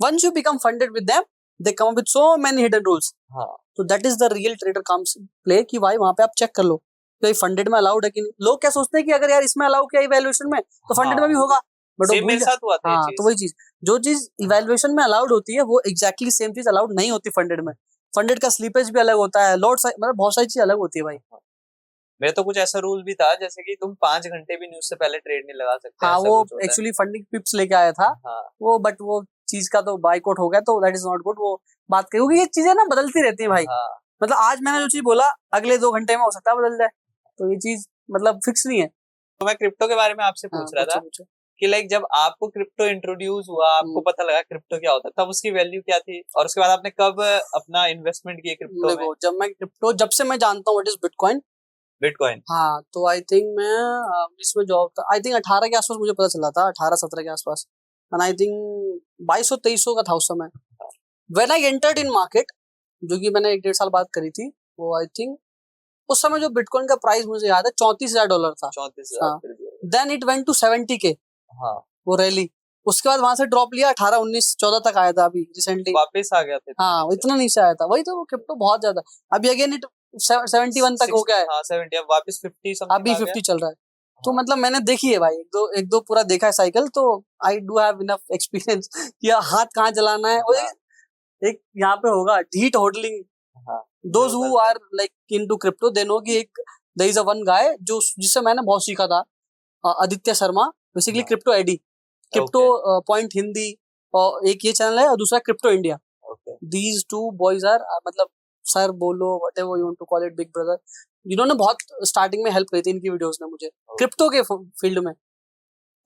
Once you become funded with them, they come up with so many hidden rules, तो that is the real trader comes play, कि भाई वहां पे आप चेक कर लो कि फंडेड में अलाउड है कि नहीं। लोग क्या सोचते हैं कि अगर यार इसमें अलाउ किया इवैल्यूएशन में तो फंडेड में भी होगा, बट मेरे साथ हुआ था तो वही चीज, जो चीज इवैल्यूएशन में अलाउड होती है वो एग्जैक्टली सेम चीज अलाउड नहीं होती फंडेड में। फंडेड का स्लीपेज भी अलग होता है, लॉट मतलब बहुत सारी चीज अलग होती है भाई। मेरे तो कुछ ऐसा रूल भी था जैसे कि तुम 5 घंटे भी न्यूज से पहले ट्रेड नहीं लगा सकते। हाँ वो एक्चुअली फंडिंग पिप्स लेके आया था वो, बट वो चीज का तो बाइकआउट हो गया, तो दैट इज नॉट गुड। वो बात कही, क्योंकि ये चीजें ना बदलती रहती है भाई, मतलब आज मैंने जो चीज बोला अगले 2 घंटे में हो सकता है बदल जाए, तो ये चीज मतलब फिक्स नहीं है। तो मैं क्रिप्टो के बारे में आपसे पूछ रहा था कि लाइक जब आपको क्रिप्टो इंट्रोड्यूस हुआ, आपको पता लगा क्रिप्टो क्या होता है, तब उसकी वैल्यू क्या थी, और उसके बाद आपने कब अपना इन्वेस्टमेंट किया क्रिप्टो में? जब से मैं जानता हूँ व्हाट इज बिटकॉइन, हाँ, तो आई थिंक मैं इसमें जॉब था, आई थिंक 18 के आसपास मुझे पता चला था, 18-17 के आसपास, एंड आई थिंक 2200-2300 का था उस समय। When I entered in market, जो कि मैंने 1-1.5 साल बात करी थी, वो आई थिंक उस समय जो बिटकॉइन का प्राइस मुझे याद है $34,000 था। 34,000। Then it went to 70K, वो रैली, उसके बाद वहां से ड्रॉप लिया, 18, 19, 14 तक आया था, अभी रिसेंटली वापस आ गया था। हाँ इतना नीचे आया था, वही तो क्रिप्टो बहुत ज्यादा, अभी अगेन इट 71 तक हो गया है, 70, अब वापस 50 अभी 50 चल रहा है। तो मतलब मैंने देखी है भाई, एक दो पूरा देखा है साइकिल, तो I do have enough experience कि हाथ कहाँ चलाना है। एक यहाँ पे होगा heat holding, those who are like into crypto they know कि एक there is a one guy जो जिससे मैंने बहुत सीखा था, Aditya Sharma, basically crypto AD, crypto point Hindi, और एक ये चैनल है, और दूसरा crypto India. These two boys are मतलब सर बोलो whatever you want to call it, big brother, जिन्होंने बहुत स्टार्टिंग में हेल्प करी थी इनकी वीडियोस ने मुझे क्रिप्टो के फील्ड में।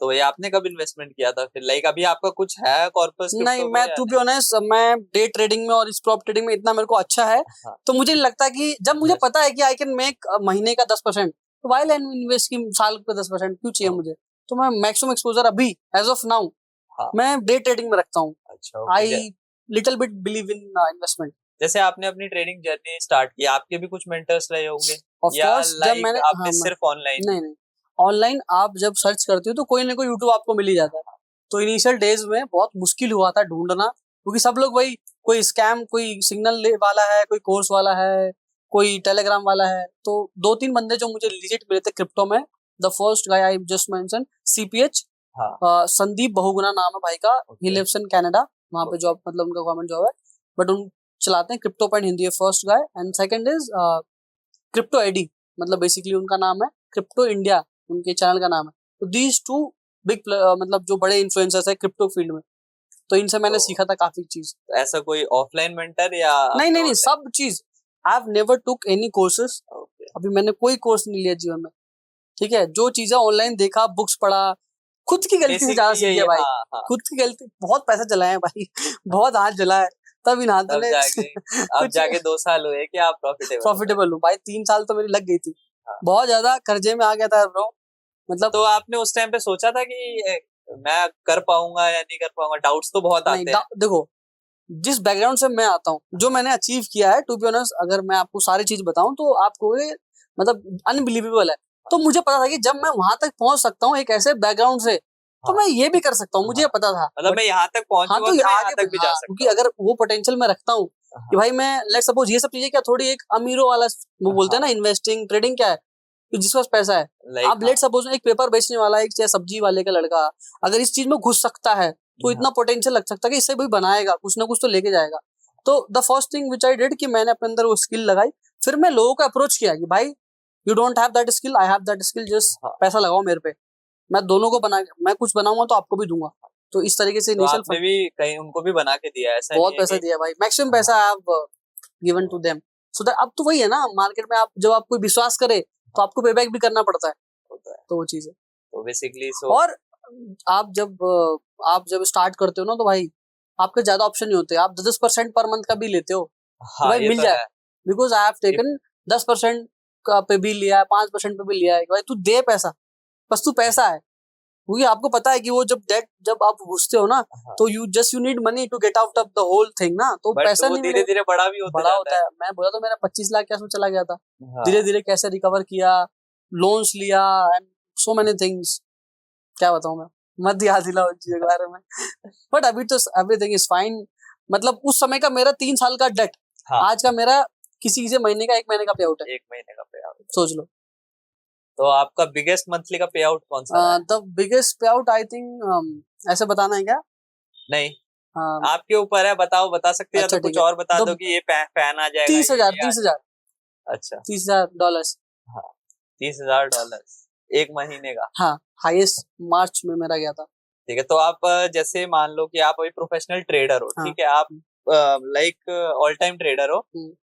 तो ये आपने कब इन्वेस्टमेंट किया था फिर, लाइक अभी आपका कुछ है कॉर्पस? नहीं, मैं टू बी ऑनेस्ट, मैं डे ट्रेडिंग में और स्प्रॉप ट्रेडिंग में इतना मेरे को अच्छा है, तो मुझे लगता है कि जब मुझे पता है कि आई कैन मेक महीने का 10%, तो व्हाई आई इन्वेस्ट की साल पे 10% क्यों चाहिए मुझे, तो मैं मैक्सिमम एक्सपोजर अभी एज ऑफ नाउ मैं डे ट्रेडिंग में रखता हूँ। I little bit believe in investment. जैसे आपने अपनी ट्रेडिंग जर्नी स्टार्ट की, आपके भी कुछ मेंटर्स रहे होंगे या जब मैंने आपने सिर्फ ऑनलाइन? नहीं, ऑनलाइन आप जब सर्च करते हो तो कोई ना कोई यूट्यूब आपको मिल ही जाता है। तो इनिशियल डेज में बहुत मुश्किल हुआ था ढूंढना, क्योंकि सब लोग वही, कोई स्कैम, कोई सिग्नल वाला है, कोई कोर्स वाला है, कोई टेलीग्राम वाला है। तो 2-3 बंदे जो मुझे लिजिट मिले थे क्रिप्टो में, the first guy I just mention CPH, Sandeep Bahuguna नाम है भाई का, ही लिव्स इन कनाडा, वहां पे जॉब, मतलब उनका गवर्नमेंट जॉब है, बट उन चलाते हैं क्रिप्टो पॉइंट हिंदी है first guy, and second is crypto AD, मतलब बेसिकली उनका नाम है, क्रिप्टो इंडिया उनके चैनल का नाम है। तो दीज टू बिग मतलब जो बड़े इन्फ्लुएंसर्स है क्रिप्टो फील्ड में, तो इनसे मैंने सीखा था काफी चीज। ऐसा कोई ऑफलाइन मेंटर या? नहीं, सब चीज, I have never took any courses, अभी मैंने कोई कोर्स नहीं लिया जीवन में, ठीक है। जो चीजें ऑनलाइन देखा, बुक्स पढ़ा, खुद की गलती से ज्यादा सीख गया भाई। खुद की गलती, बहुत पैसा चलाया है भाई बहुत हाथ जला है, तभी ना तब जाके अब जाके 2 साल हुए कि आप प्रॉफिटेबल हूँ भाई। 3 साल तो मेरी लग गई थी, हाँ। बहुत ज्यादा कर्जे में आ गया था ब्रो, मतलब तो आपने उस टाइम पे सोचा था कि मैं कर पाऊंगा या नहीं कर पाऊंगा? डाउट्स तो बहुत नहीं। आते हैं। देखो, जिस बैकग्राउंड से मैं आता हूँ, जो मैंने अचीव किया है, टू बी ऑनेस्ट अगर मैं आपको सारी चीज बताऊं तो आपको ये मतलब अनबिलीवेबल है। तो मुझे पता था कि जब मैं वहां तक पहुंच सकता हूँ एक ऐसे बैकग्राउंड से, तो हाँ। मैं ये भी कर सकता हूँ, मुझे ये पता था। मतलब But मैं यहाँ तक हाँ, पहुंचूंगा तो तो मैं यहाँ आगे तक भी जा क्योंकि सकता हूँ। अगर वो पोटेंशियल मैं रखता हूँ कि भाई मैं लेट्स सपोज ये सब चीजें क्या थोड़ी एक अमीरों वाला वो बोलते हैं ना, इन्वेस्टिंग ट्रेडिंग क्या है कि जिसके पास पैसा है। लाइक आप लेट सपोज एक पेपर बेचने वाला, एक चाहे सब्जी वाले का लड़का अगर इस चीज में घुस सकता है तो इतना पोटेंशियल लग सकता है कि इससे भी बनाएगा, कुछ ना कुछ तो लेके जाएगा। तो the first thing which I did कि मैंने अपने अंदर वो स्किल लगाई, फिर मैं लोगों को अप्रोच किया कि भाई you don't have that skill, I have that skill, just पैसा लगाओ मेरे पे, मैं दोनों को बना मैं कुछ बनाऊंगा तो आपको भी दूंगा। तो इस तरीके से तो इनिशियल आपने भी कहीं उनको भी बना के दिया, ऐसा बहुत नहीं है पैसा कि दिया भाई, मैक्सिमम पैसा I have given to them so that. अब तो वही है ना मार्केट में, आप जब आप कोई विश्वास करे तो आपको पे बैक भी करना पड़ता है, होता है। तो वो चीज है। तो बेसिकली सो और आप जब स्टार्ट करते हो ना तो भाई आपके ज्यादा ऑप्शन नहीं होते, आप 10% पर मंथ का भी लेते हो तो हाँ भाई ये मिल तो जाए, है। बिकॉज आई हैव टेकन 10% का पे भी लिया है, 5% पे भी लिया है, भाई तू दे पैसा, बस तू पैसा है। क्योंकि आपको पता है कि वो जब आप घुसते हो ना हाँ। तो you need money to get out of the whole thing ना, तो बट पैसा वो नहीं धीरे मिलेगा, धीरे बड़ा भी होता बड़ा जाता होता है। मैं बोला तो मेरा 25 लाख के आसपास चला गया था, हाँ। धीरे धीरे कैसे रिकवर किया, लोन्स लिया एंड सो मेनी थिंग्स, क्या बताऊं मैं, मत याद दिलाओ उन चीजों के बारे में। बट अभी तो एवरीथिंग इज फाइन। मतलब उस समय का मेरा 3 साल का डेट, हाँ। आज का मेरा किसी से महीने का 1 महीने का पे आउट है, 1 महीने का पे आउट। सोच लो। तो आपका बिगेस्ट मंथली का पे आउट कौन सा रहा है? द बिगेस्ट पे आउट आई थिंक ऐसे बताना है क्या? नहीं um, आपके ऊपर है, बता सकते हैं, या अच्छा, तो कुछ ठीक है। और बता तो दो कि ये फैन आ जाएगा 30,000 ये आ 30,000 अच्छा 30,000 डॉलर्स, हाँ $30,000 1 महीने का। हाँ हाईएस्ट मार्च में मेरा गया था। ठीक है, तो आप जैसे मान लो कि आप अभी प्रोफेशनल ट्रेडर हो, हाँ। ठीक है, आप लाइक ऑल टाइम ट्रेडर हो,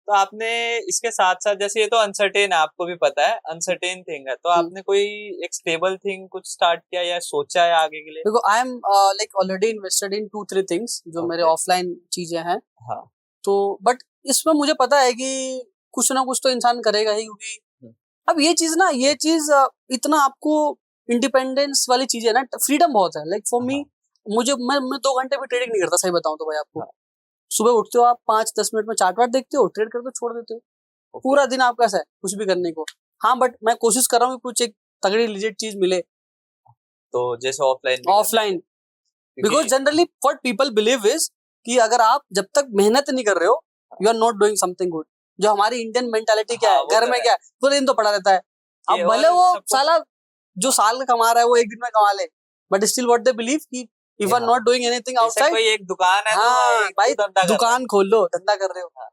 तो आपने इसके साथ साथ, जैसे ये तो अनसर्टेन है, आपको भी पता है अनसर्टेन थिंग है, तो आपने कोई एक स्टेबल थिंग कुछ स्टार्ट किया या सोचा है आगे के लिए? देखो I am like already invested in 2-3 things जो मेरे ऑफलाइन चीजें हैं, हाँ। तो बट इसमें मुझे पता है कि कुछ ना कुछ तो इंसान करेगा ही, क्योंकि अब ये चीज ना, ये चीज इतना आपको इंडिपेंडेंस वाली चीज है ना, फ्रीडम बहुत है। लाइक फॉर मी, मैं 2 घंटे भी ट्रेडिंग नहीं करता, सही बताऊं तो भाई आपको। सुबह उठते हो आप 5-10 मिनट में चार्ट वार्ट देखते हो, ट्रेड करते हो, छोड़ देते हो, पूरा दिन आपका ऐसा है कुछ भी करने को। हाँ बट मैं कोशिश कर रहा हूँ कुछ एक तगड़ी लिजिट चीज मिले, तो जैसे offline, because generally what people believe is कि अगर आप जब तक मेहनत नहीं कर रहे हो you are not doing something good. जो हमारी इंडियन मेंटालिटी क्या है, घर में क्या है, पूरे दिन तो पड़ा रहता है। अब भले वो साला जो साल का कमा रहा है वो एक दिन में कमा ले, but still what they believe कि if are not doing anything outside, कोई एक दुकान है हाँ तो भाई धंधा दुकान खोल लो, धंधा कर रहे हो,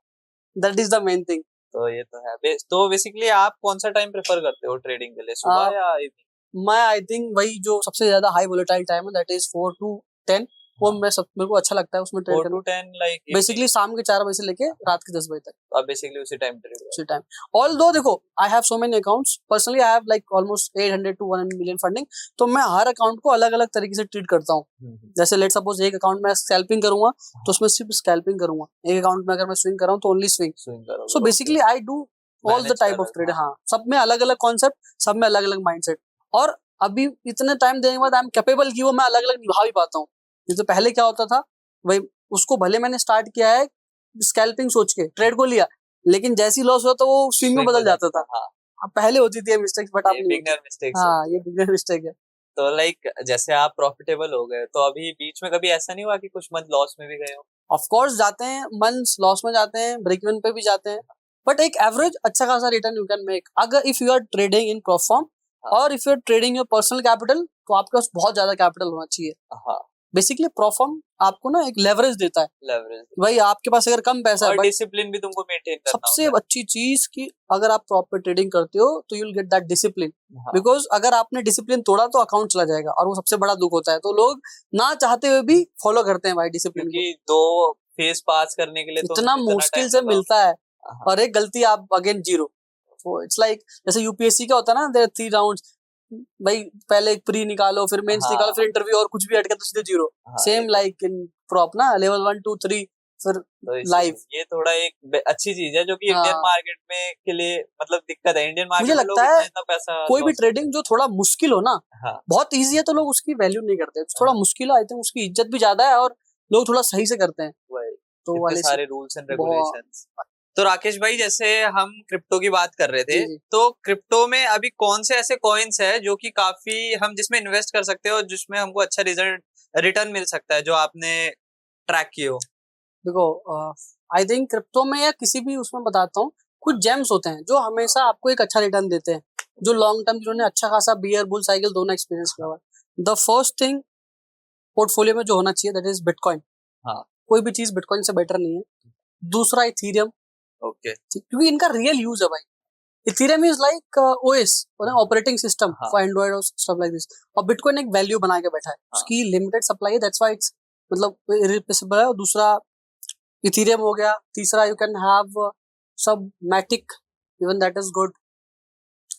that is the main thing. तो ये तो है। तो बेसिकली आप कौन सा टाइम प्रेफर करते हो ट्रेडिंग के लिए, सुबह या इवनिंग? मैं आई थिंक वही जो सबसे ज्यादा हाई वोलेटाइल टाइम है दैट इज 4 to 10, वो मेरे को अच्छा लगता है उसमें ट्रेड 4 to 10 लाइक बेसिकली शाम के 4 बजे से लेके रात के 10 बजे तक। तो आप बेसिकली उसी टाइम ट्रेड उसी टाइम, ऑल्दो देखो I have so many accounts, personally I have like almost 800 to 1 million funding, तो मैं हर अकाउंट को अलग अलग तरीके से ट्रीट करता हूँ। जैसे लेट सपोज एक अकाउंट में स्कैल्पिंग करूंगा तो उसमें सिर्फ स्कैल्पिंग करूंगा, एक अकाउंट में अगर मैं स्विंग कर रहा हूँ तो only swing. So basically I do all the type of trade. हाँ, सब में अलग अलग कॉन्सेप्ट, सब में अलग अलग माइंडसेट, और अभी इतने टाइम देने के बाद आई एम कैपेबल कि वो मैं अलग अलग निभा भी पाता हूँ। जैसे पहले क्या होता था, वही उसको भले मैंने स्टार्ट किया है स्कैल्पिंग सोच के, ट्रेड को लिया, लेकिन जैसी लॉस हुआ तो वो स्विंग में बदल जाता था। हाँ, पहले होती थी मिस्टेक्स, बट अब नहीं होती। हाँ, ये बिगनर मिस्टेक है। तो लाइक जैसे आप प्रॉफिटेबल हो गए, तो अभी बीच में कभी ऐसा नहीं हुआ कि कुछ मंथ लॉस में भी गए हो? ऑफ कोर्स जाते हैं, मंथ्स लॉस में जाते हैं, ब्रेक इवन पे भी जाते हैं, बट एक एवरेज अच्छा खासा रिटर्न यू कैन मेक अगर if you are trading in prop firm, और if you are trading your personal capital, तो आपके पास बहुत ज्यादा कैपिटल होना चाहिए। हाँ, बेसिकली प्रोफॉर्म आपको ना एक लेवरेज देता है, लेवरेज भाई आपके पास अगर कम पैसा है, डिसिप्लिन भी तुमको मेंटेन करना सबसे होता है। अच्छी चीज कि अगर आप प्रॉपर ट्रेडिंग करते हो तो you will get that discipline, because अगर आपने डिसिप्लिन तोड़ा तो अकाउंट चला जाएगा, और वो सबसे बड़ा दुख होता है। तो लोग ना चाहते हुए भी फॉलो करते हैं भाई डिसिप्लिन, क्योंकि 2 फेज पास करने के लिए इतना मुश्किल से मिलता है, और एक गलती आप अगेन जीरो। तो इट्स लाइक जैसे यूपीएससी का होता है ना, देयर 3 राउंड्स, भाई पहले एक प्री निकालो, फिर मेंस निकालो, फिर इंटरव्यू, और कुछ भी अटके तो सीधे zero. Same like in prop ना, लेवल 1 2 3 फिर तो लाइव। ये थोड़ा एक अच्छी चीज है जो कि हाँ। इंडियन मार्केट में के लिए मतलब दिक्कत है। इंडियन मार्केट मुझे में लगता लोग है इतना पैसा कोई भी loss ट्रेडिंग जो थोड़ा मुश्किल हो ना, हाँ बहुत इजी है तो लोग उसकी वैल्यू नहीं करते, थोड़ा मुश्किल है आई थिंक उसकी इज्जत भी ज्यादा है और लोग थोड़ा सही से करते हैं, वही तो इतने वाले से सारे रूल्स एंड बहुत। रेगुलेशंस। तो राकेश भाई जैसे हम क्रिप्टो की बात कर रहे थे, जी जी। तो क्रिप्टो में अभी कौन से ऐसे कॉइन्स है जो कि काफी हम जिसमें इन्वेस्ट कर सकते हैं और जिसमें हमको अच्छा रिटर्न मिल सकता है, जो आपने ट्रैक किए हो? देखो आई थिंक क्रिप्टो में या किसी भी उसमें बताता हूँ, कुछ जेम्स होते हैं जो हमेशा आपको एक अच्छा रिटर्न देते हैं, जो लॉन्ग टर्म जिन्होंने अच्छा खासा बियर बुल साइकिल दोनों एक्सपीरियंस किया हुआ है। द फर्स्ट थिंग पोर्टफोलियो में जो होना चाहिए दैट इज बिटकॉइन। हाँ कोई भी चीज बिटकॉइन से बेटर नहीं है। दूसरा इथीरियम, ओके क्योंकि इनका रियल यूज है भाई। Ethereum is like OS operating system हाँ फॉर एंड्रॉइड और स्टफ लाइक दिस, और बिटकॉइन एक वैल्यू बना के बैठा है, हाँ उसकी लिमिटेड सप्लाई है, दैट्स व्हाई इट्स मतलब इरिप्लेसेबल है। और दूसरा इथीरियम हो गया। तीसरा यू कैन हैव सब Matic, even that is good.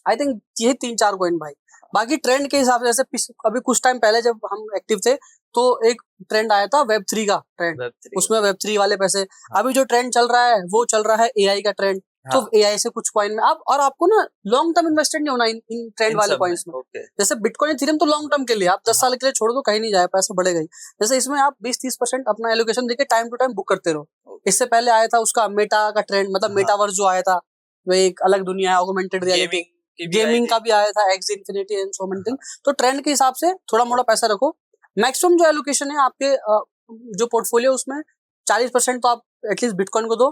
I think ये 3-4 कॉइन भाई। बाकी ट्रेंड के हिसाब से जैसे अभी कुछ टाइम पहले जब हम एक्टिव थे तो एक ट्रेंड आया था Web3 का ट्रेंड, Web3 उसमें Web3 वाले पैसे। अभी जो ट्रेंड चल रहा है वो चल रहा है एआई का ट्रेंड, तो हाँ एआई से कुछ कॉइन में आप, और आपको ना लॉन्ग टर्म इन्वेस्टेड नहीं होना इन ट्रेंड इन वाले सब कॉइन्स में। ओके जैसे बिटकॉइन इथीरियम तो लॉन्ग टर्म के लिए, आप 10 साल के लिए छोड़ दो कहीं नहीं जाए, पैसा बढ़ेगा ही। जैसे इसमें आप 20-30% अपना एलोकेशन देके टाइम टू टाइम बुक करते रहो। इससे पहले आया था उसका मेटा का ट्रेंड, मतलब हाँ मेटावर्स जो आया था, वो एक अलग दुनिया है, ऑगमेंटेड रियलिटी। गेमिंग की भी आई गेमिंग थी। का भी आया था, x infinity and so many thing. तो ट्रेंड के हिसाब से थोड़ा मोड़ा पैसा रखो। मैक्सिमम जो एलोकेशन है आपके जो पोर्टफोलियो उसमें 40% तो आप एटलीस्ट बिटकॉइन को दो,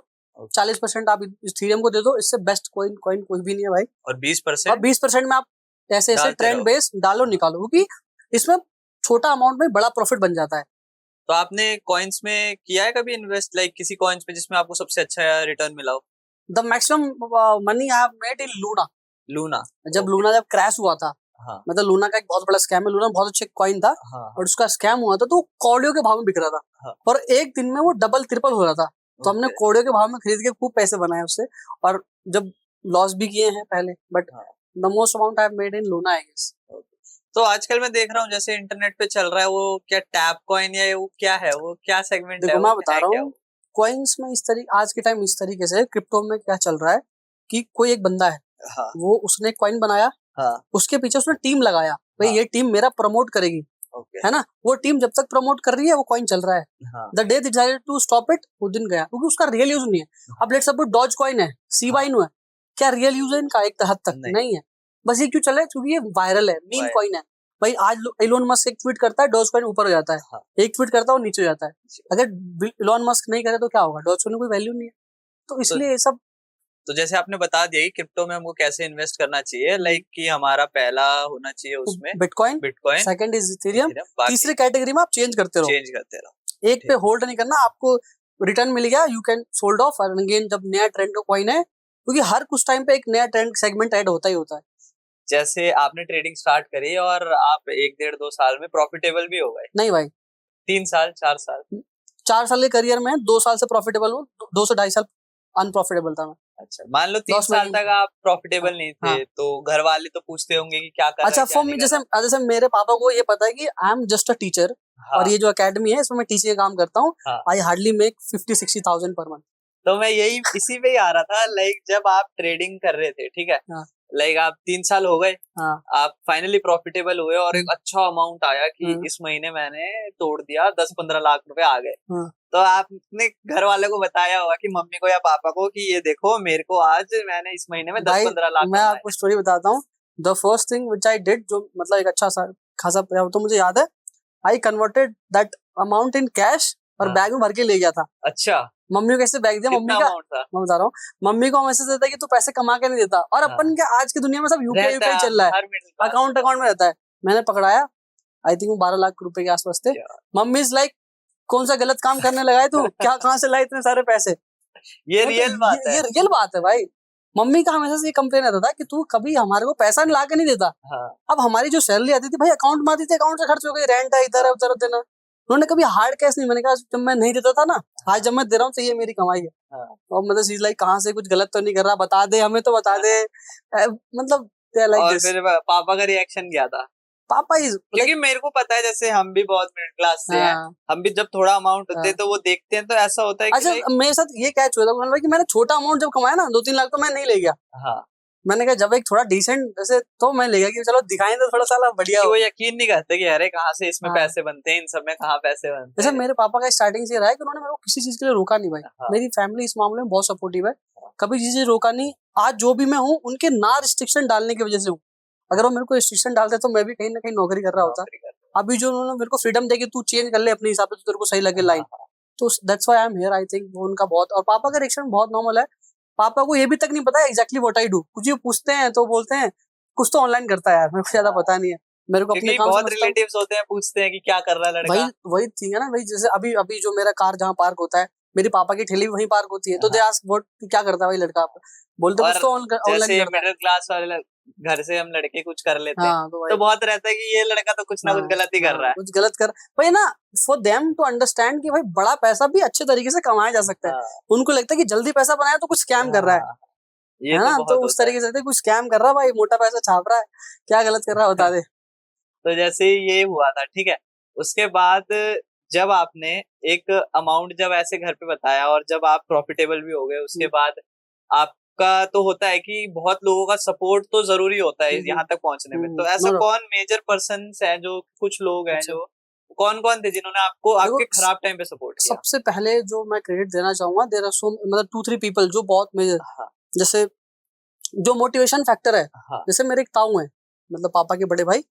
40% आप इथीरियम को दे दो। इससे बेस्ट कॉइन कोई भी नहीं है भाई। और और 20% 20% में आप ऐसे ऐसे डालते ट्रेंड रहो। बेस डालो निकालो, क्योंकि इसमें छोटा अमाउंट में बड़ा प्रॉफिट बन जाता है। तो आपने कॉइन्स में किया है कभी इन्वेस्ट, लाइक किसी कॉइन्स में जिसमें आपको सबसे अच्छा रिटर्न मिला हो? The maximum money I have made in Luna. Luna जब लूना जब क्रैश हुआ था, हाँ मतलब लूना का एक बहुत बड़ा स्कैम है। लूना बहुत अच्छे कॉइन था हाँ और उसका स्कैम हुआ था तो कौड़ियों के भाव में बिक रहा था, हाँ और एक दिन में वो डबल ट्रिपल हो रहा था। तो हमने ओके कौड़ियों के भाव में खरीद के खूब पैसे बनाए उससे, और जब लॉस भी किए हैं पहले, बट हाँ the most amount I have made in Luna I guess. तो आजकल मैं देख रहा हूँ जैसे इंटरनेट पे चल रहा है, वो क्या टैप कॉइन या वो क्या है, वो क्या सेगमेंट है, देखो वो मैं बता है रहा क्या हूँ, वो? कॉइन्स में इस तरीके आज के टाइम इस तरीके से क्रिप्टो में क्या चल रहा है कि कोई एक बंदा है, हाँ वो उसने कॉइन बनाया, हाँ उसके पीछे उसने टीम लगाया, भाई ये टीम मेरा प्रमोट करेगी, ओके है ना। वो टीम जब तक प्रमोट कर रही है वो कॉइन चल रहा है। हाँ the day decided to stop it, वो दिन गया, क्योंकि उसका रियल यूज नहीं है। अब लेट्स सपोज डॉज कॉइन है, सीबा इनू है, क्या रियल यूज है इनका? एक हद तक नहीं है। बस ये क्यों चला है? क्योंकि ये वायरल है, मीम कॉइन है भाई। आज एलोन मस्क एक ट्वीट करता है, डॉज कॉइन ऊपर हो जाता है, हाँ। एक ट्वीट करता है वो नीचे हो जाता है। अगर एलोन मस्क नहीं करे तो क्या होगा? डॉज कॉइन कोई वैल्यू नहीं है। तो इसलिए ये सब तो जैसे आपने बता दिया कि क्रिप्टो में हमको कैसे इन्वेस्ट करना चाहिए, लाइक कि हमारा पहला होना चाहिए उसमें bitcoin, bitcoin, second is Ethereum, बाकी तीसरी कैटेगरी में आप चेंज करते रहो, चेंज करते रहो। एक पे होल्ड नहीं करना। आपको रिटर्न मिल गया, यू कैन सोल्ड ऑफ और अगेन जब नया ट्रेंड का कॉइन है, क्योंकि हर कुछ टाइम पे एक नया ट्रेंड सेगमेंट ऐड होता ही होता है। जैसे आपने ट्रेडिंग स्टार्ट करी और आप 1-1.5-2 साल में प्रॉफिटेबल भी हो गए, नहीं भाई, 3 साल 4 साल 4 साल के करियर में 2 साल से प्रॉफिटेबल हूँ, 2 से 2.5 साल अनप्रॉफिटेबल था मैं। अच्छा मान लो 3 लॉस साल में तक आप प्रॉफिटेबल नहीं थे, हाँ। तो घर वाले तो पूछते होंगे कि क्या कर रहा अच्छा है क्या फॉर नहीं मी, कर रहा जैसे मेरे पापा को ये पता है कि I am just a teacher, हाँ, और ये जो एकेडमी है इसमें मैं टीचिंग का काम करता हूँ। हाँ। I hardly make 50-60,000 per month. तो मैं यही इसी पे ही आ रहा था, लाइक जब आप ट्रेडिंग कर रहे थे, ठीक है, हाँ। लाइक आप 3 साल हो गए, हाँ। आप फाइनली प्रॉफिटेबल हुए और एक अच्छा अमाउंट आया कि इस महीने मैंने तोड़ दिया, 10-15 लाख रुपए आ गए। हाँ। तो आपने घर वाले को बताया होगा कि मम्मी को या पापा को कि ये देखो मेरे को आज मैंने इस महीने में 10-15 लाख मैं कमाए। आपको स्टोरी बताता हूँ। The first thing which I did, जो मतलब एक अच्छा सा खासा तो मुझे याद है, I converted that amount in cash और हाँ। बैग में भर के ले गया था। अच्छा मम्मी को कैसे बैग दिया? मम्मी कितना का अमाउंट था? मैं बता रहा हूँ, मम्मी को मैसेज देता है कि तू पैसे कमा के नहीं देता, और हाँ। अपन के आज की दुनिया में सब यूपीआई रहता है, चल रहा है, हर मिडिल क्लास अकाउंट में रहता है। मैंने पकड़ाया, आई थिंक वो 12 लाख रुपए के आसपास थे। मम्मी इज लाइक, कौन सा गलत काम करने लगा है तू? क्या कहाँ से लाए इतने सारे पैसे? ये रियल बात है। ये रियल बात है भाई। मम्मी का हमेशा से ये कंप्लेन आता था कि तू कभी हमारे को पैसा ला के नहीं देता। हाँ। अब हमारी जो सैलरी आती थी भाई अकाउंट में आती थी, अकाउंट से खर्च हो गई, रेंट है इधर उधर देना। उन्होंने कभी हार्ड कैश नहीं, मैंने कहा जब मैं नहीं देता था ना, आज जब मैं दे रहा हूँ तो ये मेरी कमाई है। हाँ। और मतलब चीज लाइक कहाँ से कुछ गलत तो नहीं कर रहा, बता दे हमें तो बता दे, मतलब और फिर पापा का रिएक्शन क्या था? पापा इज क्योंकि मेरे को पता है जैसे हम भी बहुत मिडिल क्लास से हैं, हम भी जब थोड़ा अमाउंट होते हैं तो वो देखते हैं तो ऐसा होता है कि अच्छा like, मेरे साथ ये कैच हुआ था कुणाल भाई कि मैंने छोटा अमाउंट जब कमाया ना 2-3 लाख तो मैं नहीं ले गया। हाँ मैंने कहा जब एक थोड़ा डिसेंट जैसे तो मैं ले गया कि चलो दिखाएं तो थोड़ा सा बढ़िया कि हो। वो यकीन नहीं करते कि अरे कहाँ से इसमें हाँ। पैसे बनते हैं, इन सब में कहाँ पैसे बनते जैसे हैं। मेरे पापा का स्टार्टिंग से ये रहा है कि उन्होंने मेरे को किसी चीज के लिए रोका नहीं भाई। हाँ। मेरी फैमिली इस मामले में बहुत सपोर्टिव है, कभी चीजें रोका नहीं। आज जो भी मैं हूँ उनके ना रिस्ट्रिक्शन डालने की वजह से हूँ। अगर वो मेरे को रिस्ट्रिक्शन डालते तो मैं भी कहीं ना कहीं नौकरी कर रहा होता। नौकरी करते अभी जो उन्होंने मेरे को फ्रीडम दे कि तू चेंज कर ले अपने हिसाब से, तो तेरे को सही लगे हैं। लाइन, तो that's why I am here. I think वो उनका बहुत, और पापा का रिएक्शन बहुत नॉर्मल है। पापा को ये भी तक नहीं पता है एग्जैक्टली व्हाट आई डू। कुछ भी पूछते हैं तो बोलते हैं कुछ तो ऑनलाइन करता है यार, मेरे को ज्यादा पता नहीं है, मेरे को अपने क्योंकि काम बहुत समझता हूँ। रिलेटिव्स होते हैं, पूछते हैं कि क्या कर रहा है वही लड़का। वही चीज है ना भाई, जैसे अभी अभी जो मेरा कार जहाँ पार्क होता है, मेरी पापा की ठेली भी वहीं पार्क होती है, तो दे आस्क व्हाट क्या करता है भाई लड़का, बोलते कुछ और तो ऑनलाइन जैसे करता है। मिडिल क्लास वाले घर से हम लड़के कुछ कर लेते हैं हाँ तो तो भाई बहुत रहता है कि ये लड़का तो कुछ ना कुछ गलत ही कर रहा है। कुछ गलत कर भाई ना, फॉर देम टू अंडरस्टैंड कि भाई बड़ा पैसा भी अच्छे तरीके से कमाया जा सकता है। हाँ, उनको लगता है कि जल्दी पैसा बनाया तो कुछ स्कैम कर रहा है ये है तो ना, बहुत तो उस होता है। तरीके से लगता है कुछ स्कैम कर रहा है भाई, मोटा पैसा छाप रहा है, क्या गलत कर रहा है बता दे। तो जैसे ये हुआ था, ठीक है, उसके बाद जब आपने एक अमाउंट जब ऐसे घर पे बताया और जब आप प्रॉफिटेबल भी हो गए, उसके बाद आपका तो होता है कि बहुत लोगों का सपोर्ट तो जरूरी होता है यहाँ तक पहुंचने में। तो ऐसा नो कौन मेजर पर्सन है जो, कुछ लोग हैं अच्छा। जो, कौन कौन थे जिन्होंने आपको देखो, आपके खराब टाइम पे सपोर्ट किया? सबसे पहले जो मैं क्रेडिट देना चाहूंगा, देयर आर सो मतलब 2-3 पीपल जो बहुत मेजर, हाँ जैसे जो मोटिवेशन फैक्टर है, हाँ, जैसे मेरे एक ताऊ है, मतलब पापा के बड़े भाई।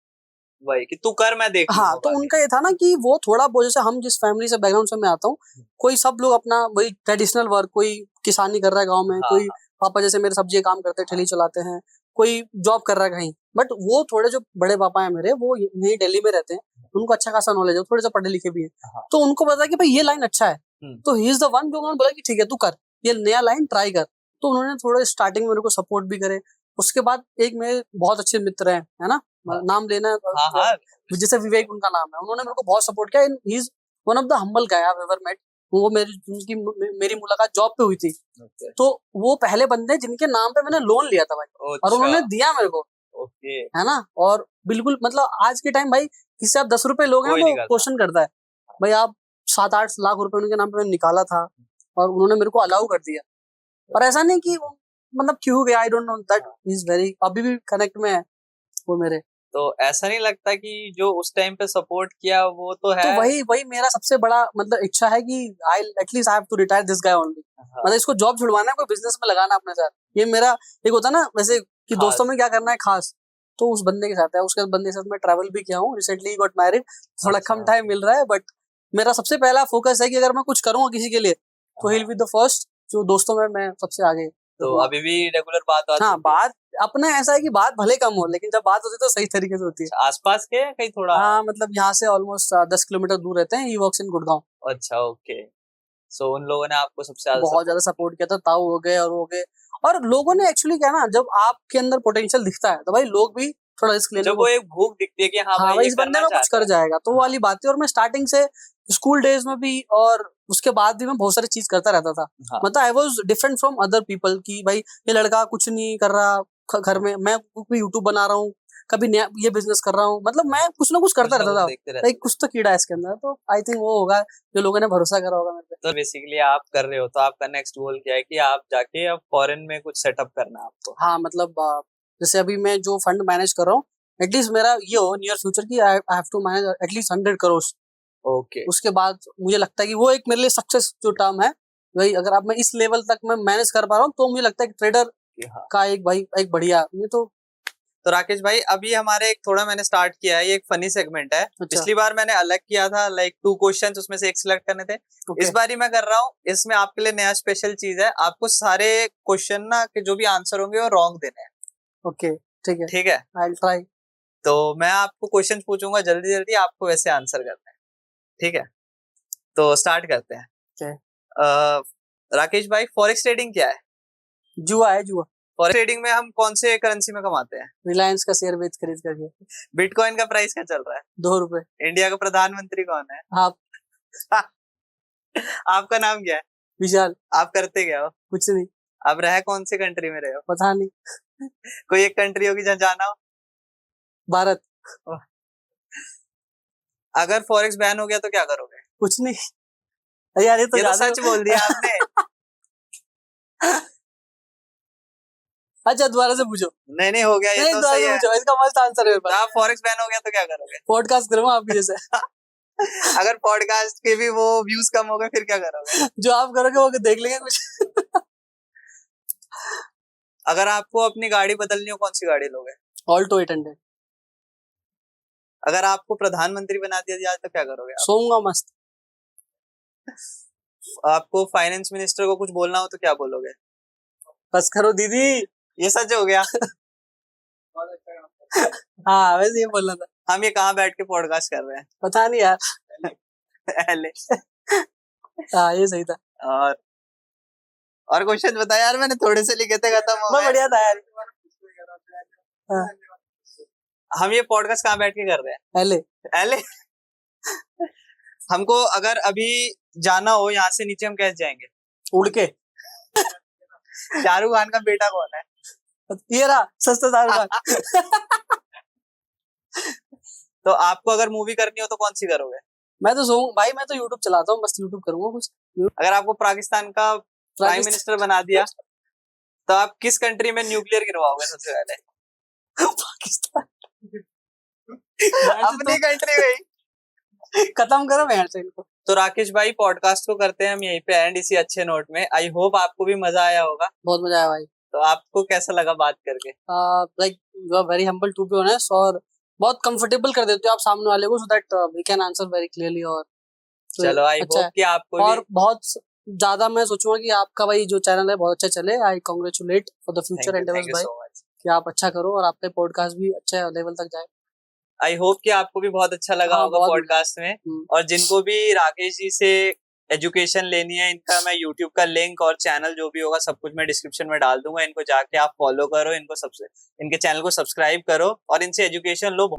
वही कि तू कर मैं देख हाँ लूंगा तो बाकी। उनका ये था ना कि वो थोड़ा बहुत, जैसे हम जिस फैमिली से बैकग्राउंड से मैं आता हूँ, कोई सब लोग अपना वही ट्रेडिशनल वर्क, कोई किसानी कर रहा है गाँव में, हाँ, कोई पापा जैसे मेरे सब्जी का काम करते हैं, ठेली चलाते हैं, कोई जॉब कर रहा है कहीं। बट वो थोड़े जो बड़े पापा है मेरे, वो यही दिल्ली में रहते हैं, उनको अच्छा खासा नॉलेज है, थोड़े से पढ़े लिखे भी हैं, हाँ। तो उनको पता है कि भाई ये लाइन अच्छा है, तो ही इज द वन जो उन्होंने बोला कि ठीक है तू कर, ये नया लाइन ट्राई कर। तो उन्होंने थोड़े स्टार्टिंग में मेरे को सपोर्ट भी करे। उसके बाद एक मेरे बहुत अच्छे मित्र हैं, है ना, नाम लेना है, हाँ हाँ, जैसे विवेक उनका नाम है, उन्होंने मेरे को बहुत सपोर्ट किया। He is one of the humble guy I have ever met. वो मेरी मुलाकात जॉब पे हुई थी, ओके तो वो पहले बंदे जिनके नाम पे मैंने लोन लिया था भाई, और उन्होंने दिया मेरे को, ओके, है ना। और बिल्कुल मतलब आज के टाइम भाई किसी से आप 10 रुपए लोगे कोई ना नहीं तो करता। क्वेश्चन करता है। भाई आप 7-8 लाख रुपए उनके नाम पे मैंने निकाला था, और उन्होंने मेरे को अलाउ कर दिया। और ऐसा नहीं कि मतलब क्यों गया, I don't know, that is very, अभी भी कनेक्ट में है वो मेरे। तो ऐसा नहीं लगता कि जो उस टाइम पे सपोर्ट किया वो तो है? तो वही वही मेरा सबसे बड़ा मतलब इच्छा है कि I at least I have to retire this guy only. हाँ, मतलब इसको जॉब छुड़वाना है, कोई बिजनेस में लगाना अपने साथ, ये मेरा एक होता है ना वैसे कि खास। दोस्तों में क्या करना है खास, तो उस बंदे के साथ है। उसके बंदे के साथ मैं ट्रैवल भी किया हूँ, रिसेंटली गॉट मैरिड, थोड़ा अच्छा। कम टाइम मिल रहा है, बट मेरा सबसे पहला फोकस है कि अगर मैं कुछ करूंगा किसी के लिए तो he will be the first, जो दोस्तों में मैं सबसे आगे। तो अभी भी रेगुलर बात हाँ होती है? बात अपना ऐसा है कि बात भले कम हो, लेकिन जब बात होती है तो सही तरीके से होती है। आसपास के या कहीं थोड़ा? हाँ मतलब यहाँ से ऑलमोस्ट 10 किलोमीटर दूर रहते हैं, ही वर्क्स इन गुड़गांव। अच्छा ओके, सो उन लोगों ने आपको सबसे ज्यादा बहुत ज्यादा सपोर्ट किया था, ताऊ हो गए और हो गए। और लोगों ने एक्चुअली क्या ना, जब आपके अंदर पोटेंशियल दिखता है तो भाई लोग भी थोड़ा रिस्क लेने जब वो एक भूख दिखती है कि हाँ हाँ भाई भाई ये इस बंदे करना में कुछ चाहता कर है। जाएगा, तो वो वाली बात है। और मैं स्टार्टिंग से स्कूल डेज में भी और उसके बाद भी मैं बहुत सारी चीज करता रहता था। हाँ। मतलब I was different from other people की भाई ये लड़का कुछ नहीं कर रहा घर में, मैं भी यूट्यूब बना रहा हूँ, कभी नया ये बिजनेस कर रहा हूँ, मतलब मैं कुछ ना कुछ करता रहता था। देखते रहते लाइक कुछ तो कीड़ा है इसके अंदर, तो आई थिंक वो होगा जो लोगों ने भरोसा करा होगा मेरे पे। तो बेसिकली आप कर रहे हो, तो आपका नेक्स्ट गोल क्या है कि आप जाके अब फॉरेन में कुछ सेटअप करना है आपको? हाँ मतलब जैसे अभी मैं जो फंड मैनेज कर रहा हूँ, एटलीस्ट मेरा ये हो नियर फ्यूचर की I have to manage at least 100 crore. Okay, उसके बाद मुझे लगता है कि वो एक मेरे लिए सक्सेस जो टर्म है, वही अगर अब मैं इस लेवल तक मैं मैनेज कर पा रहा हूँ तो मुझे लगता है कि ट्रेडर हाँ। का एक भाई एक बढ़िया ये तो राकेश भाई अभी हमारे एक थोड़ा मैंने स्टार्ट किया है, ये एक फनी सेगमेंट है। पिछली बार मैंने अलग किया था, लाइक 2 क्वेश्चंस उसमें से एक सिलेक्ट करने थे। इस बार ही मैं कर रहा हूँ, इसमें आपके लिए नया स्पेशल चीज है, आपको सारे क्वेश्चन ना के जो भी आंसर होंगे वो रॉन्ग देने हैं। ओके ठीक है, ठीक है, आई विल ट्राई। तो मैं आपको क्वेश्चन पूछूंगा, जल्दी जल्दी आपको वैसे आंसर करना है। ठीक है, तो स्टार्ट करते हैं। राकेश भाई, फॉरेक्स ट्रेडिंग क्या है? जुआ है जुआ। फॉरेक्स ट्रेडिंग में हम कौन से करेंसी में कमाते हैं? रिलायंस का शेयर बेच खरीद करके। बिटकॉइन का प्राइस क्या चल रहा है? 2 रुपए। इंडिया का प्रधानमंत्री कौन है? आप। आपका नाम क्या है? विशाल। आप करते क्या हो? कुछ नहीं। आप रहे कौन से कंट्री में रहे हो? पता नहीं। कोई एक कंट्री होगी जहाँ जाना हो? भारत। अगर फॉरेक्स बैन हो गया तो क्या करोगे? कुछ नहीं। अरे यार ये तो ये तो ज्यादा- सच बोल दिया आपने। अच्छा दोबारा से पूछो। नहीं हो गया, ये नहीं तो दोबारा सही से है। पूछो, इसका मस्त आंसर है मेरे तो पास। आप फॉरेक्स बैन हो गया तो क्या करोगे? पॉडकास्ट करूंगा आपकी जैसे। अगर पॉडकास्ट के भी वो व्यूज कम हो गए फिर क्या करोगे? जो आप करोगे वो देख लेंगे कुछ। अगर आपको अपनी गाड़ी बदलनी हो कौन सी गाड़ी लोगे? ऑल्टो 800। अगर आपको प्रधानमंत्री बना दिया जाए तो क्या करोगे आप? सोऊंगा मस्त। आपको फाइनेंस मिनिस्टर को कुछ बोलना हो तो क्या बोलोगे? बस करो दीदी। ये सच हो गया। हाँ वैसे ये बोलना था। हम ये कहाँ बैठ के पॉडकास्ट कर रहे पता नहीं यार। हैं? हाँ ये सही था। और क्वेश्चन बता यार, मैंने थोड़े से लिखे थे, खत्म हो मैं गए। बढ़िया था यार। हाँ, हम ये पॉडकास्ट कहाँ बैठ के कर रहे हैं? पहले पहले हमको अगर अभी जाना हो यहाँ से नीचे, हम कैसे जाएंगे? उड़ के। शाहरुख खान का बेटा कौन है? ये रहा सस्ता शाहरुख खान। तो आपको अगर मूवी करनी हो तो कौन सी करोगे? मैं तो सोऊं भाई, मैं तो यूट्यूब चलाता हूँ, बस यूट्यूब करूंगा कुछ। अगर आपको पाकिस्तान का प्राइम मिनिस्टर बना दिया तो आप किस कंट्री में न्यूक्लियर गिरवाओगे सबसे पहले? पाकिस्तान। अपनी कंट्री में ही। खत्म करो यार से इनको। तो राकेश भाई, पॉडकास्ट को करते हैं हम यहीं पे एंड, इसी अच्छे नोट में। आई होप आपको भी मजा आया होगा। बहुत मजा आया भाई। तो आपको कैसा लगा बात करके? Like you are very humble to be honest, और बहुत कंफर्टेबल कर देते हो आप सामने वाले को, so that we can answer very clearly. और तो चलो आई अच्छा होप है। कि आपको और भी बहुत ज्यादा मैं सोचूंगा कि आपका भाई जो चैनल है बहुत अच्छा चले। I congratulate for the future endeavours thank you भाई, सो मच। कि आप अच्छा करो और आपके पॉडकास्ट भी अच्छे लेवल तक जाए। आई होप कि आपको भी बहुत अच्छा लगा हाँ, होगा बहुत पॉडकास्ट में। और जिनको भी राकेश जी से एजुकेशन लेनी है, इनका मैं यूट्यूब का लिंक और चैनल जो भी होगा सब कुछ मैं डिस्क्रिप्शन में डाल दूंगा। इनको जाके आप फॉलो करो, इनको इनके चैनल को सब्सक्राइब करो और इनसे एजुकेशन लो।